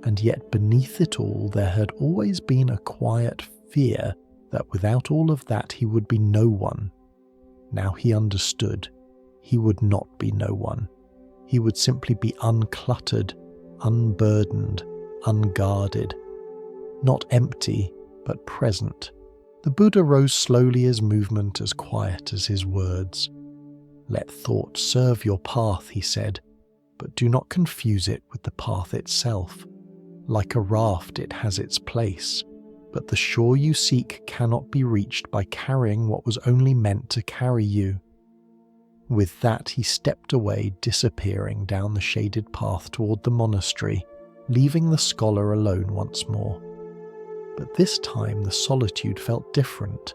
And yet beneath it all there had always been a quiet fear that without all of that he would be no one. Now he understood. He would not be no one. He would simply be uncluttered, unburdened, unguarded. Not empty, but present. The Buddha rose slowly, his movement as quiet as his words. "Let thought serve your path," he said, "but do not confuse it with the path itself. Like a raft, it has its place, but the shore you seek cannot be reached by carrying what was only meant to carry you." With that, he stepped away, disappearing down the shaded path toward the monastery, leaving the scholar alone once more. But this time the solitude felt different.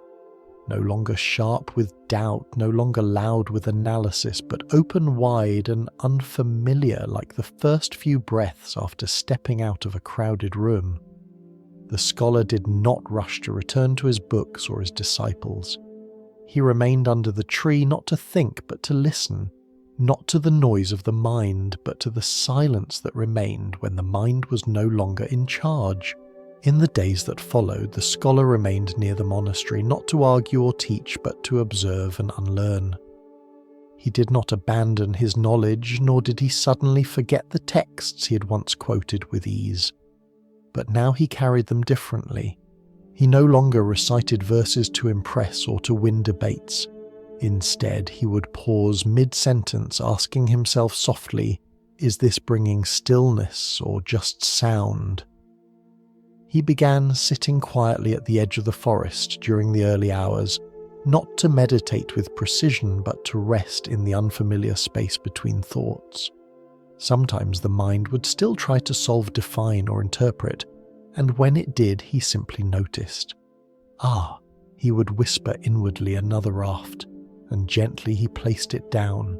No longer sharp with doubt, no longer loud with analysis, but open wide and unfamiliar, like the first few breaths after stepping out of a crowded room. The scholar did not rush to return to his books or his disciples. He remained under the tree, not to think, but to listen, not to the noise of the mind, but to the silence that remained when the mind was no longer in charge. In the days that followed, the scholar remained near the monastery, not to argue or teach, but to observe and unlearn. He did not abandon his knowledge, nor did he suddenly forget the texts he had once quoted with ease. But now he carried them differently. He no longer recited verses to impress or to win debates. Instead, he would pause mid-sentence, asking himself softly, "Is this bringing stillness or just sound?" He began sitting quietly at the edge of the forest during the early hours, not to meditate with precision, but to rest in the unfamiliar space between thoughts. Sometimes the mind would still try to solve, define, or interpret, and when it did, he simply noticed. "Ah," he would whisper inwardly, "another raft," and gently he placed it down.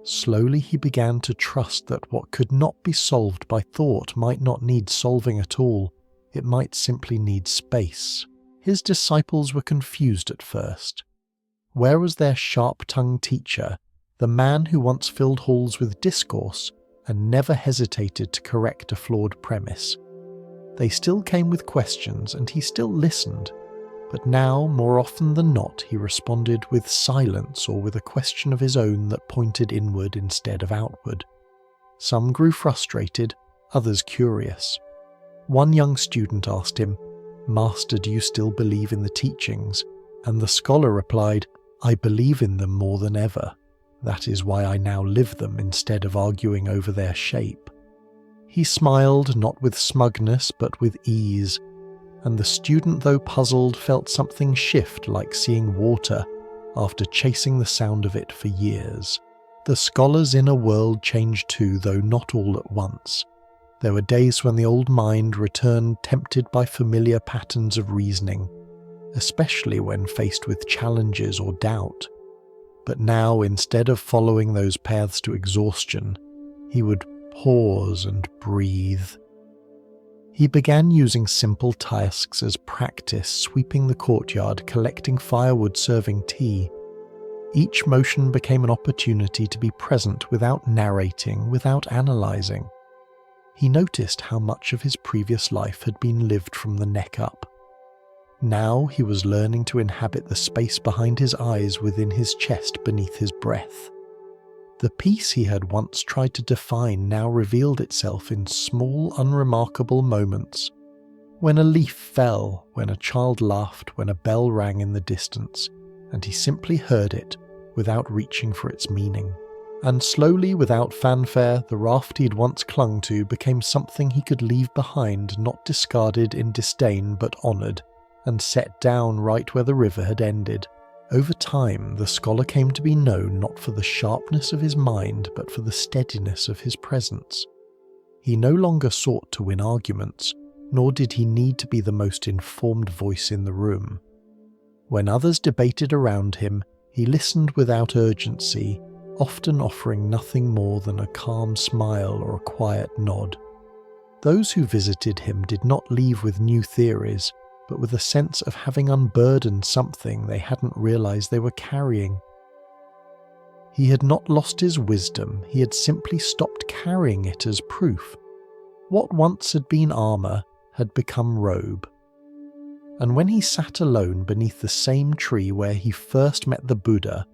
Slowly he began to trust that what could not be solved by thought might not need solving at all. It might simply need space. His disciples were confused at first. Where was their sharp-tongued teacher, the man who once filled halls with discourse and never hesitated to correct a flawed premise? They still came with questions, and he still listened, but now, more often than not, he responded with silence or with a question of his own that pointed inward instead of outward. Some grew frustrated, others curious. One young student asked him, "Master, do you still believe in the teachings?" And the scholar replied, "I believe in them more than ever. That is why I now live them instead of arguing over their shape." He smiled, not with smugness, but with ease, and the student, though puzzled, felt something shift, like seeing water after chasing the sound of it for years. The scholar's inner world changed too, though not all at once. There were days when the old mind returned, tempted by familiar patterns of reasoning, especially when faced with challenges or doubt. But now, instead of following those paths to exhaustion, he would pause and breathe. He began using simple tasks as practice, sweeping the courtyard, collecting firewood, serving tea. Each motion became an opportunity to be present without narrating, without analyzing. He noticed how much of his previous life had been lived from the neck up. Now he was learning to inhabit the space behind his eyes, within his chest, beneath his breath. The peace he had once tried to define now revealed itself in small, unremarkable moments. When a leaf fell, when a child laughed, when a bell rang in the distance, and he simply heard it without reaching for its meaning. And slowly, without fanfare, the raft he'd once clung to became something he could leave behind, not discarded in disdain but honoured, and set down right where the river had ended. Over time, the scholar came to be known not for the sharpness of his mind, but for the steadiness of his presence. He no longer sought to win arguments, nor did he need to be the most informed voice in the room. When others debated around him, he listened without urgency, often offering nothing more than a calm smile or a quiet nod. Those who visited him did not leave with new theories, but with a sense of having unburdened something they hadn't realized they were carrying. He had not lost his wisdom, he had simply stopped carrying it as proof. What once had been armor had become robe. And when he sat alone beneath the same tree where he first met the Buddha,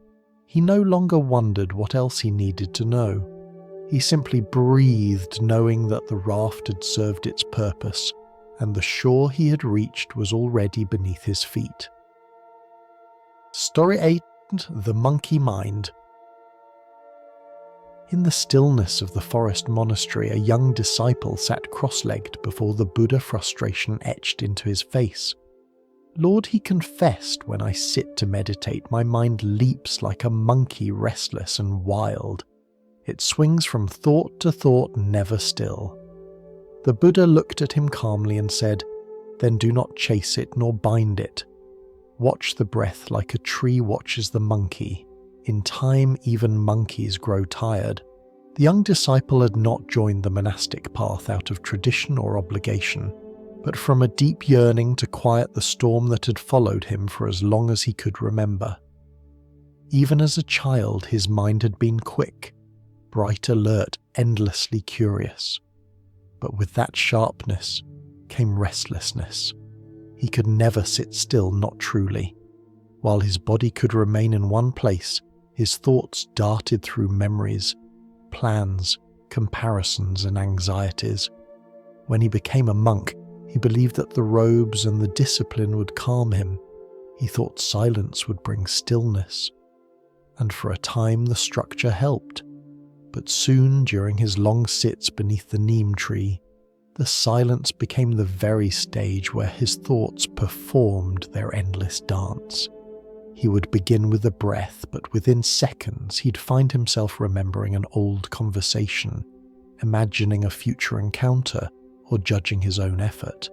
he no longer wondered what else he needed to know. He simply breathed, knowing that the raft had served its purpose, and the shore he had reached was already beneath his feet. Story 8. The Monkey Mind. In the stillness of the forest monastery, a young disciple sat cross-legged before the Buddha, frustration etched into his face. "Lord," he confessed, "when I sit to meditate, my mind leaps like a monkey, restless and wild. It swings from thought to thought, never still." The Buddha looked at him calmly and said, "Then do not chase it nor bind it. Watch the breath like a tree watches the monkey. In time, even monkeys grow tired." The young disciple had not joined the monastic path out of tradition or obligation, but from a deep yearning to quiet the storm that had followed him for as long as he could remember. Even as a child, his mind had been quick, bright, alert, endlessly curious. But with that sharpness came restlessness. He could never sit still, not truly. While his body could remain in one place, his thoughts darted through memories, plans, comparisons, and anxieties. When he became a monk, he believed that the robes and the discipline would calm him. He thought silence would bring stillness. And for a time the structure helped. But soon, during his long sits beneath the neem tree, the silence became the very stage where his thoughts performed their endless dance. He would begin with a breath, but within seconds he'd find himself remembering an old conversation, imagining a future encounter, or judging his own effort.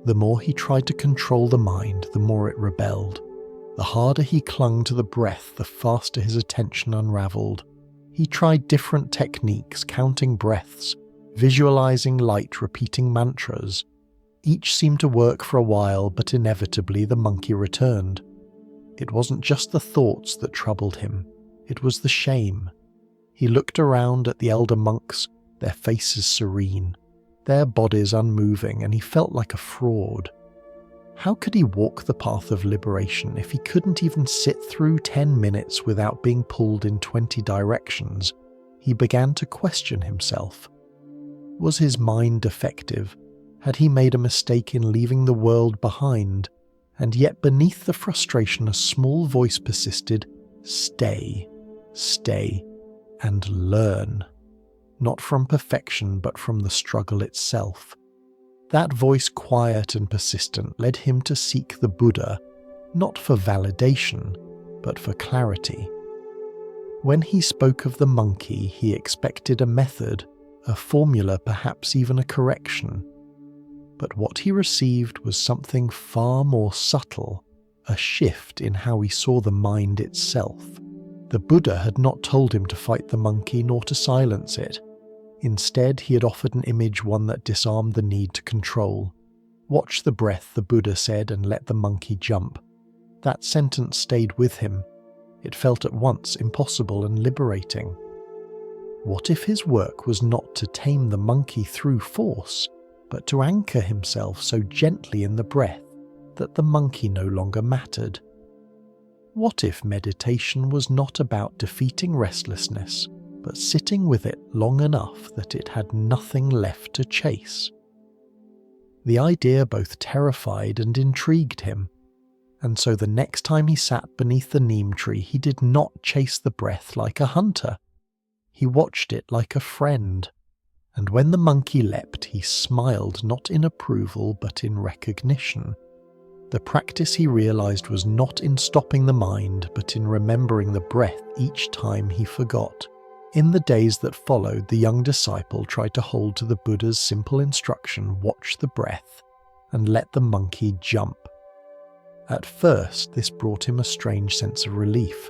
The more he tried to control the mind, the more it rebelled. The harder he clung to the breath, the faster his attention unraveled. He tried different techniques, counting breaths, visualizing light, repeating mantras. Each seemed to work for a while, but inevitably the monkey returned. It wasn't just the thoughts that troubled him, it was the shame. He looked around at the elder monks, their faces serene, their bodies unmoving, and he felt like a fraud. How could he walk the path of liberation if he couldn't even sit through 10 minutes without being pulled in 20 directions? He began to question himself. Was his mind defective? Had he made a mistake in leaving the world behind? And yet beneath the frustration a small voice persisted, "Stay, stay, and learn." Not from perfection, but from the struggle itself. That voice, quiet and persistent, led him to seek the Buddha, not for validation, but for clarity. When he spoke of the monkey, he expected a method, a formula, perhaps even a correction. But what he received was something far more subtle, a shift in how he saw the mind itself. The Buddha had not told him to fight the monkey nor to silence it. Instead, he had offered an image, one that disarmed the need to control. "Watch the breath," the Buddha said, "and let the monkey jump." That sentence stayed with him. It felt at once impossible and liberating. What if his work was not to tame the monkey through force, but to anchor himself so gently in the breath that the monkey no longer mattered? What if meditation was not about defeating restlessness, but sitting with it long enough that it had nothing left to chase? The idea both terrified and intrigued him, and so the next time he sat beneath the neem tree, he did not chase the breath like a hunter. He watched it like a friend, and when the monkey leapt, he smiled not in approval but in recognition. The practice, he realized, was not in stopping the mind, but in remembering the breath each time he forgot. In the days that followed, the young disciple tried to hold to the Buddha's simple instruction, watch the breath, and let the monkey jump. At first, this brought him a strange sense of relief.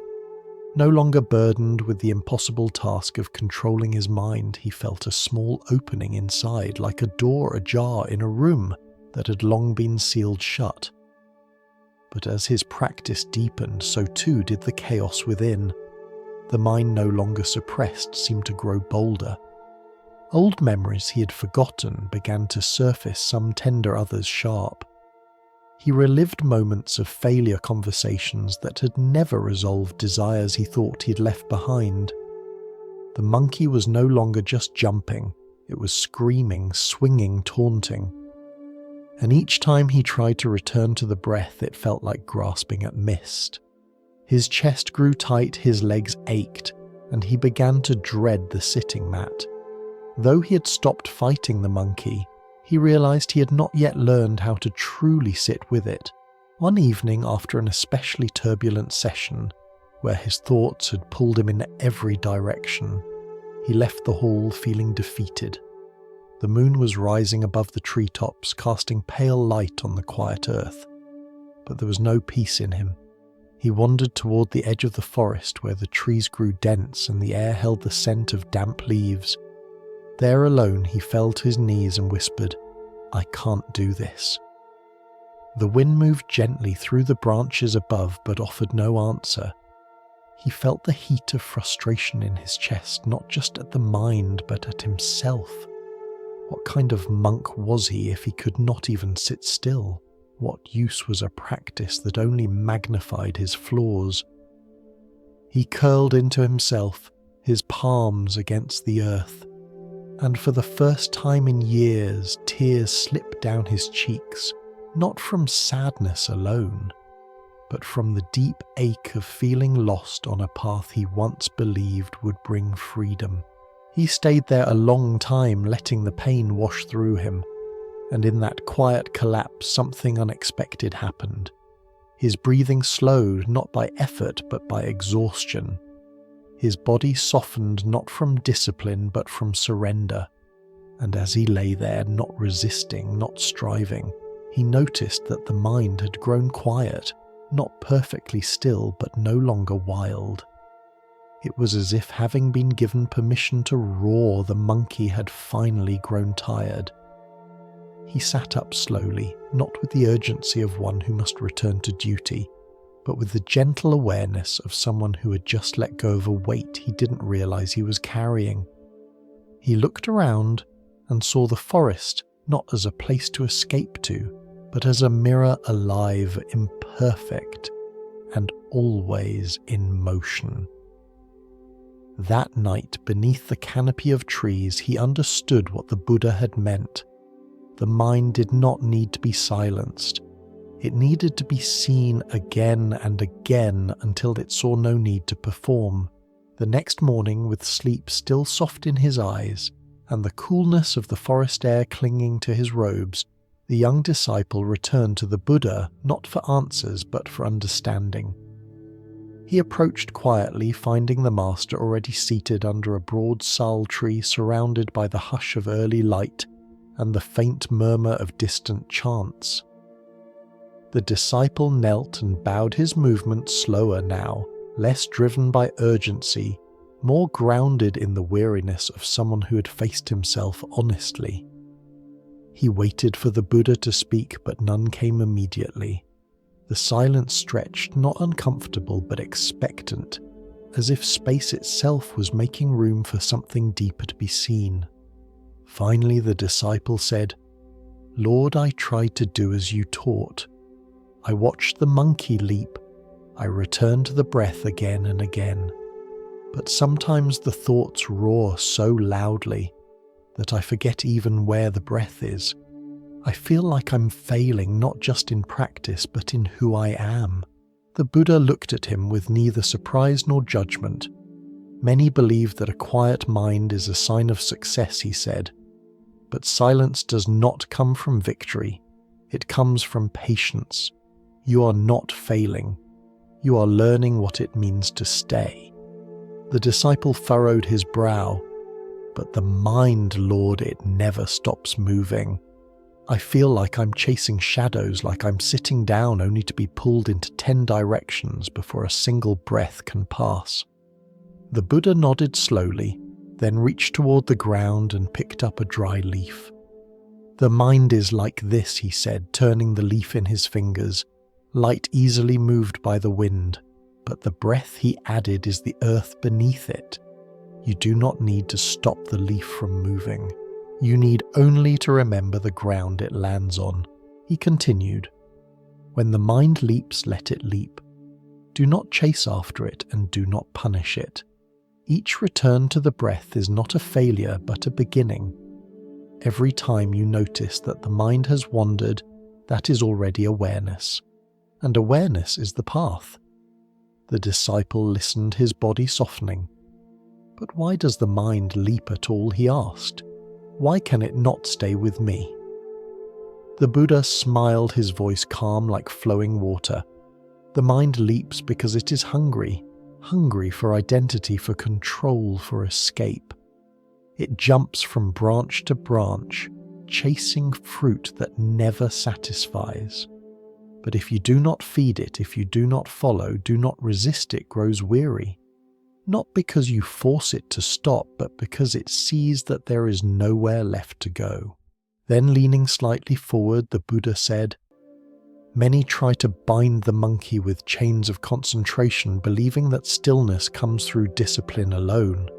No longer burdened with the impossible task of controlling his mind, he felt a small opening inside, like a door ajar in a room that had long been sealed shut. But as his practice deepened, so too did the chaos within. The mind, no longer suppressed, seemed to grow bolder. Old memories he had forgotten began to surface, some tender, others sharp. He relived moments of failure conversations that had never resolved desires he thought he'd left behind. The monkey was no longer just jumping, it was screaming, swinging, taunting. And each time he tried to return to the breath, it felt like grasping at mist. His chest grew tight, his legs ached, and he began to dread the sitting mat. Though he had stopped fighting the monkey, he realized he had not yet learned how to truly sit with it. One evening, after an especially turbulent session, where his thoughts had pulled him in every direction, he left the hall feeling defeated. The moon was rising above the treetops, casting pale light on the quiet earth. But there was no peace in him. He wandered toward the edge of the forest where the trees grew dense and the air held the scent of damp leaves. There alone he fell to his knees and whispered, "I can't do this." The wind moved gently through the branches above but offered no answer. He felt the heat of frustration in his chest, not just at the mind but at himself. What kind of monk was he if he could not even sit still? What use was a practice that only magnified his flaws? He curled into himself, his palms against the earth, and for the first time in years, tears slipped down his cheeks, not from sadness alone, but from the deep ache of feeling lost on a path he once believed would bring freedom. He stayed there a long time, letting the pain wash through him, and in that quiet collapse something unexpected happened. His breathing slowed, not by effort but by exhaustion. His body softened not from discipline but from surrender, and as he lay there, not resisting, not striving, he noticed that the mind had grown quiet, not perfectly still but no longer wild. It was as if, having been given permission to roar, the monkey had finally grown tired. He sat up slowly, not with the urgency of one who must return to duty, but with the gentle awareness of someone who had just let go of a weight he didn't realize he was carrying. He looked around and saw the forest not as a place to escape to, but as a mirror alive, imperfect, and always in motion. That night, beneath the canopy of trees, he understood what the Buddha had meant. The mind did not need to be silenced. It needed to be seen again and again until it saw no need to perform. The next morning, with sleep still soft in his eyes, and the coolness of the forest air clinging to his robes, the young disciple returned to the Buddha, not for answers but for understanding. He approached quietly, finding the master already seated under a broad sal tree surrounded by the hush of early light and the faint murmur of distant chants. The disciple knelt and bowed, his movement slower now, less driven by urgency, more grounded in the weariness of someone who had faced himself honestly. He waited for the Buddha to speak, but none came immediately. The silence stretched, not uncomfortable but expectant, as if space itself was making room for something deeper to be seen. Finally the disciple said, "Lord, I tried to do as you taught. I watched the monkey leap. I return to the breath again and again, but sometimes the thoughts roar so loudly that I forget even where the breath is. I feel like I'm failing not just in practice but in who I am." The Buddha looked at him with neither surprise nor judgment. "Many believe that a quiet mind is a sign of success," he said. "But silence does not come from victory. It comes from patience. You are not failing. You are learning what it means to stay." The disciple furrowed his brow. "But the mind, Lord, it never stops moving. I feel like I'm chasing shadows, like I'm sitting down only to be pulled into 10 directions before a single breath can pass." The Buddha nodded slowly, then reached toward the ground and picked up a dry leaf. "The mind is like this," he said, turning the leaf in his fingers, light easily moved by the wind, but the breath he added is the earth beneath it. You do not need to stop the leaf from moving. You need only to remember the ground it lands on. He continued, "When the mind leaps, let it leap. Do not chase after it and do not punish it. Each return to the breath is not a failure but a beginning. Every time you notice that the mind has wandered, that is already awareness. And awareness is the path." The disciple listened, his body softening. "But why does the mind leap at all?" he asked. "Why can it not stay with me?" The Buddha smiled, his voice calm like flowing water. "The mind leaps because it is hungry for identity, for control, for escape. It jumps from branch to branch, chasing fruit that never satisfies. But if you do not feed it, if you do not follow, do not resist, it grows weary. Not because you force it to stop, but because it sees that there is nowhere left to go." Then, leaning slightly forward, the Buddha said, "Many try to bind the monkey with chains of concentration, believing that stillness comes through discipline alone.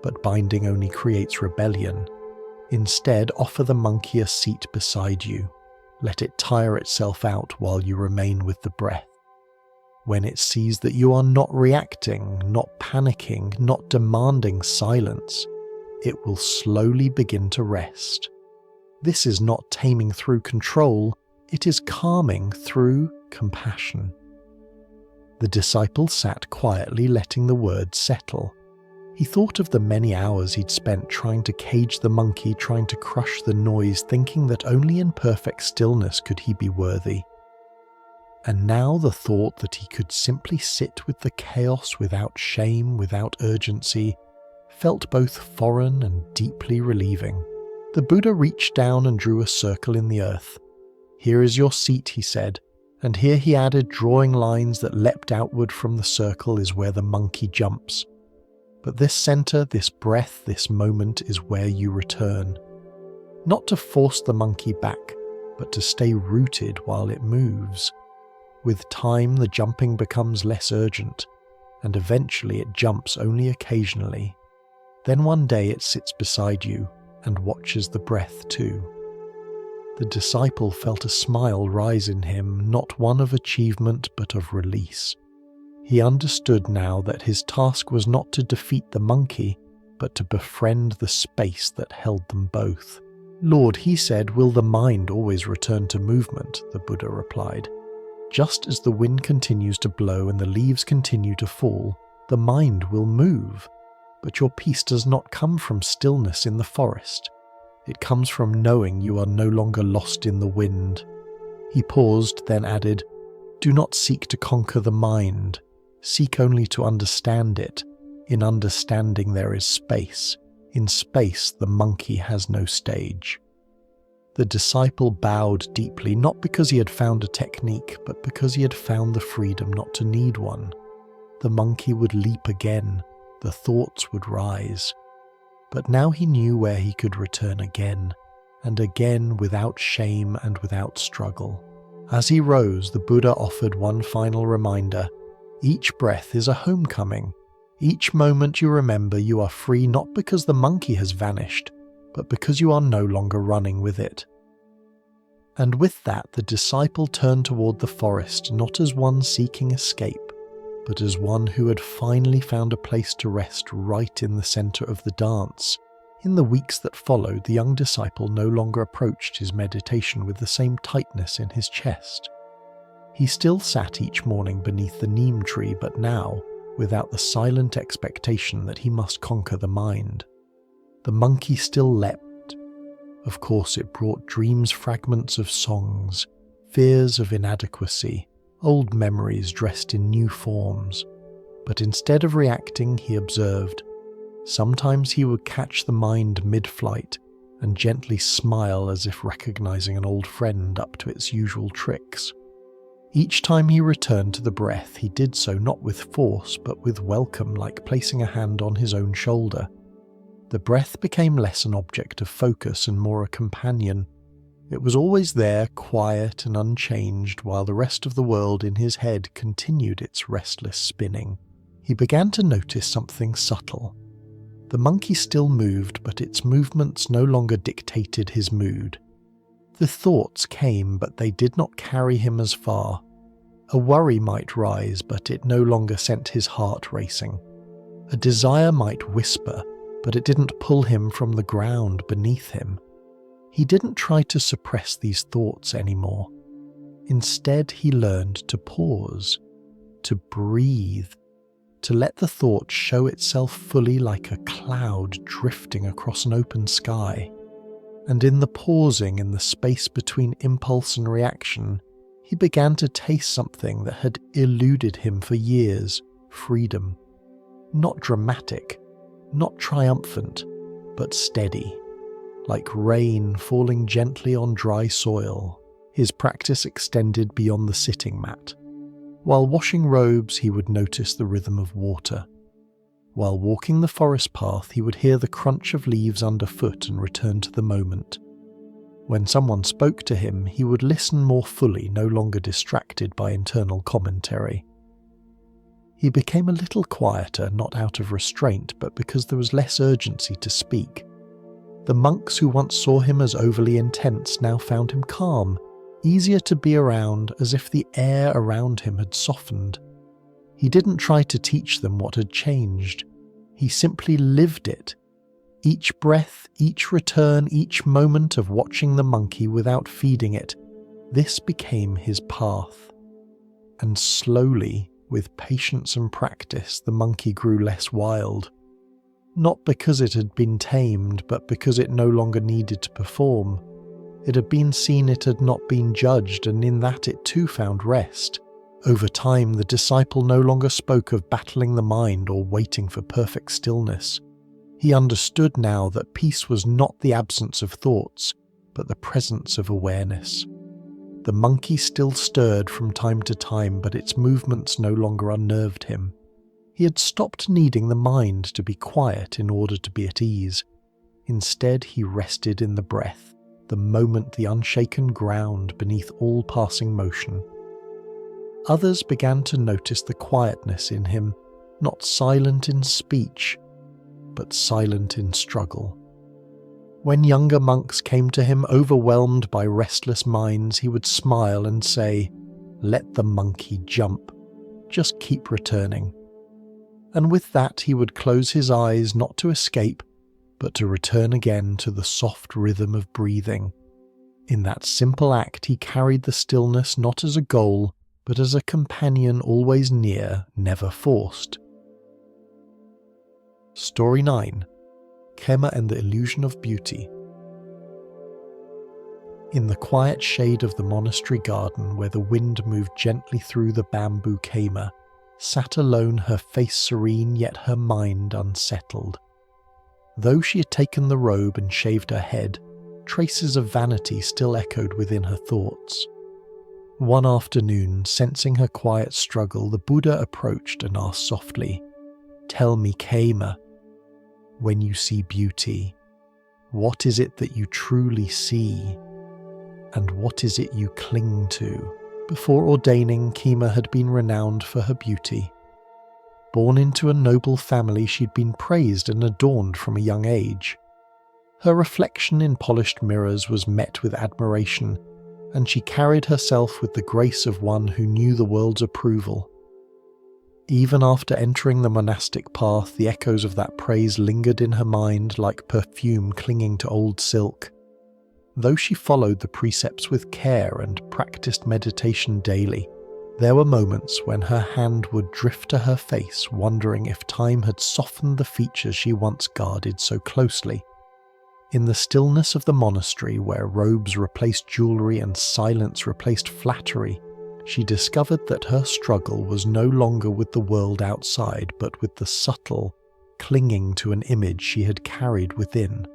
But binding only creates rebellion. Instead, offer the monkey a seat beside you. Let it tire itself out while you remain with the breath. When it sees that you are not reacting, not panicking, not demanding silence, it will slowly begin to rest. This is not taming through control, it is calming through compassion." The disciple sat quietly, letting the words settle. He thought of the many hours he'd spent trying to cage the monkey, trying to crush the noise, thinking that only in perfect stillness could he be worthy. And now the thought that he could simply sit with the chaos without shame, without urgency, felt both foreign and deeply relieving. The Buddha reached down and drew a circle in the earth. "Here is your seat," he said, and here he added, drawing lines that leapt outward from the circle, is where the monkey jumps. But this center, this breath, this moment is where you return. Not to force the monkey back, but to stay rooted while it moves. With time, the jumping becomes less urgent, and eventually it jumps only occasionally. Then one day it sits beside you and watches the breath too. The disciple felt a smile rise in him, not one of achievement but of release. He understood now that his task was not to defeat the monkey, but to befriend the space that held them both. "Lord," he said, "will the mind always return to movement?" The Buddha replied. "Just as the wind continues to blow and the leaves continue to fall, the mind will move. But your peace does not come from stillness in the forest. It comes from knowing you are no longer lost in the wind." He paused, then added, "Do not seek to conquer the mind. Seek only to understand it. In understanding there is space. In space the monkey has no stage." The disciple bowed deeply, not because he had found a technique, but because he had found the freedom not to need one. The monkey would leap again. The thoughts would rise. But now he knew where he could return again, and again without shame and without struggle. As he rose, the Buddha offered one final reminder. Each breath is a homecoming. Each moment you remember you are free not because the monkey has vanished, but because you are no longer running with it. And with that, the disciple turned toward the forest, not as one seeking escape, but as one who had finally found a place to rest right in the center of the dance. In the weeks that followed, the young disciple no longer approached his meditation with the same tightness in his chest. He still sat each morning beneath the neem tree, but now, without the silent expectation that he must conquer the mind. The monkey still leapt. Of course, it brought dreams, fragments of songs, fears of inadequacy, old memories dressed in new forms. But instead of reacting, he observed. Sometimes he would catch the mind mid-flight and gently smile as if recognizing an old friend up to its usual tricks. Each time he returned to the breath, he did so not with force but with welcome, like placing a hand on his own shoulder. The breath became less an object of focus and more a companion. It was always there, quiet and unchanged, while the rest of the world in his head continued its restless spinning. He began to notice something subtle. The monkey still moved, but its movements no longer dictated his mood. The thoughts came, but they did not carry him as far. A worry might rise, but it no longer sent his heart racing. A desire might whisper, but it didn't pull him from the ground beneath him. He didn't try to suppress these thoughts anymore. Instead, he learned to pause, to breathe, to let the thought show itself fully like a cloud drifting across an open sky. And in the pausing, in the space between impulse and reaction, he began to taste something that had eluded him for years: freedom. Not dramatic, not triumphant, but steady, like rain falling gently on dry soil. His practice extended beyond the sitting mat. While washing robes, he would notice the rhythm of water. While walking the forest path, he would hear the crunch of leaves underfoot and return to the moment. When someone spoke to him, he would listen more fully, no longer distracted by internal commentary. He became a little quieter, not out of restraint, but because there was less urgency to speak. The monks who once saw him as overly intense now found him calm, easier to be around, as if the air around him had softened. He didn't try to teach them what had changed. He simply lived it. Each breath, each return, each moment of watching the monkey without feeding it, this became his path. And slowly, with patience and practice, the monkey grew less wild. Not because it had been tamed, but because it no longer needed to perform. It had been seen it had not been judged, and in that it too found rest. Over time, the disciple no longer spoke of battling the mind or waiting for perfect stillness. He understood now that peace was not the absence of thoughts, but the presence of awareness. The monkey still stirred from time to time, but its movements no longer unnerved him. He had stopped needing the mind to be quiet in order to be at ease. Instead, he rested in the breath, the moment, the unshaken ground beneath all passing motion. Others began to notice the quietness in him, not silent in speech, but silent in struggle. When younger monks came to him overwhelmed by restless minds, he would smile and say, "Let the monkey jump. Just keep returning." And with that he would close his eyes, not to escape, but to return again to the soft rhythm of breathing. In that simple act he carried the stillness not as a goal, but as a companion always near, never forced. Story 9. Khema and the Illusion of Beauty. In the quiet shade of the monastery garden, where the wind moved gently through the bamboo khema, sat alone, her face serene, yet her mind unsettled. Though she had taken the robe and shaved her head, traces of vanity still echoed within her thoughts. One afternoon, sensing her quiet struggle, the Buddha approached and asked softly, "Tell me, Khema, when you see beauty, what is it that you truly see? And what is it you cling to?" Before ordaining, Khema had been renowned for her beauty. Born into a noble family, she'd been praised and adorned from a young age. Her reflection in polished mirrors was met with admiration, and she carried herself with the grace of one who knew the world's approval. Even after entering the monastic path, the echoes of that praise lingered in her mind like perfume clinging to old silk. Though she followed the precepts with care and practiced meditation daily, there were moments when her hand would drift to her face, wondering if time had softened the features she once guarded so closely. In the stillness of the monastery, where robes replaced jewelry and silence replaced flattery, she discovered that her struggle was no longer with the world outside, but with the subtle, clinging to an image she had carried within.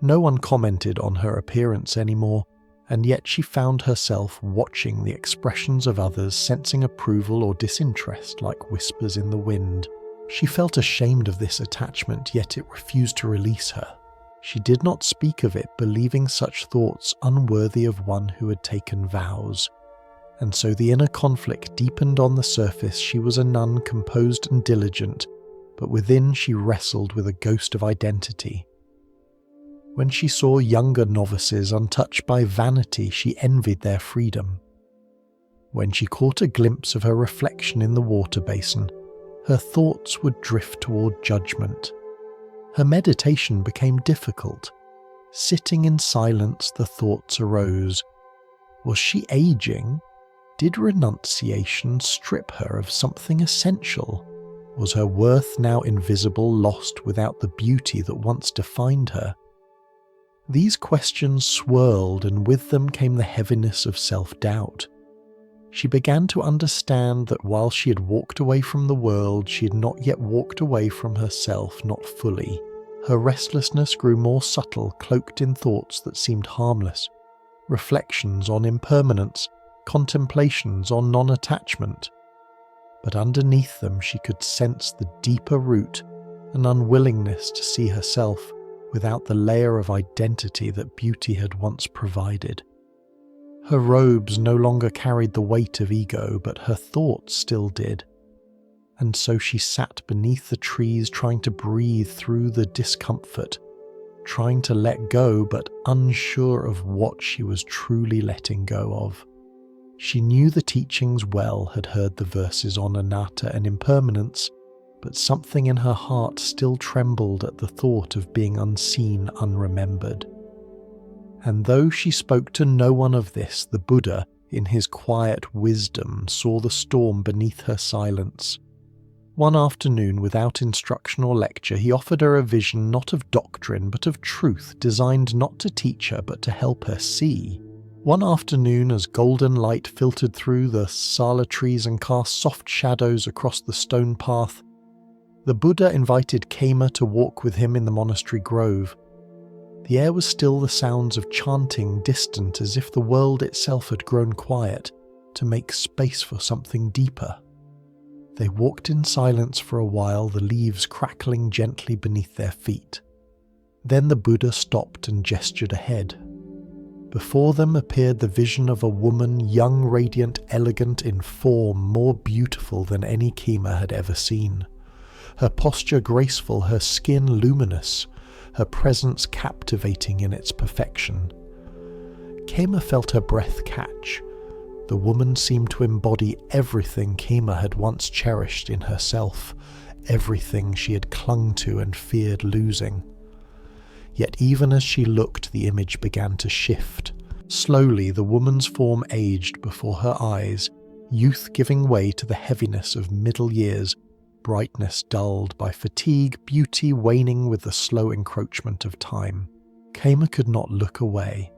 No one commented on her appearance anymore, and yet she found herself watching the expressions of others, sensing approval or disinterest like whispers in the wind. She felt ashamed of this attachment, yet it refused to release her. She did not speak of it, believing such thoughts unworthy of one who had taken vows. And so the inner conflict deepened on the surface. She was a nun, composed and diligent, but within she wrestled with a ghost of identity. When she saw younger novices untouched by vanity, she envied their freedom. When she caught a glimpse of her reflection in the water basin, her thoughts would drift toward judgment. Her meditation became difficult. Sitting in silence, the thoughts arose. Was she aging? Did renunciation strip her of something essential? Was her worth now invisible, lost without the beauty that once defined her? These questions swirled, and with them came the heaviness of self-doubt. She began to understand that while she had walked away from the world, she had not yet walked away from herself, not fully. Her restlessness grew more subtle, cloaked in thoughts that seemed harmless, reflections on impermanence, contemplations on non-attachment. But underneath them she could sense the deeper root, an unwillingness to see herself without the layer of identity that beauty had once provided. Her robes no longer carried the weight of ego, but her thoughts still did. And so she sat beneath the trees, trying to breathe through the discomfort, trying to let go, but unsure of what she was truly letting go of. She knew the teachings well, had heard the verses on anatta and impermanence, but something in her heart still trembled at the thought of being unseen, unremembered. And though she spoke to no one of this, the Buddha, in his quiet wisdom, saw the storm beneath her silence. One afternoon, without instruction or lecture, he offered her a vision not of doctrine but of truth, designed not to teach her but to help her see. One afternoon, as golden light filtered through the sala trees and cast soft shadows across the stone path, the Buddha invited Khema to walk with him in the monastery grove. The air was still, the sounds of chanting distant, as if the world itself had grown quiet, to make space for something deeper. They walked in silence for a while, the leaves crackling gently beneath their feet. Then the Buddha stopped and gestured ahead. Before them appeared the vision of a woman, young, radiant, elegant in form, more beautiful than any Khema had ever seen. Her posture graceful, her skin luminous, her presence captivating in its perfection. Khema felt her breath catch. The woman seemed to embody everything Khema had once cherished in herself, everything she had clung to and feared losing. Yet even as she looked, the image began to shift. Slowly, the woman's form aged before her eyes, youth giving way to the heaviness of middle years, brightness dulled by fatigue, beauty waning with the slow encroachment of time. Khema could not look away.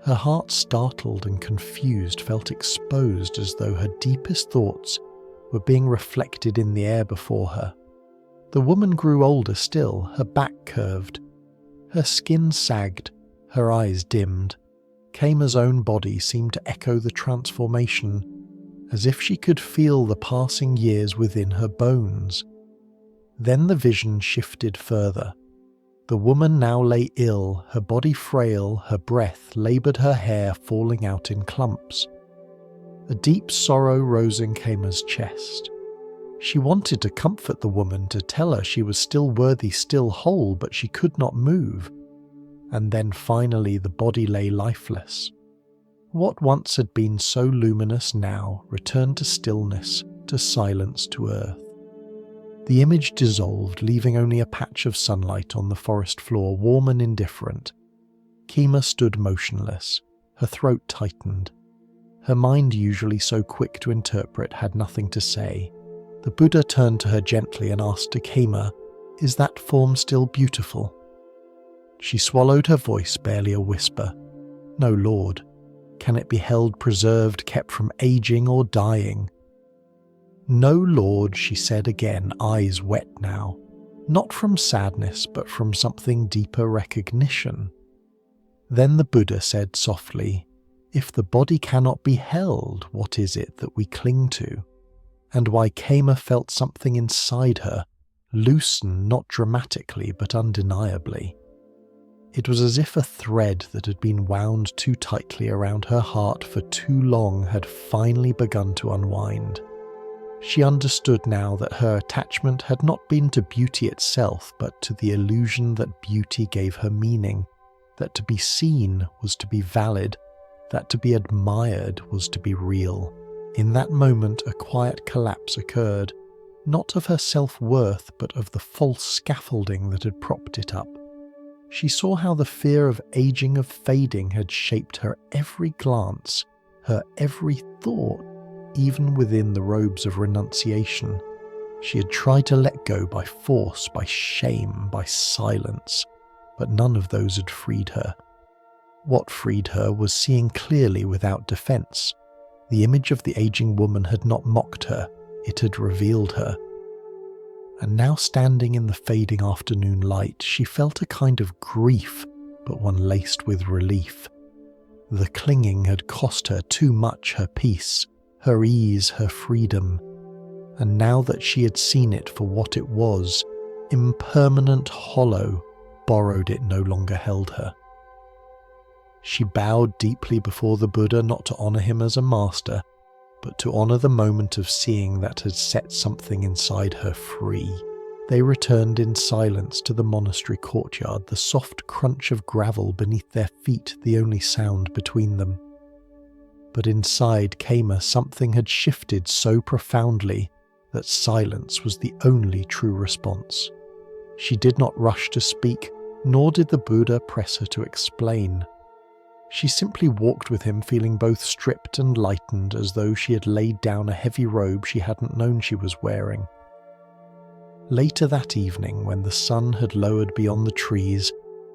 Her heart, startled and confused, felt exposed, as though her deepest thoughts were being reflected in the air before her. The woman grew older still, her back curved. Her skin sagged, her eyes dimmed. Khema's own body seemed to echo the transformation, as if she could feel the passing years within her bones. Then the vision shifted further. The woman now lay ill, her body frail, her breath laboured, her hair falling out in clumps. A deep sorrow rose in Khema's chest. She wanted to comfort the woman, to tell her she was still worthy, still whole, but she could not move. And then finally the body lay lifeless. What once had been so luminous now returned to stillness, to silence to earth. The image dissolved, leaving only a patch of sunlight on the forest floor, warm and indifferent. Khema stood motionless, her throat tightened. Her mind, usually so quick to interpret, had nothing to say. The Buddha turned to her gently and asked Khema, "Is that form still beautiful?" She swallowed, her voice barely a whisper. "No, Lord. Can it be held, preserved, kept from aging or dying?" "No, Lord," she said again, eyes wet now. Not from sadness, but from something deeper, recognition. Then the Buddha said softly, "If the body cannot be held, what is it that we cling to?" And why Khema felt something inside her, loosen not dramatically but undeniably. It was as if a thread that had been wound too tightly around her heart for too long had finally begun to unwind. She understood now that her attachment had not been to beauty itself, but to the illusion that beauty gave her meaning, that to be seen was to be valid, that to be admired was to be real. In that moment a quiet collapse occurred, not of her self-worth but of the false scaffolding that had propped it up. She saw how the fear of aging, of fading, had shaped her every glance, her every thought, even within the robes of renunciation. She had tried to let go by force, by shame, by silence, but none of those had freed her. What freed her was seeing clearly without defense. The image of the aging woman had not mocked her, it had revealed her. And now, standing in the fading afternoon light, she felt a kind of grief, but one laced with relief. The clinging had cost her too much, her peace, her ease, her freedom. And now that she had seen it for what it was, impermanent, hollow, borrowed, it no longer held her. She bowed deeply before the Buddha, not to honour him as a master, but to honour the moment of seeing that had set something inside her free. They returned in silence to the monastery courtyard, the soft crunch of gravel beneath their feet the only sound between them. But inside Khema something had shifted so profoundly that silence was the only true response. She did not rush to speak, nor did the Buddha press her to explain. She simply walked with him, feeling both stripped and lightened, as though she had laid down a heavy robe she hadn't known she was wearing. Later that evening, when the sun had lowered beyond the trees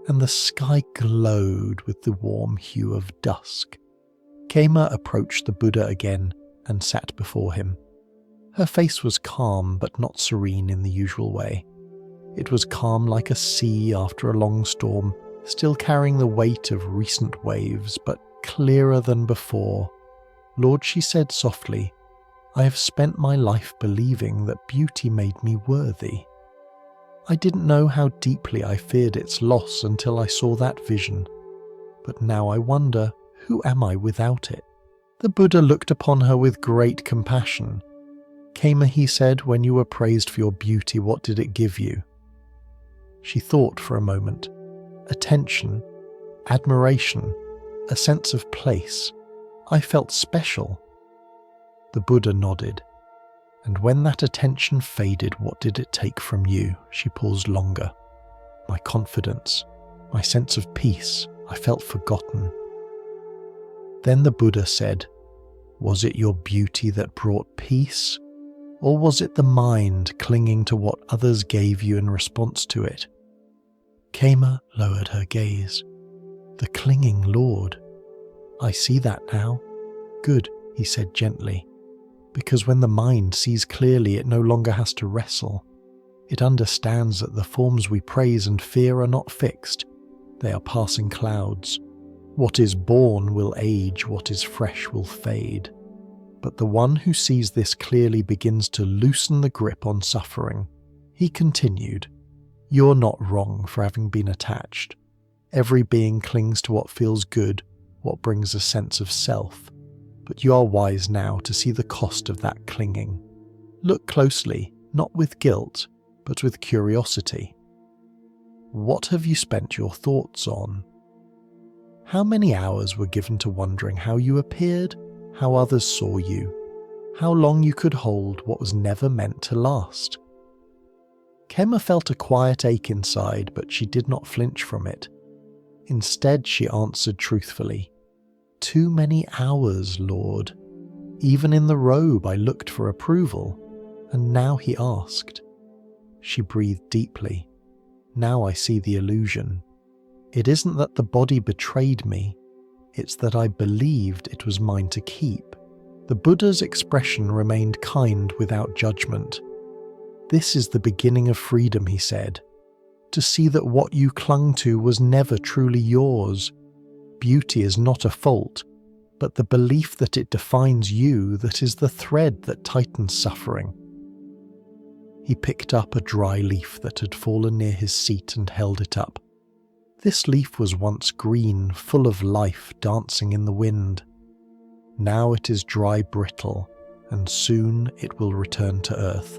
and the sky glowed with the warm hue of dusk, Khema approached the Buddha again and sat before him. Her face was calm but not serene in the usual way. It was calm like a sea after a long storm, still carrying the weight of recent waves, but clearer than before. "Lord," she said softly, "I have spent my life believing that beauty made me worthy. I didn't know how deeply I feared its loss until I saw that vision. But now I wonder, who am I without it?" The Buddha looked upon her with great compassion. "Khema," he said, "when you were praised for your beauty, what did it give you?" She thought for a moment. Attention, admiration, a sense of place. "I felt special." The Buddha nodded. "And when that attention faded, what did it take from you?" She paused longer. "My confidence, my sense of peace. I felt forgotten." Then the Buddha said, "Was it your beauty that brought peace? Or was it the mind clinging to what others gave you in response to it?" Khema lowered her gaze. "The clinging, Lord. I see that now." "Good," he said gently, "because when the mind sees clearly, it no longer has to wrestle. It understands that the forms we praise and fear are not fixed. They are passing clouds. What is born will age, what is fresh will fade. But the one who sees this clearly begins to loosen the grip on suffering." He continued, "You're not wrong for having been attached. Every being clings to what feels good, what brings a sense of self. But you are wise now to see the cost of that clinging. Look closely, not with guilt, but with curiosity. What have you spent your thoughts on? How many hours were given to wondering how you appeared, how others saw you, how long you could hold what was never meant to last. Khema felt a quiet ache inside, but she did not flinch from it. Instead, she answered truthfully, "Too many hours, Lord. Even in the robe I looked for approval, and now he asked." She breathed deeply. "Now I see the illusion. It isn't that the body betrayed me, it's that I believed it was mine to keep." The Buddha's expression remained kind without judgment. "This is the beginning of freedom," he said. "To see that what you clung to was never truly yours. Beauty is not a fault, but the belief that it defines you that is the thread that tightens suffering." He picked up a dry leaf that had fallen near his seat and held it up. This leaf was once green, full of life, dancing in the wind. Now it is dry, brittle, and soon it will return to earth.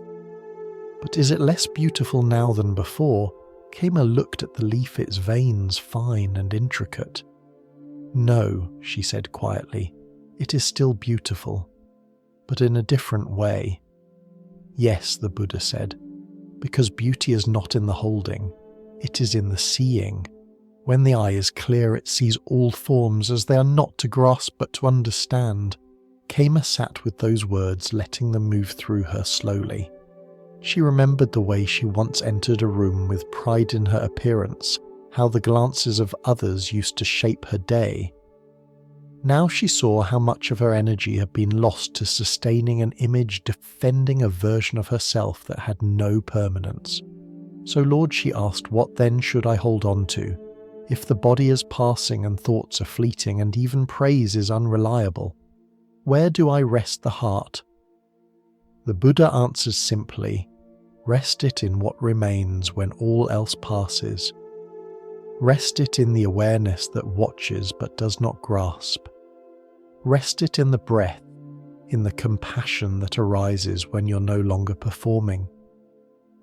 But is it less beautiful now than before? Khema looked at the leaf, its veins fine and intricate. "No," she said quietly, "it is still beautiful, but in a different way." "Yes," the Buddha said, "because beauty is not in the holding, it is in the seeing. When the eye is clear, it sees all forms as they are not to grasp but to understand." Khema sat with those words, letting them move through her slowly. She remembered the way she once entered a room with pride in her appearance, how the glances of others used to shape her day. Now she saw how much of her energy had been lost to sustaining an image, defending a version of herself that had no permanence. "So, Lord," she asked, "what then should I hold on to? If the body is passing and thoughts are fleeting and even praise is unreliable, where do I rest the heart?" The Buddha answers simply, "Rest it in what remains when all else passes. Rest it in the awareness that watches but does not grasp. Rest it in the breath, in the compassion that arises when you're no longer performing.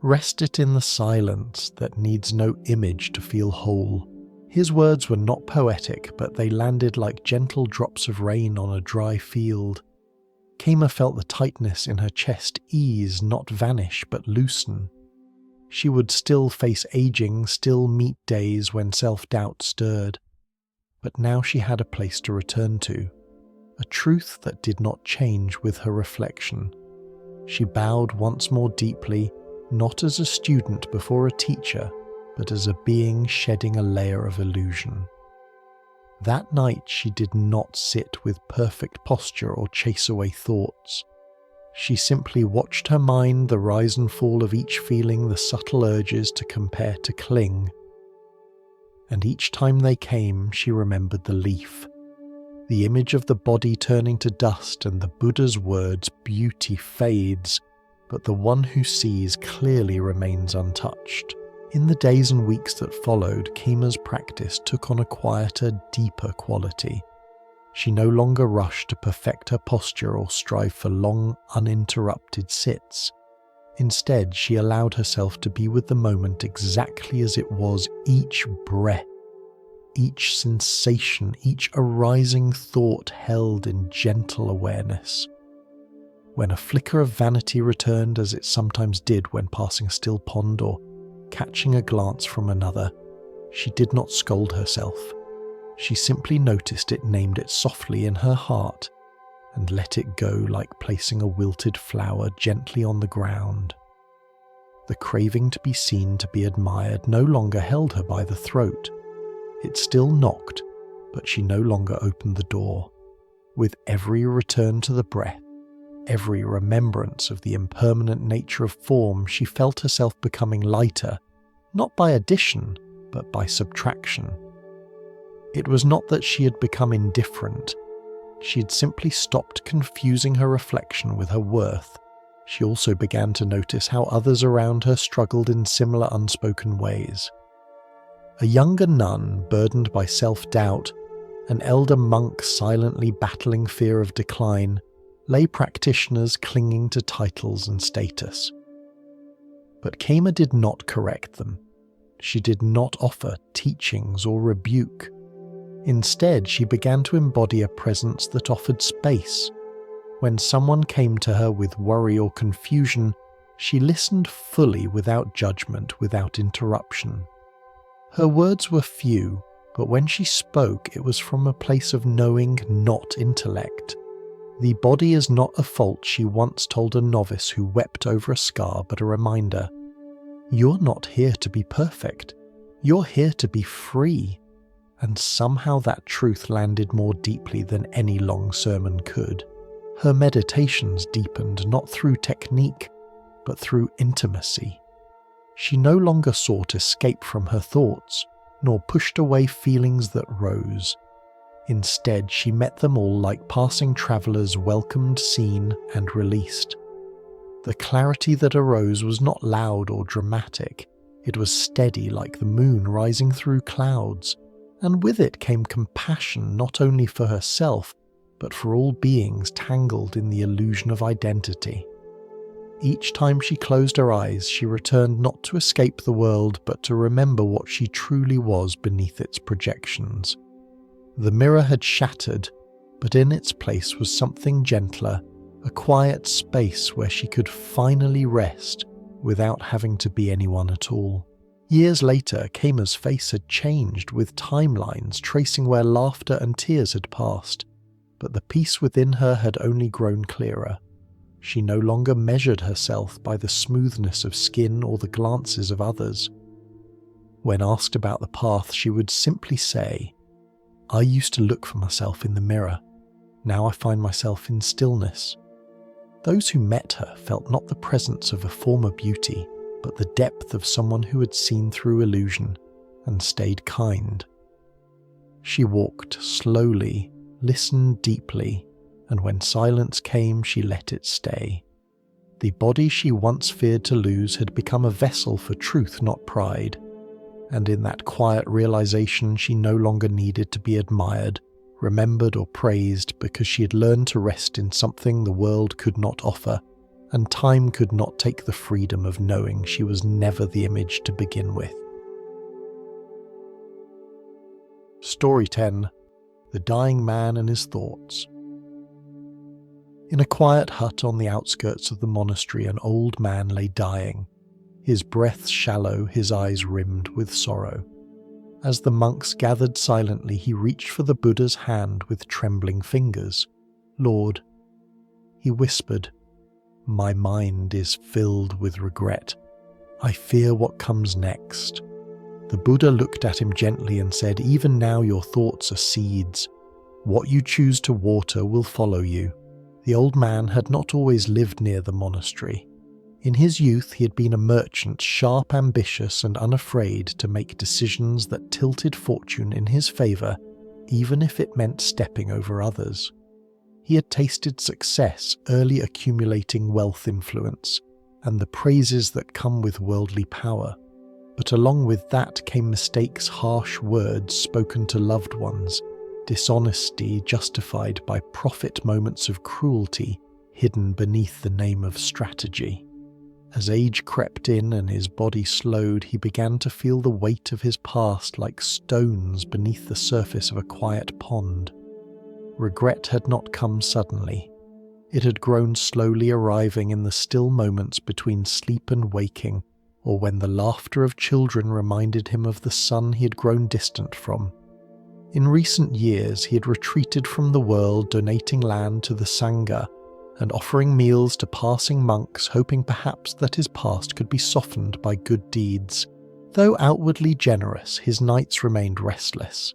Rest it in the silence that needs no image to feel whole." His words were not poetic, but they landed like gentle drops of rain on a dry field. Khema felt the tightness in her chest ease, not vanish, but loosen. She would still face aging, still meet days when self-doubt stirred. But now she had a place to return to, a truth that did not change with her reflection. She bowed once more deeply, not as a student before a teacher, but as a being shedding a layer of illusion. That night she did not sit with perfect posture or chase away thoughts. She simply watched her mind, the rise and fall of each feeling, the subtle urges to compare, to cling. And each time they came, she remembered the leaf, the image of the body turning to dust, and the Buddha's words, "Beauty fades, but the one who sees clearly remains untouched." In the days and weeks that followed, Khema's practice took on a quieter, deeper quality. She no longer rushed to perfect her posture or strive for long, uninterrupted sits. Instead, she allowed herself to be with the moment exactly as it was, each breath, each sensation, each arising thought held in gentle awareness. When a flicker of vanity returned, as it sometimes did when passing a still pond or catching a glance from another, she did not scold herself. She simply noticed it, named it softly in her heart, and let it go like placing a wilted flower gently on the ground. The craving to be seen, to be admired, no longer held her by the throat. It still knocked, but she no longer opened the door. With every return to the breath, every remembrance of the impermanent nature of form, she felt herself becoming lighter, not by addition, but by subtraction. It was not that she had become indifferent. She had simply stopped confusing her reflection with her worth. She also began to notice how others around her struggled in similar unspoken ways. A younger nun, burdened by self-doubt, an elder monk silently battling fear of decline, lay practitioners clinging to titles and status. But Khema did not correct them. She did not offer teachings or rebuke. Instead, she began to embody a presence that offered space, When someone came to her with worry or confusion, she listened fully without judgment, without interruption. Her words were few, but when she spoke, it was from a place of knowing, not intellect. The body is not a fault, she once told a novice who wept over a scar, but a reminder. You're not here to be perfect. You're here to be free. And somehow that truth landed more deeply than any long sermon could. Her meditations deepened not through technique, but through intimacy. She no longer sought escape from her thoughts, nor pushed away feelings that rose. Instead, she met them all like passing travellers, welcomed, seen, and released. The clarity that arose was not loud or dramatic. It was steady like the moon rising through clouds, and with it came compassion not only for herself, but for all beings tangled in the illusion of identity. Each time she closed her eyes, she returned not to escape the world, but to remember what she truly was beneath its projections. The mirror had shattered, but in its place was something gentler, a quiet space where she could finally rest without having to be anyone at all. Years later, Khema's face had changed, with timelines tracing where laughter and tears had passed, but the peace within her had only grown clearer. She no longer measured herself by the smoothness of skin or the glances of others. When asked about the path, she would simply say, I used to look for myself in the mirror. Now I find myself in stillness. Those who met her felt not the presence of a former beauty, but the depth of someone who had seen through illusion and stayed kind. She walked slowly, listened deeply, and when silence came, she let it stay. The body she once feared to lose had become a vessel for truth, not pride. And in that quiet realization, she no longer needed to be admired, remembered, or praised, because she had learned to rest in something the world could not offer, and time could not take the freedom of knowing she was never the image to begin with. Story 10. The Dying Man and His Thoughts. In a quiet hut on the outskirts of the monastery, an old man lay dying, his breath shallow, his eyes rimmed with sorrow. As the monks gathered silently, he reached for the Buddha's hand with trembling fingers. Lord, he whispered, my mind is filled with regret. I fear what comes next. The Buddha looked at him gently and said, even now your thoughts are seeds. What you choose to water will follow you. The old man had not always lived near the monastery. In his youth he had been a merchant, sharp, ambitious, and unafraid to make decisions that tilted fortune in his favour, even if it meant stepping over others. He had tasted success, early accumulating wealth influence, and the praises that come with worldly power. But along with that came mistakes, harsh words spoken to loved ones, dishonesty justified by profit, moments of cruelty hidden beneath the name of strategy. As age crept in and his body slowed, he began to feel the weight of his past like stones beneath the surface of a quiet pond. Regret had not come suddenly. It had grown slowly, arriving in the still moments between sleep and waking, or when the laughter of children reminded him of the son he had grown distant from. In recent years, he had retreated from the world, donating land to the Sangha and offering meals to passing monks, hoping perhaps that his past could be softened by good deeds. Though outwardly generous, his nights remained restless.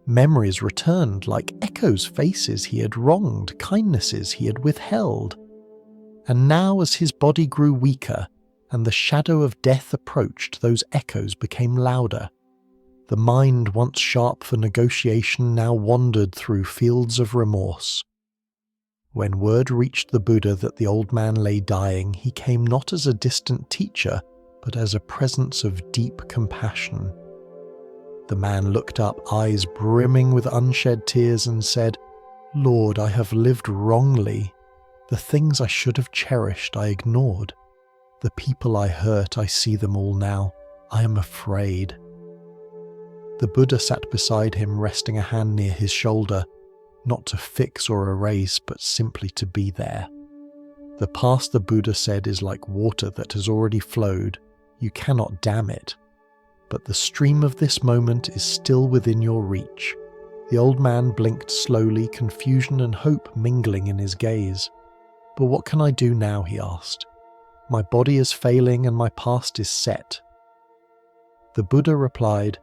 Memories returned like echoes, faces he had wronged, kindnesses he had withheld. And now, as his body grew weaker and the shadow of death approached, those echoes became louder. The mind, once sharp for negotiation, now wandered through fields of remorse. When word reached the Buddha that the old man lay dying, he came not as a distant teacher, but as a presence of deep compassion. The man looked up, eyes brimming with unshed tears, and said, Lord, I have lived wrongly. The things I should have cherished I ignored. The people I hurt, I see them all now. I am afraid. The Buddha sat beside him, resting a hand near his shoulder. not to fix or erase, but simply to be there. The past, the Buddha said, is like water that has already flowed. You cannot dam it. But the stream of this moment is still within your reach. The old man blinked slowly, confusion and hope mingling in his gaze. But what can I do now, he asked. My body is failing and my past is set. The Buddha replied,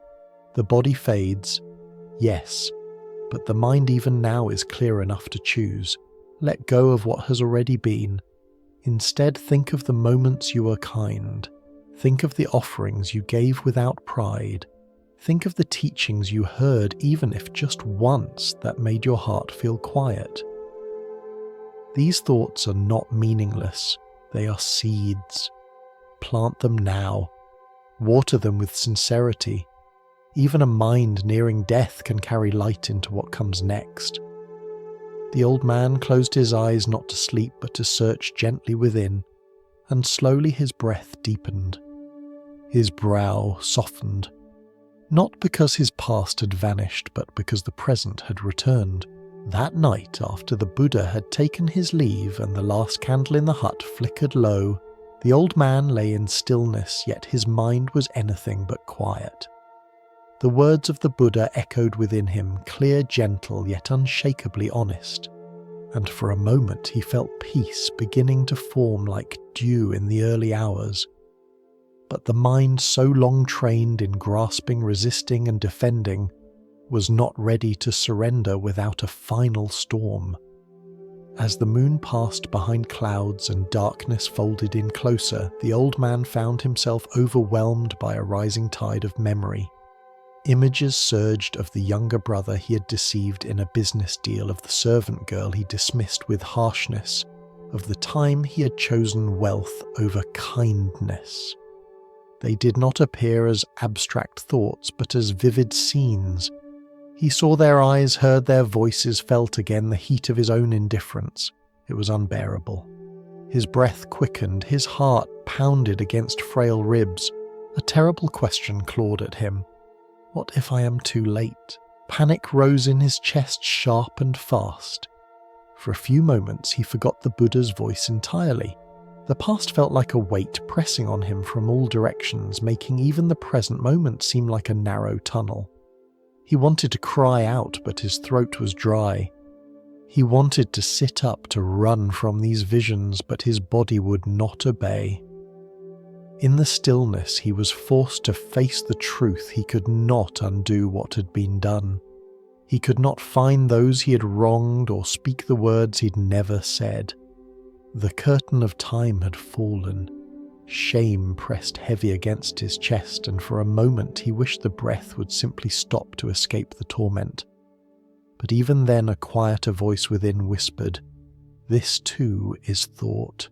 the body fades, yes, but the mind even now is clear enough to choose. Let go of what has already been. Instead, think of the moments you were kind. Think of the offerings you gave without pride. Think of the teachings you heard, even if just once, that made your heart feel quiet. These thoughts are not meaningless. They are seeds. Plant them now. Water them with sincerity. Even a mind nearing death can carry light into what comes next. The old man closed his eyes not to sleep but to search gently within, and slowly his breath deepened. His brow softened, not because his past had vanished but because the present had returned. That night, after the Buddha had taken his leave and the last candle in the hut flickered low, the old man lay in stillness, yet his mind was anything but quiet. The words of the Buddha echoed within him, clear, gentle, yet unshakably honest. And for a moment he felt peace beginning to form like dew in the early hours. But the mind so long trained in grasping, resisting and defending was not ready to surrender without a final storm. As the moon passed behind clouds and darkness folded in closer, the old man found himself overwhelmed by a rising tide of memory. Images surged of the younger brother he had deceived in a business deal, of the servant girl he dismissed with harshness, of the time he had chosen wealth over kindness. They did not appear as abstract thoughts, but as vivid scenes. He saw their eyes, heard their voices, felt again the heat of his own indifference. It was unbearable. His breath quickened, his heart pounded against frail ribs. A terrible question clawed at him. What if I am too late? Panic rose in his chest sharp and fast. For a few moments he forgot the Buddha's voice entirely. The past felt like a weight pressing on him from all directions, making even the present moment seem like a narrow tunnel. He wanted to cry out, but his throat was dry. He wanted to sit up, to run from these visions, but his body would not obey. In the stillness, he was forced to face the truth. He could not undo what had been done. He could not find those he had wronged or speak the words he'd never said. The curtain of time had fallen. Shame pressed heavy against his chest, and for a moment he wished the breath would simply stop to escape the torment. But even then a quieter voice within whispered, "This too is thought."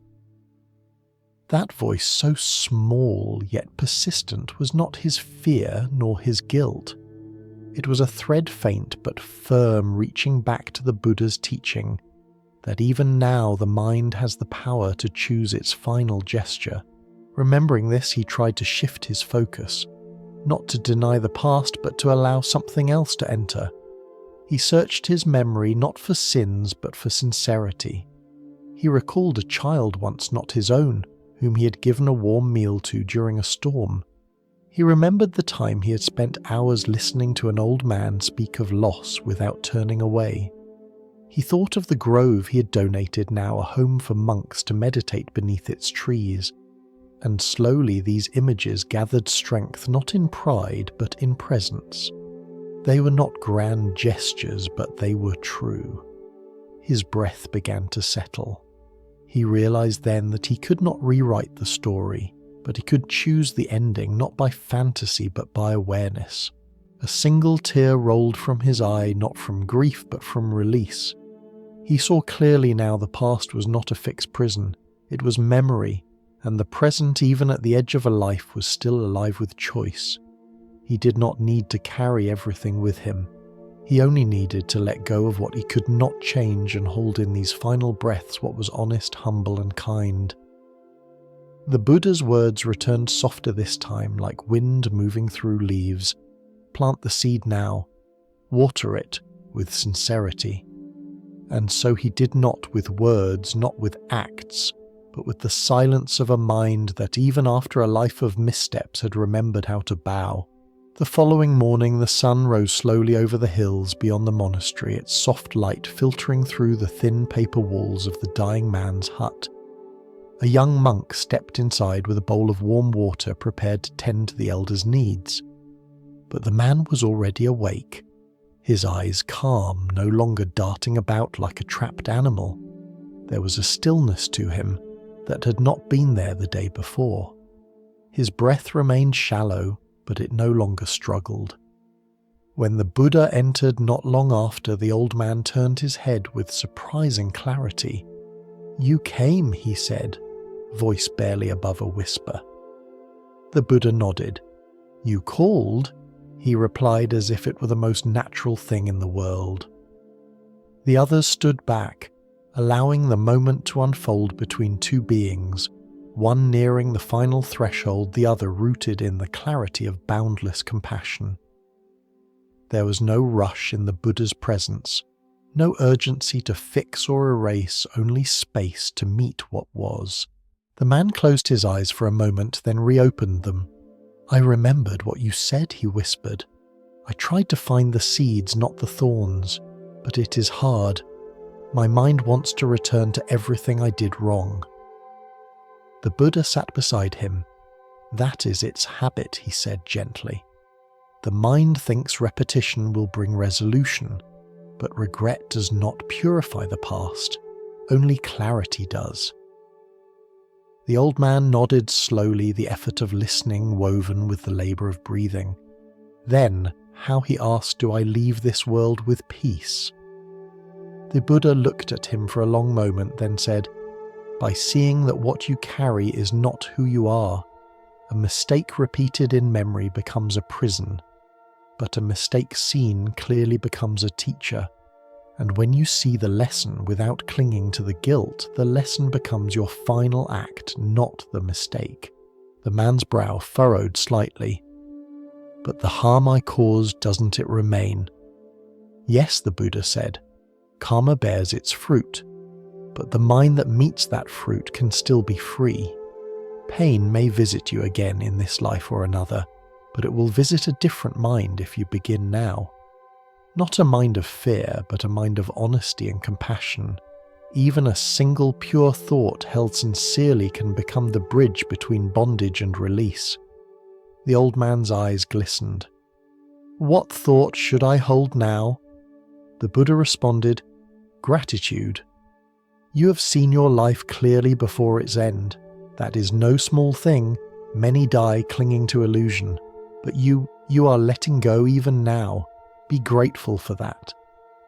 That voice, so small yet persistent, was not his fear nor his guilt. It was a thread faint but firm, reaching back to the Buddha's teaching, that even now the mind has the power to choose its final gesture. Remembering this, he tried to shift his focus, not to deny the past, but to allow something else to enter. He searched his memory not for sins, but for sincerity. He recalled a child once not his own, whom he had given a warm meal to during a storm. He remembered the time he had spent hours listening to an old man speak of loss without turning away. He thought of the grove he had donated, now a home for monks to meditate beneath its trees. And slowly these images gathered strength, not in pride, but in presence. They were not grand gestures, but they were true. His breath began to settle. He realized then that he could not rewrite the story, but he could choose the ending, not by fantasy, but by awareness. A single tear rolled from his eye, not from grief, but from release. He saw clearly now the past was not a fixed prison. It was memory, and the present, even at the edge of a life, was still alive with choice. He did not need to carry everything with him. He only needed to let go of what he could not change and hold in these final breaths what was honest, humble and kind. The Buddha's words returned softer this time, like wind moving through leaves. Plant the seed now. Water it with sincerity. and so he did not with words, not with acts, but with the silence of a mind that even after a life of missteps had remembered how to bow. The following morning the sun rose slowly over the hills beyond the monastery, its soft light filtering through the thin paper walls of the dying man's hut. A young monk stepped inside with a bowl of warm water prepared to tend to the elder's needs. But the man was already awake, his eyes calm, no longer darting about like a trapped animal. There was a stillness to him that had not been there the day before. His breath remained shallow, but it no longer struggled. When the Buddha entered not long after, the old man turned his head with surprising clarity. "You came," he said, voice barely above a whisper. The Buddha nodded. "You called?" he replied as if it were the most natural thing in the world. The others stood back, allowing the moment to unfold between two beings, one nearing the final threshold, the other rooted in the clarity of boundless compassion. There was no rush in the Buddha's presence, no urgency to fix or erase, only space to meet what was. The man closed his eyes for a moment, then reopened them. "I remembered what you said," he whispered. "I tried to find the seeds, not the thorns, but it is hard. My mind wants to return to everything I did wrong." The Buddha sat beside him. "That is its habit," he said gently. "The mind thinks repetition will bring resolution, but regret does not purify the past. Only clarity does." The old man nodded slowly, the effort of listening woven with the labour of breathing. Then, how, he asked, do I leave this world with peace? The Buddha looked at him for a long moment, then said, "By seeing that what you carry is not who you are. A mistake repeated in memory becomes a prison, but a mistake seen clearly becomes a teacher. And when you see the lesson without clinging to the guilt, the lesson becomes your final act, not the mistake." The man's brow furrowed slightly. "But the harm I caused, doesn't it remain?" "Yes," the Buddha said. "Karma bears its fruit, but the mind that meets that fruit can still be free. Pain may visit you again in this life or another, but it will visit a different mind if you begin now. Not a mind of fear, but a mind of honesty and compassion. Even a single pure thought held sincerely can become the bridge between bondage and release." The old man's eyes glistened. "What thought should I hold now?" The Buddha responded, "Gratitude. You have seen your life clearly before its end. That is no small thing. Many die clinging to illusion. But you are letting go even now. Be grateful for that.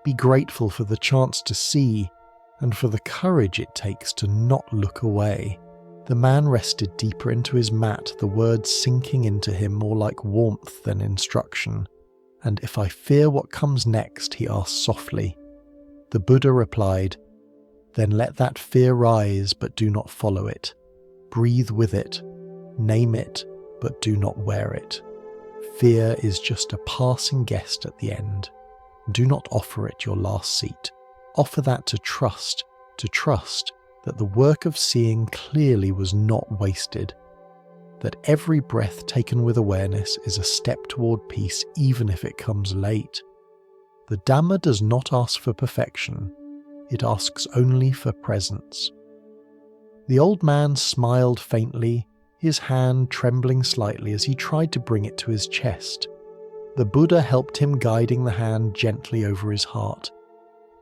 Be grateful for the chance to see, and for the courage it takes to not look away." The man rested deeper into his mat, the words sinking into him more like warmth than instruction. "And if I fear what comes next?" he asked softly. The Buddha replied, "Then let that fear rise, but do not follow it. Breathe with it. Name it, but do not wear it. Fear is just a passing guest at the end. Do not offer it your last seat. Offer that to trust that the work of seeing clearly was not wasted. That every breath taken with awareness is a step toward peace, even if it comes late. The Dhamma does not ask for perfection. It asks only for presence." The old man smiled faintly, his hand trembling slightly as he tried to bring it to his chest. The Buddha helped him, guiding the hand gently over his heart.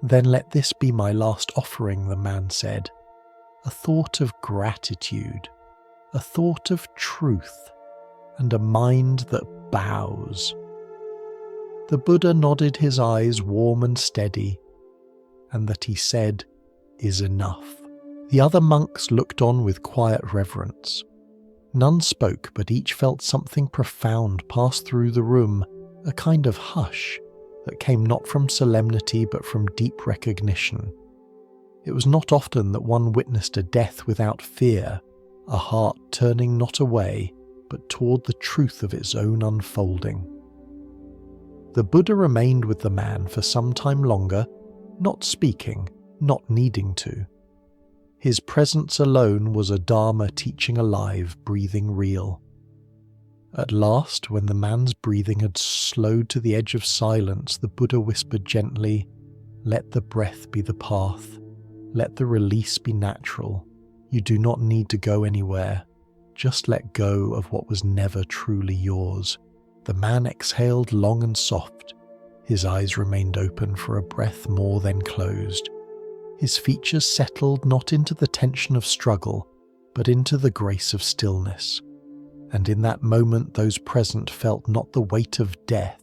"Then let this be my last offering," the man said. "A thought of gratitude, a thought of truth, and a mind that bows." The Buddha nodded, his eyes warm and steady, and that he said is enough. The other monks looked on with quiet reverence. None spoke, but each felt something profound pass through the room, a kind of hush that came not from solemnity but from deep recognition. It was not often that one witnessed a death without fear, a heart turning not away but toward the truth of its own unfolding. The Buddha remained with the man for some time longer, not speaking, not needing to. His presence alone was a Dharma teaching alive, breathing real. At last, when the man's breathing had slowed to the edge of silence, the Buddha whispered gently, "Let the breath be the path. Let the release be natural. You do not need to go anywhere. Just let go of what was never truly yours." The man exhaled long and soft. His eyes remained open for a breath more, then closed. His features settled not into the tension of struggle, but into the grace of stillness. And in that moment those present felt not the weight of death,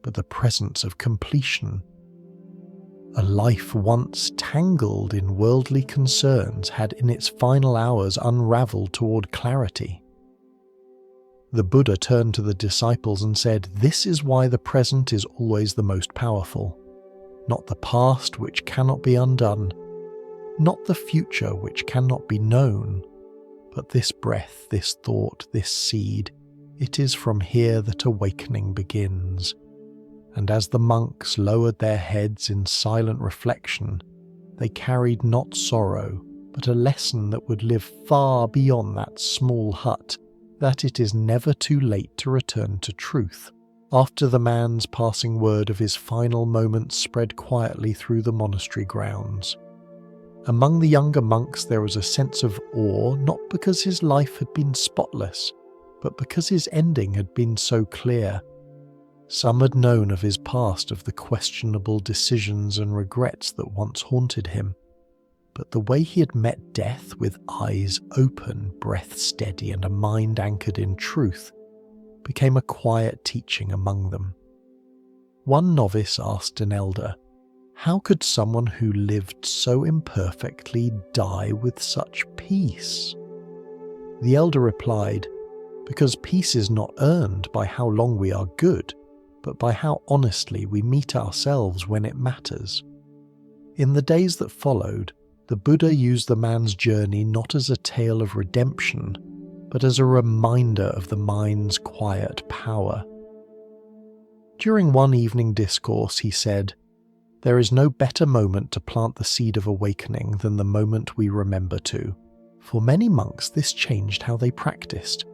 but the presence of completion. A life once tangled in worldly concerns had in its final hours unravelled toward clarity. The Buddha turned to the disciples and said, "This is why the present is always the most powerful. Not the past which cannot be undone, not the future which cannot be known, but this breath, this thought, this seed. It is from here that awakening begins." And as the monks lowered their heads in silent reflection, they carried not sorrow, but a lesson that would live far beyond that small hut, that it is never too late to return to truth. After the man's passing word of his final moments spread quietly through the monastery grounds. Among the younger monks there was a sense of awe, not because his life had been spotless, but because his ending had been so clear. Some had known of his past, of the questionable decisions and regrets that once haunted him, but the way he had met death with eyes open, breath steady, and a mind anchored in truth became a quiet teaching among them. One novice asked an elder, "How could someone who lived so imperfectly die with such peace?" The elder replied, "Because peace is not earned by how long we are good, but by how honestly we meet ourselves when it matters." In the days that followed, the Buddha used the man's journey not as a tale of redemption, but as a reminder of the mind's quiet power. During one evening discourse, he said, "There is no better moment to plant the seed of awakening than the moment we remember to." For many monks, this changed how they practiced.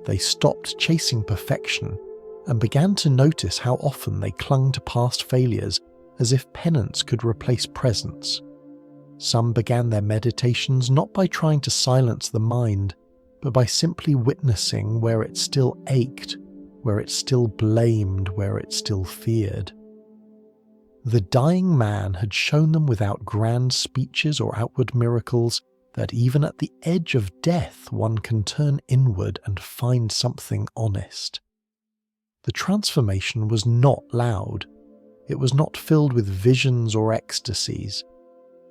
They stopped chasing perfection and began to notice how often they clung to past failures as if penance could replace presence. Some began their meditations not by trying to silence the mind, but by simply witnessing where it still ached, where it still blamed, where it still feared. The dying man had shown them without grand speeches or outward miracles that even at the edge of death one can turn inward and find something honest. The transformation was not loud. It was not filled with visions or ecstasies.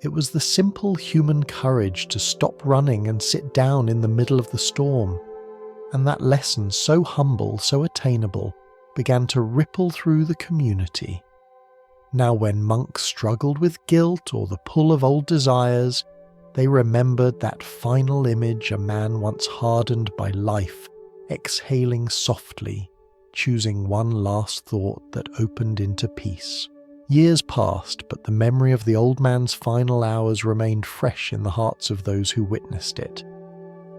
It was the simple human courage to stop running and sit down in the middle of the storm. And that lesson, so humble, so attainable, began to ripple through the community. Now when monks struggled with guilt or the pull of old desires, they remembered that final image a man once hardened by life, exhaling softly, choosing one last thought that opened into peace. Years passed, but the memory of the old man's final hours remained fresh in the hearts of those who witnessed it.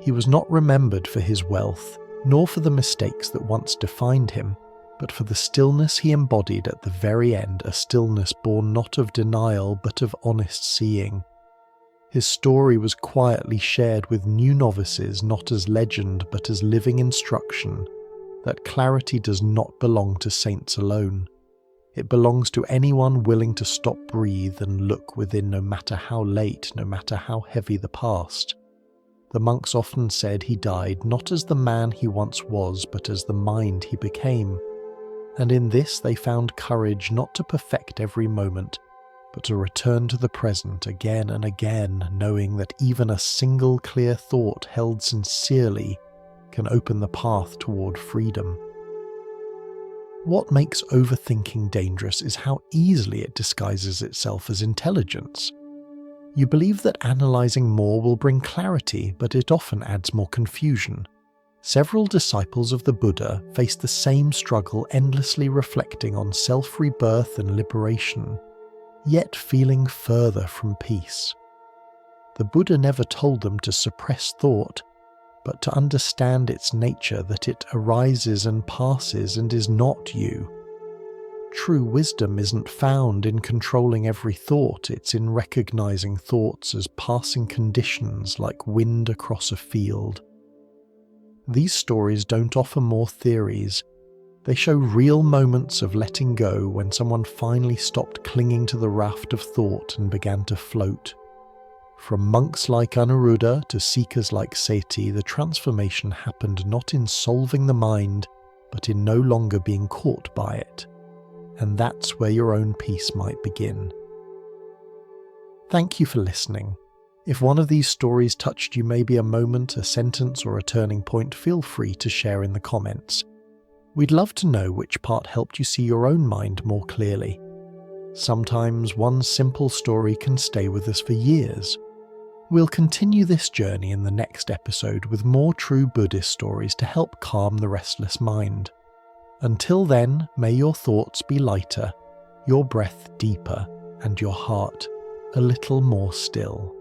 He was not remembered for his wealth, nor for the mistakes that once defined him, but for the stillness he embodied at the very end, a stillness born not of denial but of honest seeing. His story was quietly shared with new novices, not as legend but as living instruction, that clarity does not belong to saints alone. It belongs to anyone willing to stop, breathe, and look within, no matter how late, no matter how heavy the past. The monks often said he died not as the man he once was, but as the mind he became. And in this they found courage not to perfect every moment, but to return to the present again and again, knowing that even a single clear thought held sincerely can open the path toward freedom. What makes overthinking dangerous is how easily it disguises itself as intelligence. You believe that analysing more will bring clarity, but it often adds more confusion. Several disciples of the Buddha faced the same struggle, endlessly reflecting on self-rebirth and liberation. yet feeling further from peace. The Buddha never told them to suppress thought, but to understand its nature, that it arises and passes and is not you. True wisdom isn't found in controlling every thought, it's in recognizing thoughts as passing conditions like wind across a field. These stories don't offer more theories. They show real moments of letting go when someone finally stopped clinging to the raft of thought and began to float. From monks like Anuruddha to seekers like Sati, the transformation happened not in solving the mind, but in no longer being caught by it. And that's where your own peace might begin. Thank you for listening. If one of these stories touched you, maybe a moment, a sentence, or a turning point, feel free to share in the comments. We'd love to know which part helped you see your own mind more clearly. Sometimes one simple story can stay with us for years. We'll continue this journey in the next episode with more true Buddhist stories to help calm the restless mind. Until then, may your thoughts be lighter, your breath deeper, and your heart a little more still.